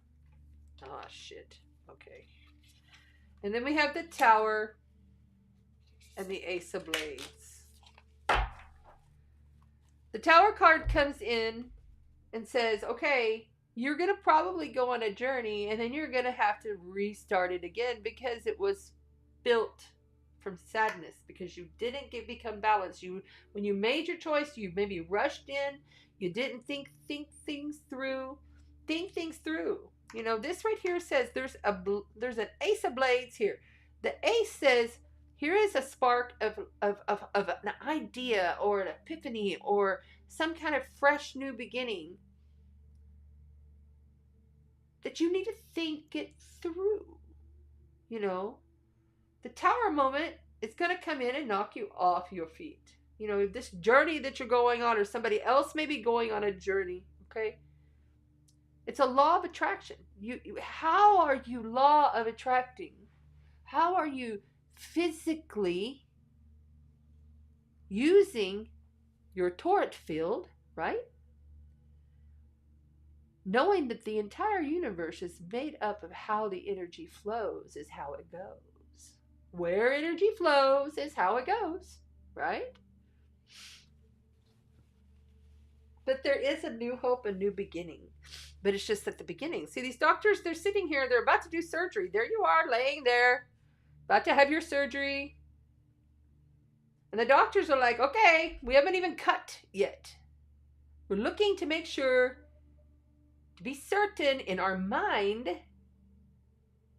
Oh, shit. Okay. And then we have the Tower. and the Ace of Blades. The Tower card comes in and says, okay, you're going to probably go on a journey and then you're going to have to restart it again because it was built from sadness, because you didn't become balanced. When you made your choice, you maybe rushed in, you didn't think things through. Think things through. This right here says there's an Ace of Blades here. The Ace says here is a spark of an idea or an epiphany or some kind of fresh new beginning that you need to think it through. The Tower moment is going to come in and knock you off your feet. This journey that you're going on, or somebody else may be going on a journey, okay? It's a law of attraction. How are you law of attracting? How are you physically using your torrent field, right? Knowing that the entire universe is made up of how the energy flows is how it goes. Where energy flows is how it goes, right? But there is a new hope, a new beginning. But it's just at the beginning. See, these doctors, they're sitting here, they're about to do surgery. There you are, laying there, about to have your surgery. And the doctors are like, okay, we haven't even cut yet. We're looking to make sure, to be certain in our mind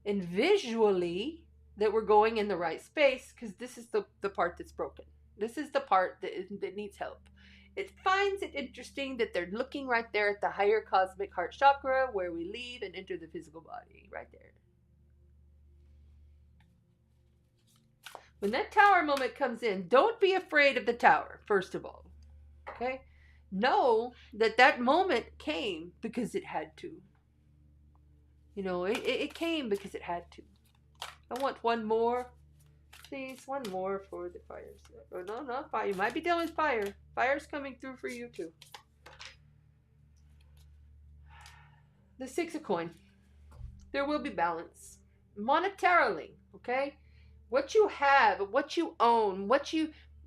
and visually that we're going in the right space, because this is the part that's broken. This is the part that needs help. It finds it interesting that they're looking right there at the higher cosmic heart chakra, where we leave and enter the physical body, right there. When that Tower moment comes in, don't be afraid of the Tower, first of all. Okay? Know that moment came because it had to. It came because it had to. I want one more. Please, one more for the fires. Oh, no, not fire. You might be dealing with fire. Fire's coming through for you too. The Six of Coin. There will be balance. Monetarily, okay? What you have, what you own,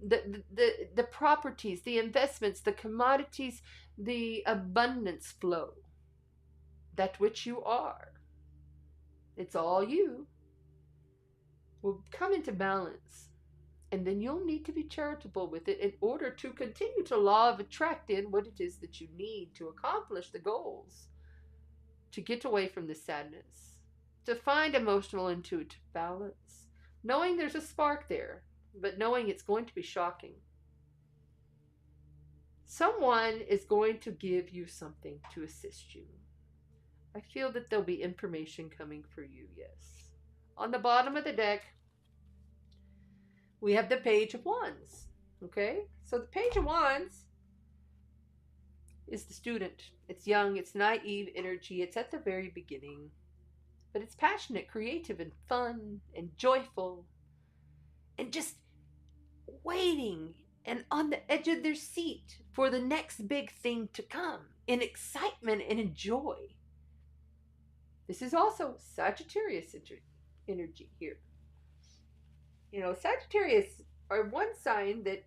the properties, the investments, the commodities, the abundance flow. That which you are. It's all you. Will come into balance, and then you'll need to be charitable with it in order to continue to law of attract in what it is that you need to accomplish the goals, to get away from the sadness, to find emotional intuitive balance, knowing there's a spark there, but knowing it's going to be shocking. Someone is going to give you something to assist you. I feel that there'll be information coming for you, yes. On the bottom of the deck, we have the Page of Wands. Okay? So the Page of Wands is the student. It's young, it's naive energy, it's at the very beginning. But it's passionate, creative, and fun, and joyful, and just waiting and on the edge of their seat for the next big thing to come, in excitement and in joy. This is also Sagittarius energy here. Sagittarius are one sign that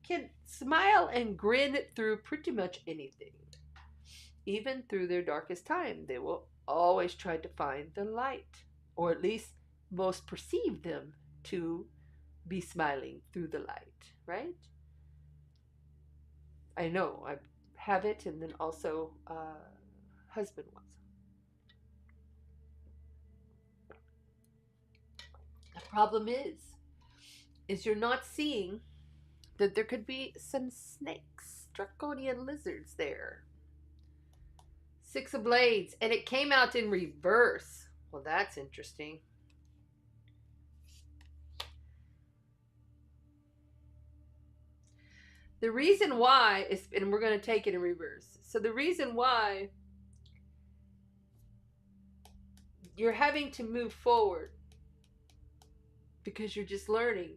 can smile and grin through pretty much anything. Even through their darkest time, they will always try to find the light, or at least most perceive them to be smiling through the light, right? I know, I have it, and then also husband was. The problem is you're not seeing that there could be some snakes, draconian lizards there. Six of Blades, and it came out in reverse. Well, that's interesting. The reason why is, and we're going to take it in reverse. So the reason why you're having to move forward, because you're just learning,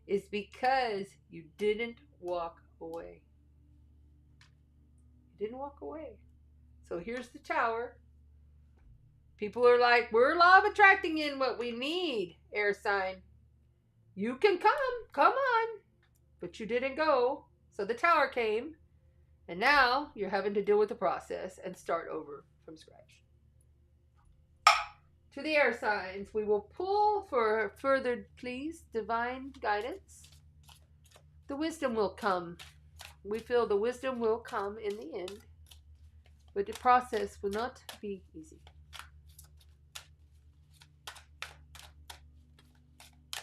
is because you didn't walk away. You didn't walk away. So here's the Tower. People are like, we're law of attracting in what we need, air sign. You can come on. But you didn't go. So the tower came. And now you're having to deal with the process and start over from scratch. To the air signs, we will pull for further, please, divine guidance. The wisdom will come. We feel the wisdom will come in the end, but the process will not be easy.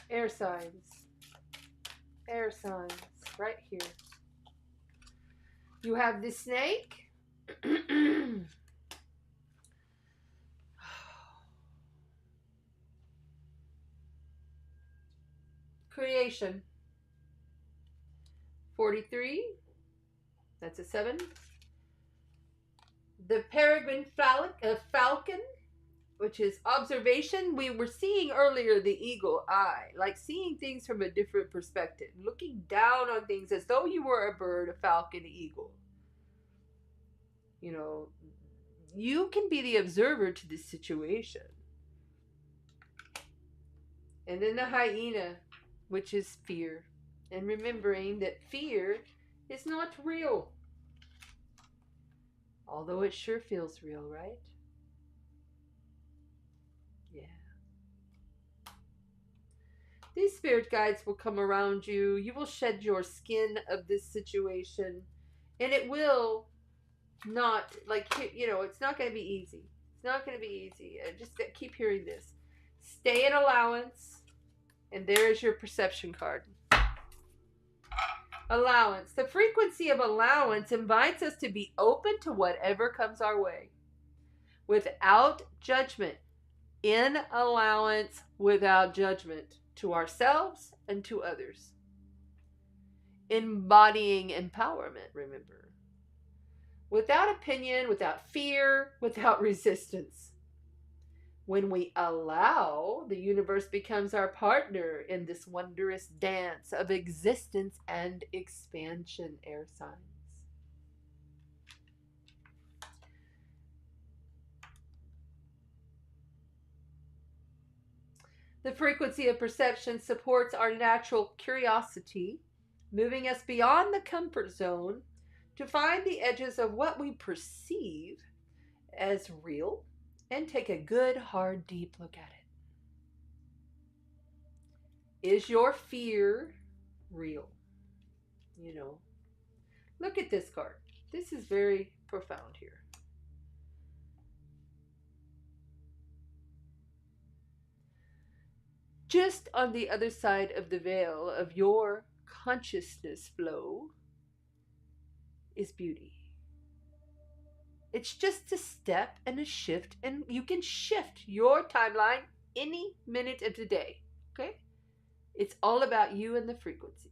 Air signs. Air signs, right here. You have the snake. Creation. 43. That's a 7. The peregrine falcon, which is observation. We were seeing earlier the eagle eye, like seeing things from a different perspective, looking down on things as though you were a bird, a falcon, eagle. You know, you can be the observer to this situation. And then the hyena, which is fear. And remembering that fear is not real. Although it sure feels real, right? Yeah. These spirit guides will come around you. You will shed your skin of this situation. And it will not, like, you know, it's not going to be easy. It's not going to be easy. I just keep hearing this. Stay in allowance. And there is your perception card. Allowance. The frequency of allowance invites us to be open to whatever comes our way. Without judgment. In allowance, without judgment. To ourselves and to others. Embodying empowerment, remember. Without opinion, without fear, without resistance. When we allow, the universe becomes our partner in this wondrous dance of existence and expansion, air signs. The frequency of perception supports our natural curiosity, moving us beyond the comfort zone to find the edges of what we perceive as real and take a good, hard, deep look at it. Is your fear real? You know, look at this card. This is very profound here. Just on the other side of the veil of your consciousness flow is beauty. It's just a step and a shift, and you can shift your timeline any minute of the day, okay? It's all about you and the frequency.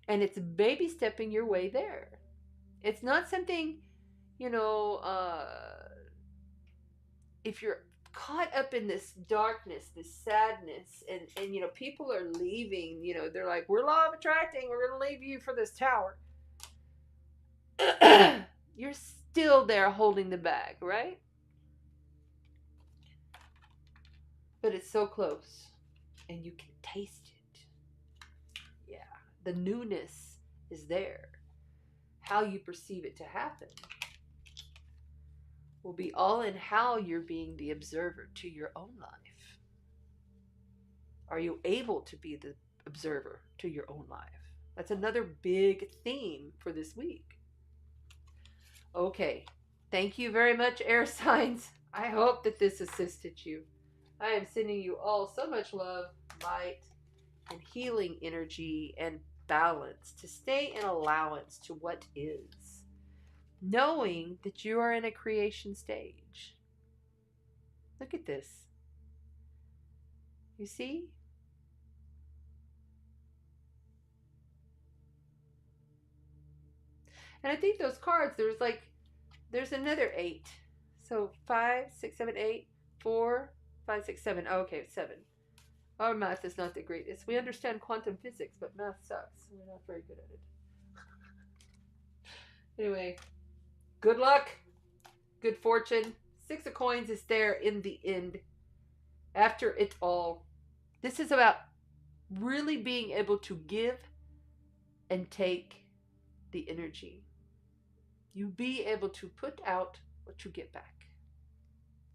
And it's baby stepping your way there. It's not something, you know, if you're caught up in this darkness, this sadness, and you know, people are leaving, you know, they're like, we're law of attracting, we're going to leave you for this tower. You're still there holding the bag, right? But it's so close, and you can taste it. Yeah, the newness is there. How you perceive it to happen will be all in how you're being the observer to your own life. Are you able to be the observer to your own life? That's another big theme for this week. Okay, thank you very much, air signs. I hope that this assisted you. I am sending you all so much love, light, and healing energy and balance to stay in allowance to what is, knowing that you are in a creation stage. Look at this. You see? And I think those cards, there's another 8. So 5, 6, 7, 8, 4, 5, 6, 7. Oh, okay, 7. Our math is not the greatest. We understand quantum physics, but math sucks. We're not very good at it. Anyway, good luck, good fortune. 6 of coins is there in the end. After it all, this is about really being able to give and take the energy. You be able to put out what you get back.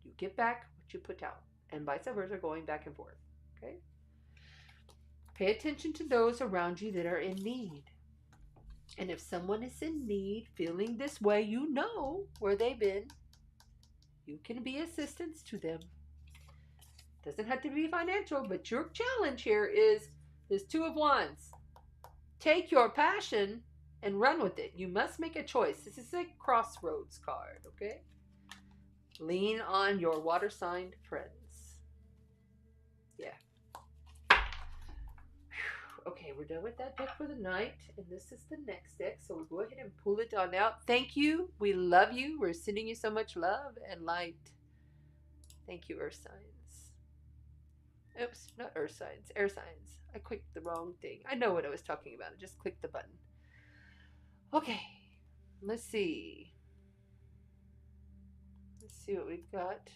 You get back what you put out, and vice versa, going back and forth. Okay? Pay attention to those around you that are in need. And if someone is in need, feeling this way, you know where they've been. You can be assistance to them. Doesn't have to be financial, but your challenge here is this Two of Wands. Take your passion and run with it. You must make a choice. This is a crossroads card, okay? Lean on your water sign friends. Yeah. Okay, we're done with that deck for the night, and this is the next deck, so we'll go ahead and pull it on out. Thank you. We love you. We're sending you so much love and light. Thank you, Earth signs. Oops, not Earth signs, air signs. I clicked the wrong thing. I know what I was talking about. I just clicked the button. Okay, let's see. Let's see what we've got.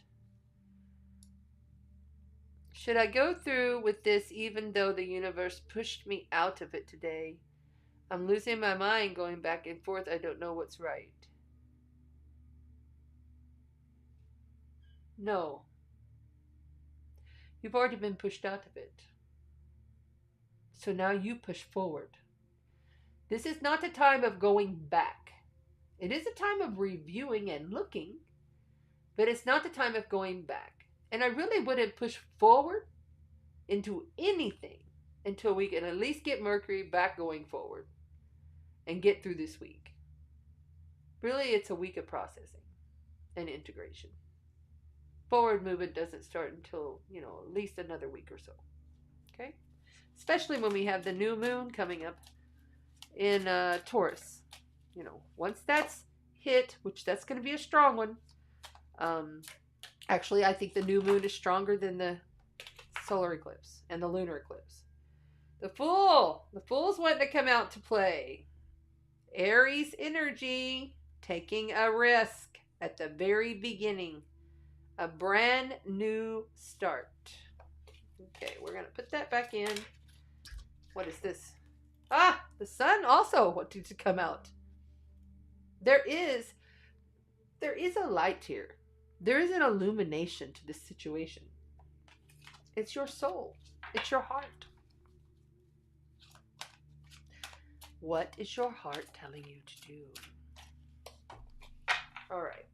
Should I go through with this even though the universe pushed me out of it today? I'm losing my mind going back and forth. I don't know what's right. No. You've already been pushed out of it. So now you push forward. This is not a time of going back. It is a time of reviewing and looking, but it's not the time of going back. And I really wouldn't push forward into anything until we can at least get Mercury back going forward and get through this week. Really, it's a week of processing and integration. Forward movement doesn't start until, at least another week or so. Okay? Especially when we have the new moon coming up in Taurus. Once that's hit, which that's going to be a strong one. Actually, I think the new moon is stronger than the solar eclipse and the lunar eclipse. The Fool's wanting to come out to play. Aries energy, taking a risk at the very beginning. A brand new start. Okay, we're going to put that back in. What is this? Ah, the sun also wanted to come out. There is a light here. There is an illumination to this situation. It's your soul. It's your heart. What is your heart telling you to do? All right.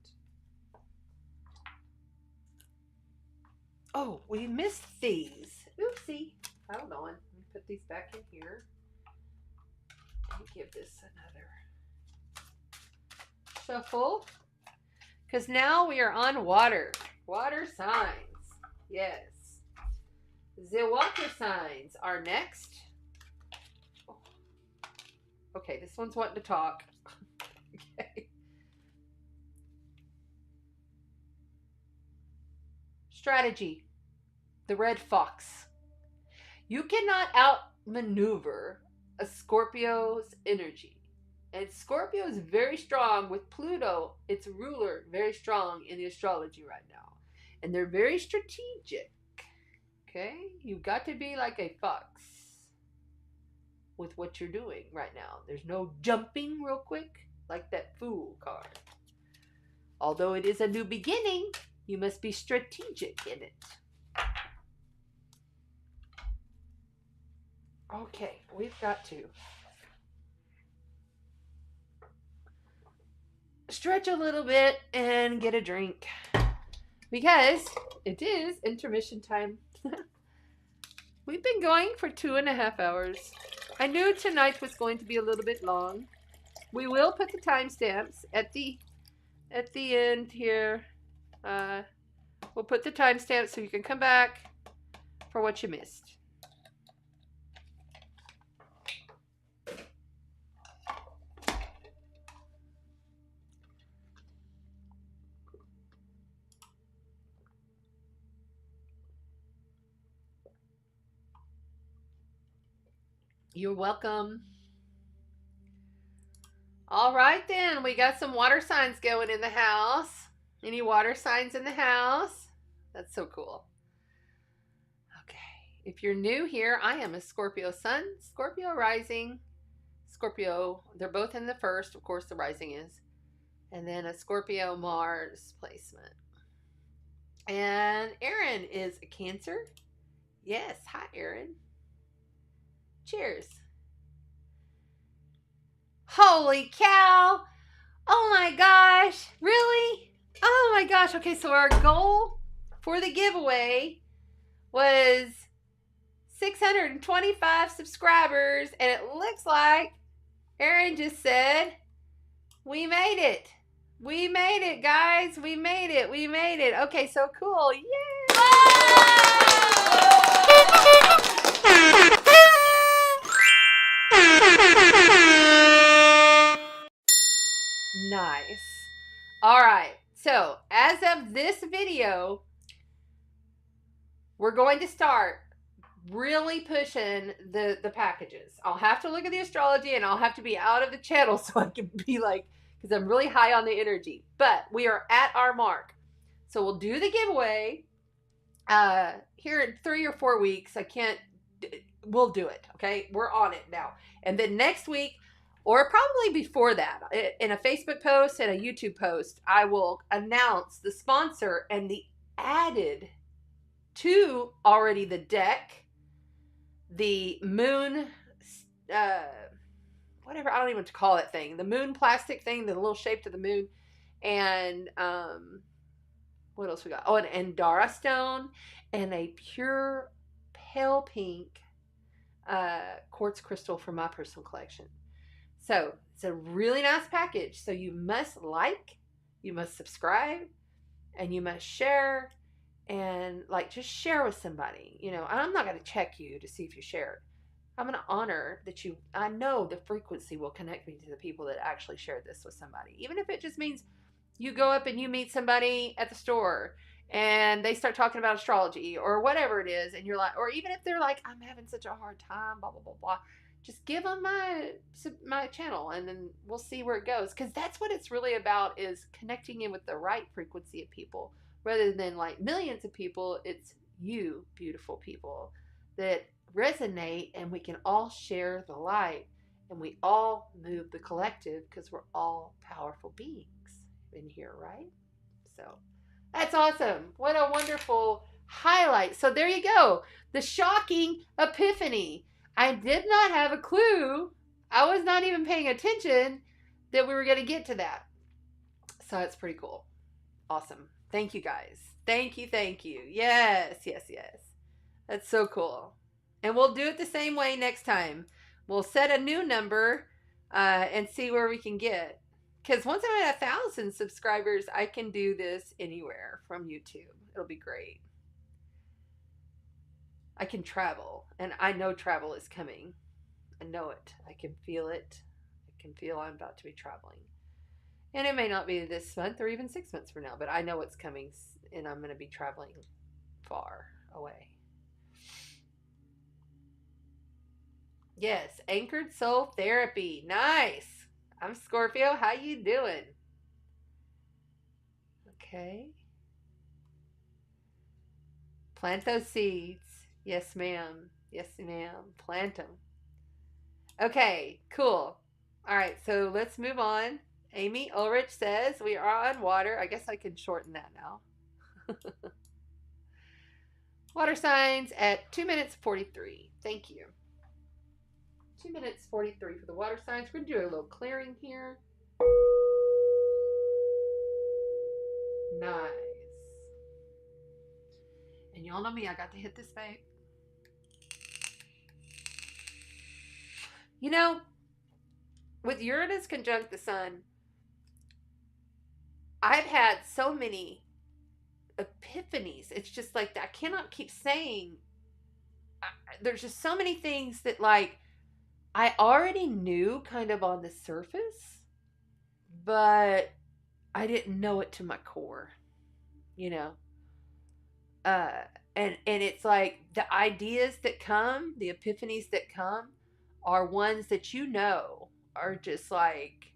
Oh, we missed these. Oopsie. Hold on. Let me put these back in here. Let me give this another shuffle. Because now we are on water. Water signs. Yes. The water signs are next. Oh. Okay, this one's wanting to talk. Okay. Strategy. The red fox. You cannot outmaneuver a Scorpio's energy. And Scorpio is very strong with Pluto, its ruler, very strong in the astrology right now. And they're very strategic. Okay? You've got to be like a fox with what you're doing right now. There's no jumping real quick like that Fool card. Although it is a new beginning, you must be strategic in it. Okay, we've got to stretch a little bit and get a drink because it is intermission time. We've been going for 2.5 hours. I knew tonight was going to be a little bit long. We will put the timestamps at the end here. We'll put the timestamps so you can come back for what you missed. You're welcome. All right then, we got some water signs going in the house. Any water signs in the house? That's so cool. Okay. If you're new here, I am a Scorpio Sun, Scorpio Rising, Scorpio. They're both in the first, of course, the rising is, and then a Scorpio Mars placement. And Aaron is a Cancer. Yes, hi, Aaron. Cheers. Holy cow! Oh my gosh, really? Oh my gosh. Okay, so our goal for the giveaway was 625 subscribers, and it looks like Aaron just said we made it. We made it, guys. We made it. We made it. Okay, so cool. Yay! Nice. All right. So, as of this video, we're going to start really pushing the packages. I'll have to look at the astrology, and I'll have to be out of the channel so I can be like, because I'm really high on the energy. But we are at our mark. So we'll do the giveaway here in 3 or 4 weeks. We'll do it. Okay. We're on it now. And then next week, or probably before that, in a Facebook post and a YouTube post, I will announce the sponsor and the added to already the deck, the moon, whatever, I don't even know what to call that thing, the moon plastic thing, the little shape to the moon, and what else we got? Oh, an Andara stone and a pure pale pink quartz crystal from my personal collection. So it's a really nice package. So you must like, you must subscribe, and you must share, and like just share with somebody. You know, I'm not going to check you to see if you shared. I'm going to honor that you, I know the frequency will connect me to the people that actually shared this with somebody. Even if it just means you go up and you meet somebody at the store and they start talking about astrology or whatever it is, and you're like, or even if they're like, I'm having such a hard time, blah, blah, blah, blah. Just give them my channel, and then we'll see where it goes. Because that's what it's really about, is connecting in with the right frequency of people. Rather than like millions of people, it's you, beautiful people, that resonate, and we can all share the light, and we all move the collective, because we're all powerful beings in here, right? So that's awesome. What a wonderful highlight. So there you go. The shocking epiphany. I did not have a clue. I was not even paying attention that we were going to get to that. So it's pretty cool. Awesome. Thank you, guys. Thank you. Thank you. Yes, yes, yes. That's so cool. And we'll do it the same way next time. We'll set a new number and see where we can get. Because once I'm at 1,000 subscribers, I can do this anywhere from YouTube. It'll be great. I can travel, and I know travel is coming. I know it. I can feel it. I can feel I'm about to be traveling. And it may not be this month or even 6 months from now, but I know it's coming, and I'm going to be traveling far away. Yes, Anchored Soul Therapy. Nice. I'm Scorpio. How you doing? Okay. Plant those seeds. Yes, ma'am. Yes, ma'am. Plant them. Okay, cool. All right, so let's move on. Amy Ulrich says we are on water. I guess I can shorten that now. Water signs at 2 minutes 43. Thank you. 2 minutes 43 for the water signs. We're going to do a little clearing here. Nice. And y'all know me, I got to hit this babe. You know, with Uranus conjunct the sun, I've had so many epiphanies. It's just like, I cannot keep saying, there's just so many things that like I already knew kind of on the surface, but I didn't know it to my core, you know. And it's like the ideas that come, the epiphanies that come, are ones that you know are just like,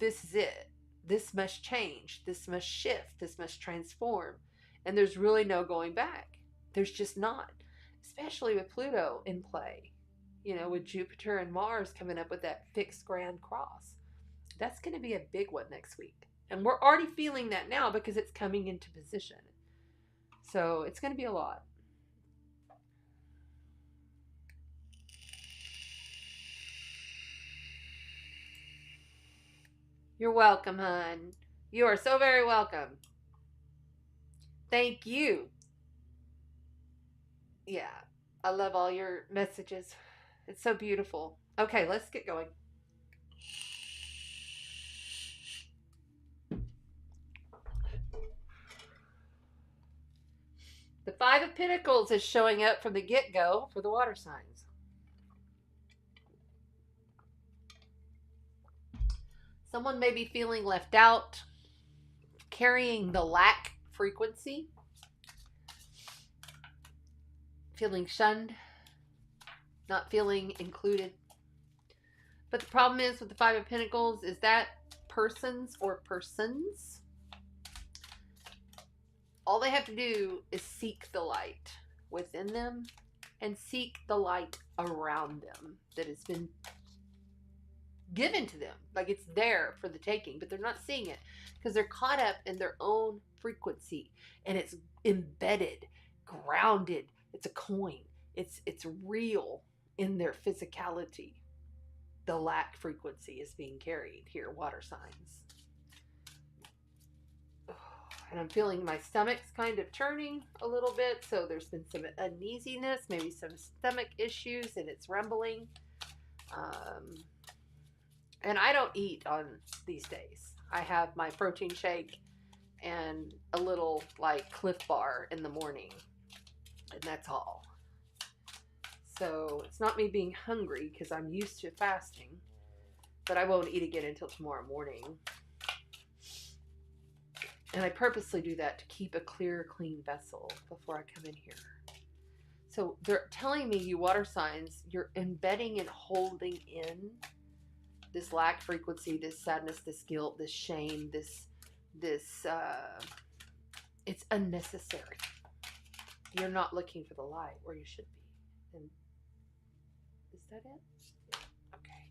this is it. This must change. This must shift. This must transform. And there's really no going back. There's just not. especially with Pluto in play, with Jupiter and Mars coming up with that fixed grand cross. That's going to be a big one next week. And we're already feeling that now because it's coming into position. So it's going to be a lot. You're welcome, hon. You are so very welcome. Thank you. Yeah, I love all your messages. It's so beautiful. Okay, let's get going. The Five of Pentacles is showing up from the get-go for the water signs. Someone may be feeling left out, carrying the lack frequency, feeling shunned, not feeling included. But the problem is with the Five of Pentacles is that persons, all they have to do is seek the light within them and seek the light around them that has been given to them. Like it's there for the taking, but they're not seeing it because they're caught up in their own frequency, and it's embedded, grounded. It's a coin. It's real in their physicality. The lack frequency is being carried here, water signs. And I'm feeling my stomach's kind of turning a little bit, so there's been some uneasiness, maybe some stomach issues, and it's rumbling. And I don't eat on these days. I have my protein shake and a little like Cliff Bar in the morning, and that's all. So it's not me being hungry because I'm used to fasting, but I won't eat again until tomorrow morning. And I purposely do that to keep a clear, clean vessel before I come in here. So they're telling me, you water signs, you're embedding and holding in this lack frequency, this sadness, this guilt, this shame, this it's unnecessary. You're not looking for the light where you should be. And is that it? Yeah. Okay.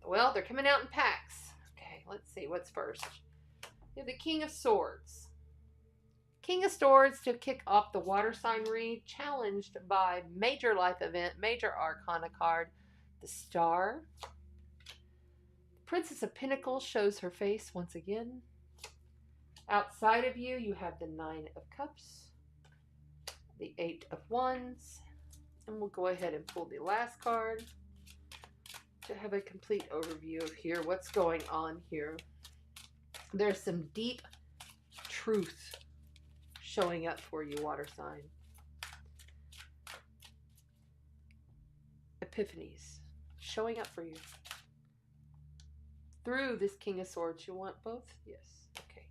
Well, they're coming out in packs. Okay, let's see what's first. We have the King of Swords. King of Swords to kick off the water sign read, challenged by major life event, major arcana card, the Star. Princess of Pentacles shows her face once again. Outside of you, you have the Nine of Cups, the Eight of Wands, and we'll go ahead and pull the last card to have a complete overview of here, what's going on here. There's some deep truth showing up for you, water sign. Epiphanies showing up for you. Through this King of Swords, you want both? Yes. Okay.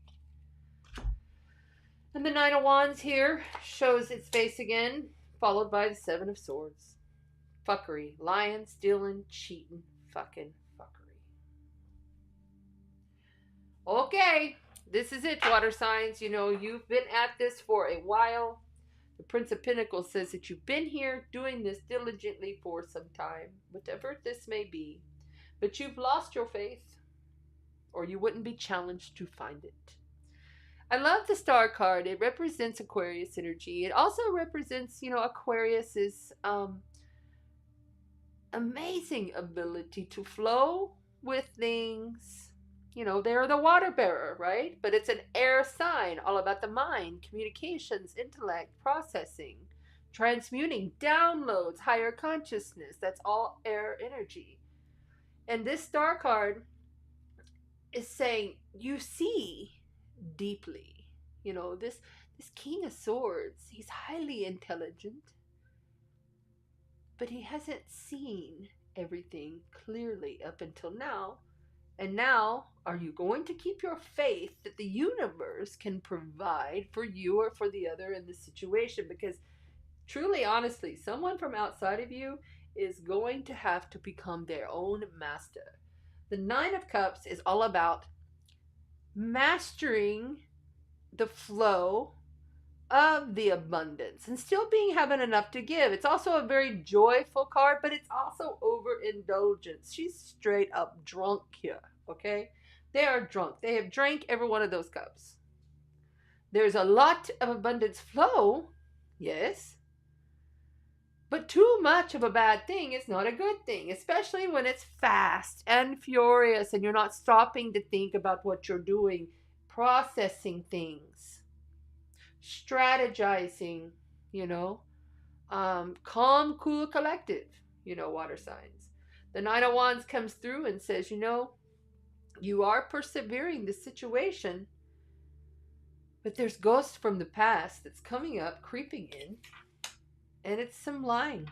And the Nine of Wands here shows its face again, followed by the Seven of Swords. Fuckery. Lying, stealing, cheating, fucking fuckery. Okay, this is it, water signs. You've been at this for a while. The Prince of Pentacles says that you've been here doing this diligently for some time, whatever this may be. But you've lost your faith, or you wouldn't be challenged to find it. I love the Star card. It represents Aquarius energy. It also represents, Aquarius's amazing ability to flow with things. They're the water bearer, right? But it's an air sign, all about the mind, communications, intellect, processing, transmuting, downloads, higher consciousness. That's all air energy. And this Star card is saying you see deeply. This King of Swords, he's highly intelligent, but he hasn't seen everything clearly up until now. And now, are you going to keep your faith that the universe can provide for you or for the other in this situation? Because truly, honestly, someone from outside of you is going to have to become their own master. The Nine of Cups is all about mastering the flow of the abundance and still having enough to give. It's also a very joyful card, but it's also overindulgence. She's straight up drunk here, okay? They are drunk. They have drank every one of those cups. There's a lot of abundance flow, yes, but too much of a bad thing is not a good thing, especially when it's fast and furious and you're not stopping to think about what you're doing, processing things, strategizing, calm, cool, collective, water signs. The Nine of Wands comes through and says, you are persevering the situation, but there's ghosts from the past that's coming up, creeping in, and it's some lying.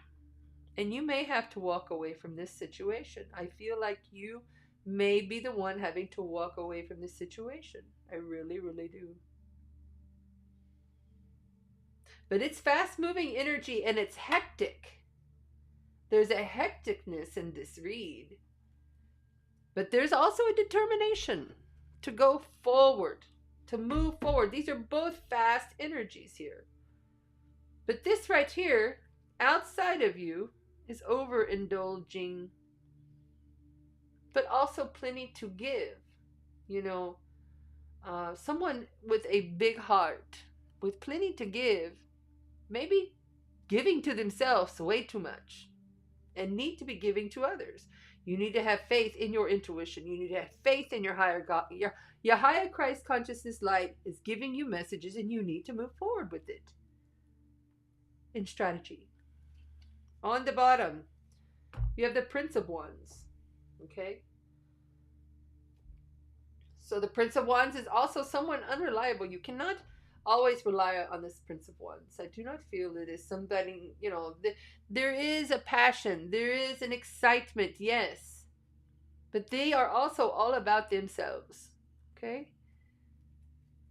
And you may have to walk away from this situation. I feel like you may be the one having to walk away from this situation. I really, really do. But it's fast-moving energy and it's hectic. There's a hecticness in this read. But there's also a determination to go forward, to move forward. These are both fast energies here. But this right here, outside of you, is overindulging, but also plenty to give. Someone with a big heart, with plenty to give, maybe giving to themselves way too much, and need to be giving to others. You need to have faith in your intuition. You need to have faith in your higher God. Your higher Christ consciousness light is giving you messages, and you need to move forward with it in strategy. On the bottom, you have the Prince of Wands. Okay? So the Prince of Wands is also someone unreliable. You cannot always rely on this Prince of Wands. I do not feel it is somebody, there is a passion, there is an excitement, yes. But they are also all about themselves. Okay?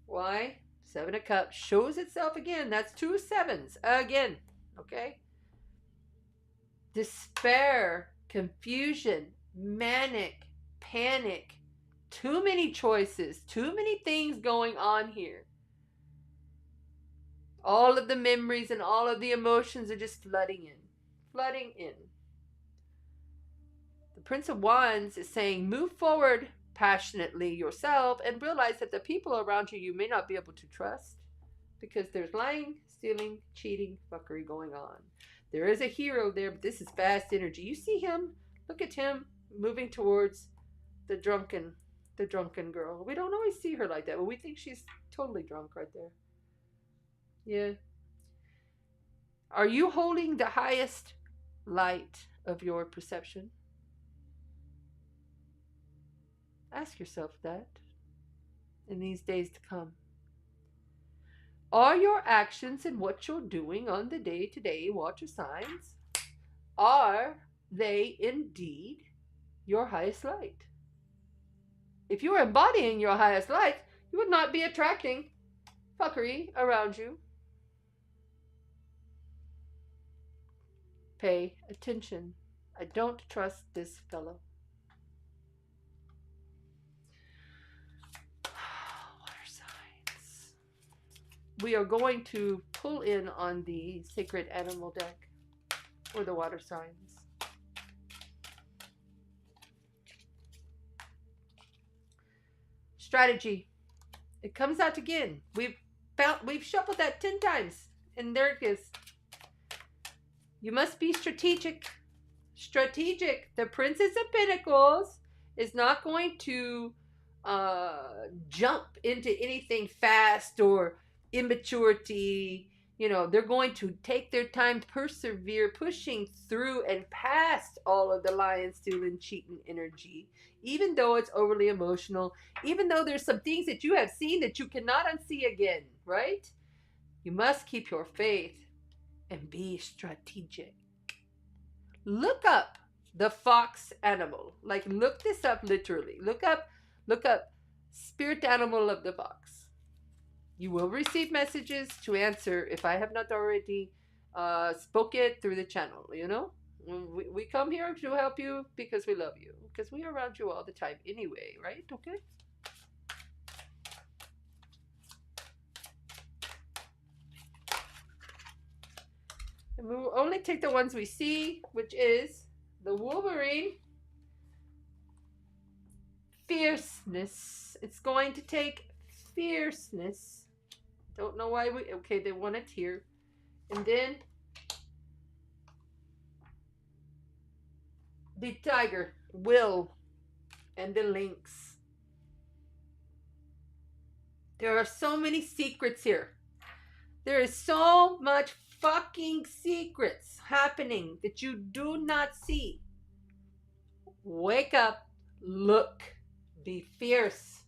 Why? Seven of Cups shows itself again. That's 2 sevens again. Okay? Despair, confusion, manic, panic. Too many choices, too many things going on here. All of the memories and all of the emotions are just flooding in. Flooding in. The Prince of Wands is saying, move forward passionately yourself and realize that the people around you may not be able to trust because there's lying, stealing, cheating, fuckery going on. There is a hero there, but this is fast energy. You see him? Look at him moving towards the drunken girl. We don't always see her like that, but we think she's totally drunk right there. Yeah. Are you holding the highest light of your perception? Ask yourself that in these days to come. Are your actions and what you're doing on the day-to-day water signs, are they indeed your highest light? If you were embodying your highest light, you would not be attracting fuckery around you. Pay attention. I don't trust this fellow. Water signs. We are going to pull in on the sacred animal deck for the water signs. Strategy. It comes out again. We've shuffled that 10 times, and there it is. You must be strategic. Strategic. The Princess of Pentacles is not going to jump into anything fast or immaturity. They're going to take their time, persevere, pushing through and past all of the lying, stealing, cheating energy. Even though it's overly emotional, even though there's some things that you have seen that you cannot unsee again, right? You must keep your faith and be strategic. Look up the fox animal. Like, look this up literally. Look up spirit animal of the fox. You will receive messages to answer if I have not already spoke it through the channel, We come here to help you because we love you. Because we are around you all the time anyway, right? Okay? And we will only take the ones we see, which is the Wolverine. Fierceness. It's going to take fierceness. Don't know why we... Okay, they want it here. And then the tiger, will, and the lynx. There are so many secrets here. There is so much fucking secrets happening that you do not see. Wake up, look, be fierce.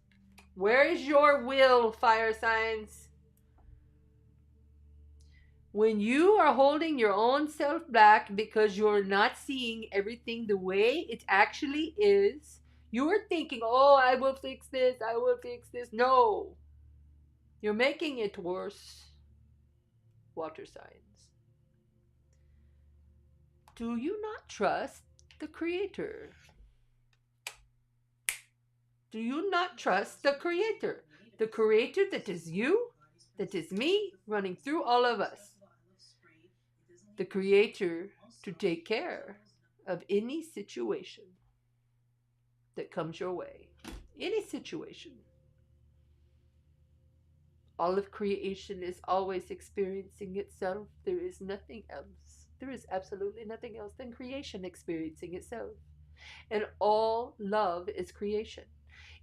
Where is your will, fire signs? When you are holding your own self back because you're not seeing everything the way it actually is, you are thinking, oh, I will fix this, I will fix this. No, you're making it worse. Water signs. Do you not trust the Creator? Do you not trust the Creator? The Creator that is you, that is me, running through all of us. The Creator to take care of any situation that comes your way. Any situation. All of creation is always experiencing itself. There is nothing else. There is absolutely nothing else than creation experiencing itself. And all love is creation.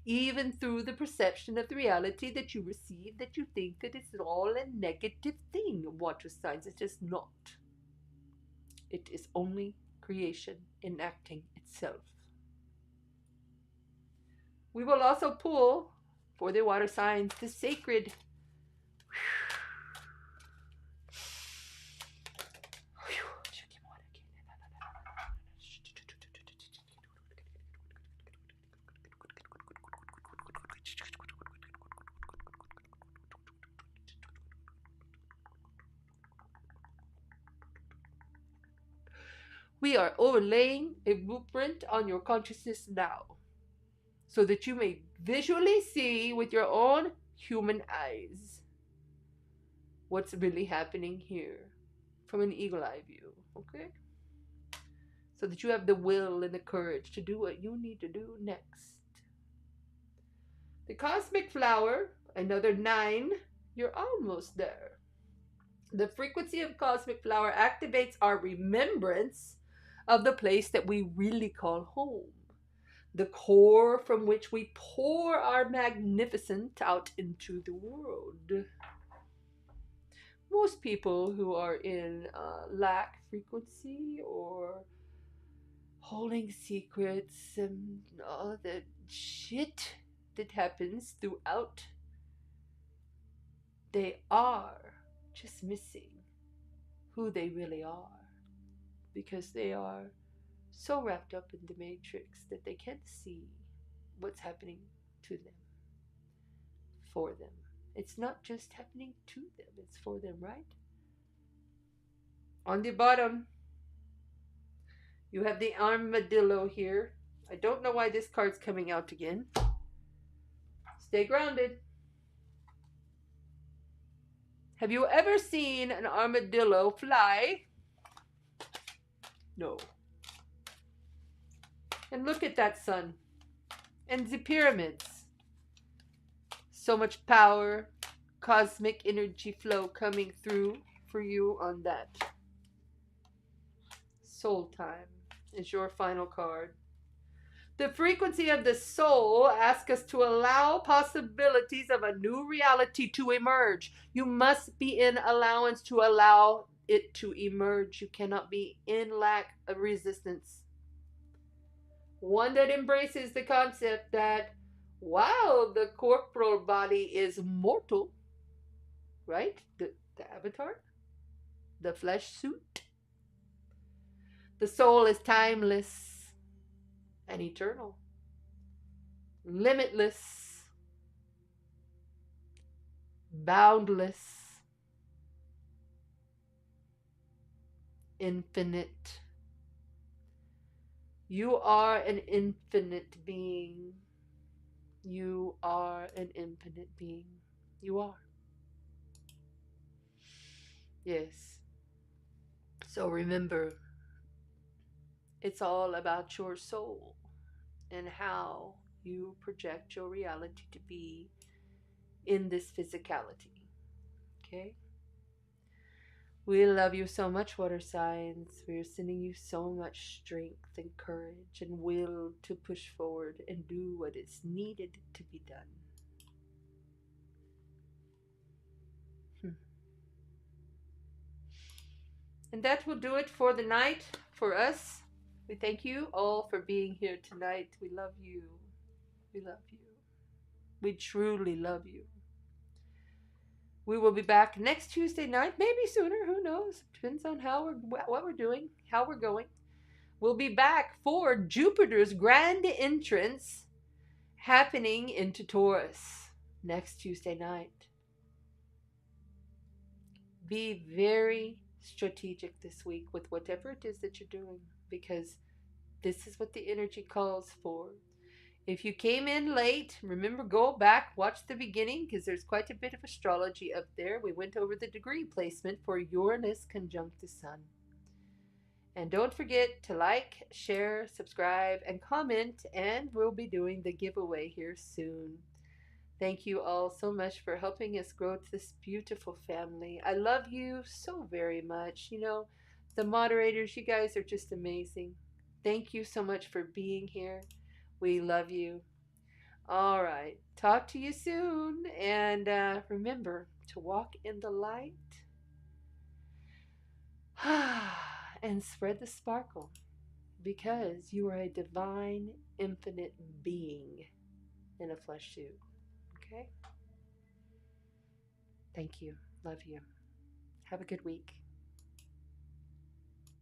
Even through the perception of the reality that you receive, that you think that it's all a negative thing, water signs. It is not. It is only creation enacting itself. We will also pull, for the water signs, the sacred. We are overlaying a blueprint on your consciousness now, so that you may visually see with your own human eyes what's really happening here from an eagle eye view, okay? So that you have the will and the courage to do what you need to do next. The cosmic flower, another 9, you're almost there. The frequency of cosmic flower activates our remembrance of the place that we really call home. The core from which we pour our magnificent out into the world. Most people who are in lack frequency or holding secrets and all the shit that happens throughout, they are just missing who they really are, because they are so wrapped up in the matrix that they can't see what's happening to them, for them. It's not just happening to them, it's for them, right? On the bottom, you have the armadillo here. I don't know why this card's coming out again. Stay grounded. Have you ever seen an armadillo fly? No. And look at that sun. And the pyramids. So much power, cosmic energy flow coming through for you on that. Soul time is your final card. The frequency of the soul asks us to allow possibilities of a new reality to emerge. You must be in allowance to allow it to emerge. You cannot be in lack of resistance. One that embraces the concept that, wow, the corporal body is mortal, right? The avatar, the flesh suit. The soul is timeless and eternal, limitless, boundless, infinite. You are an infinite being. You are an infinite being. You are. Yes. So remember, it's all about your soul and how you project your reality to be in this physicality. Okay? We love you so much, water signs. We're sending you so much strength and courage and will to push forward and do what is needed to be done. And that will do it for the night for us. We thank you all for being here tonight. We love you. We love you. We truly love you. We will be back next Tuesday night, maybe sooner, who knows? Depends on what we're doing, how we're going. We'll be back for Jupiter's grand entrance happening into Taurus next Tuesday night. Be very strategic this week with whatever it is that you're doing, because this is what the energy calls for. If you came in late, remember, go back, watch the beginning, because there's quite a bit of astrology up there. We went over the degree placement for Uranus conjunct the Sun. And don't forget to like, share, subscribe, and comment, and we'll be doing the giveaway here soon. Thank you all so much for helping us grow to this beautiful family. I love you so very much. You know, the moderators, you guys are just amazing. Thank you so much for being here. We love you. All right. Talk to you soon. And remember to walk in the light and spread the sparkle, because you are a divine, infinite being in a flesh suit. Okay? Thank you. Love you. Have a good week.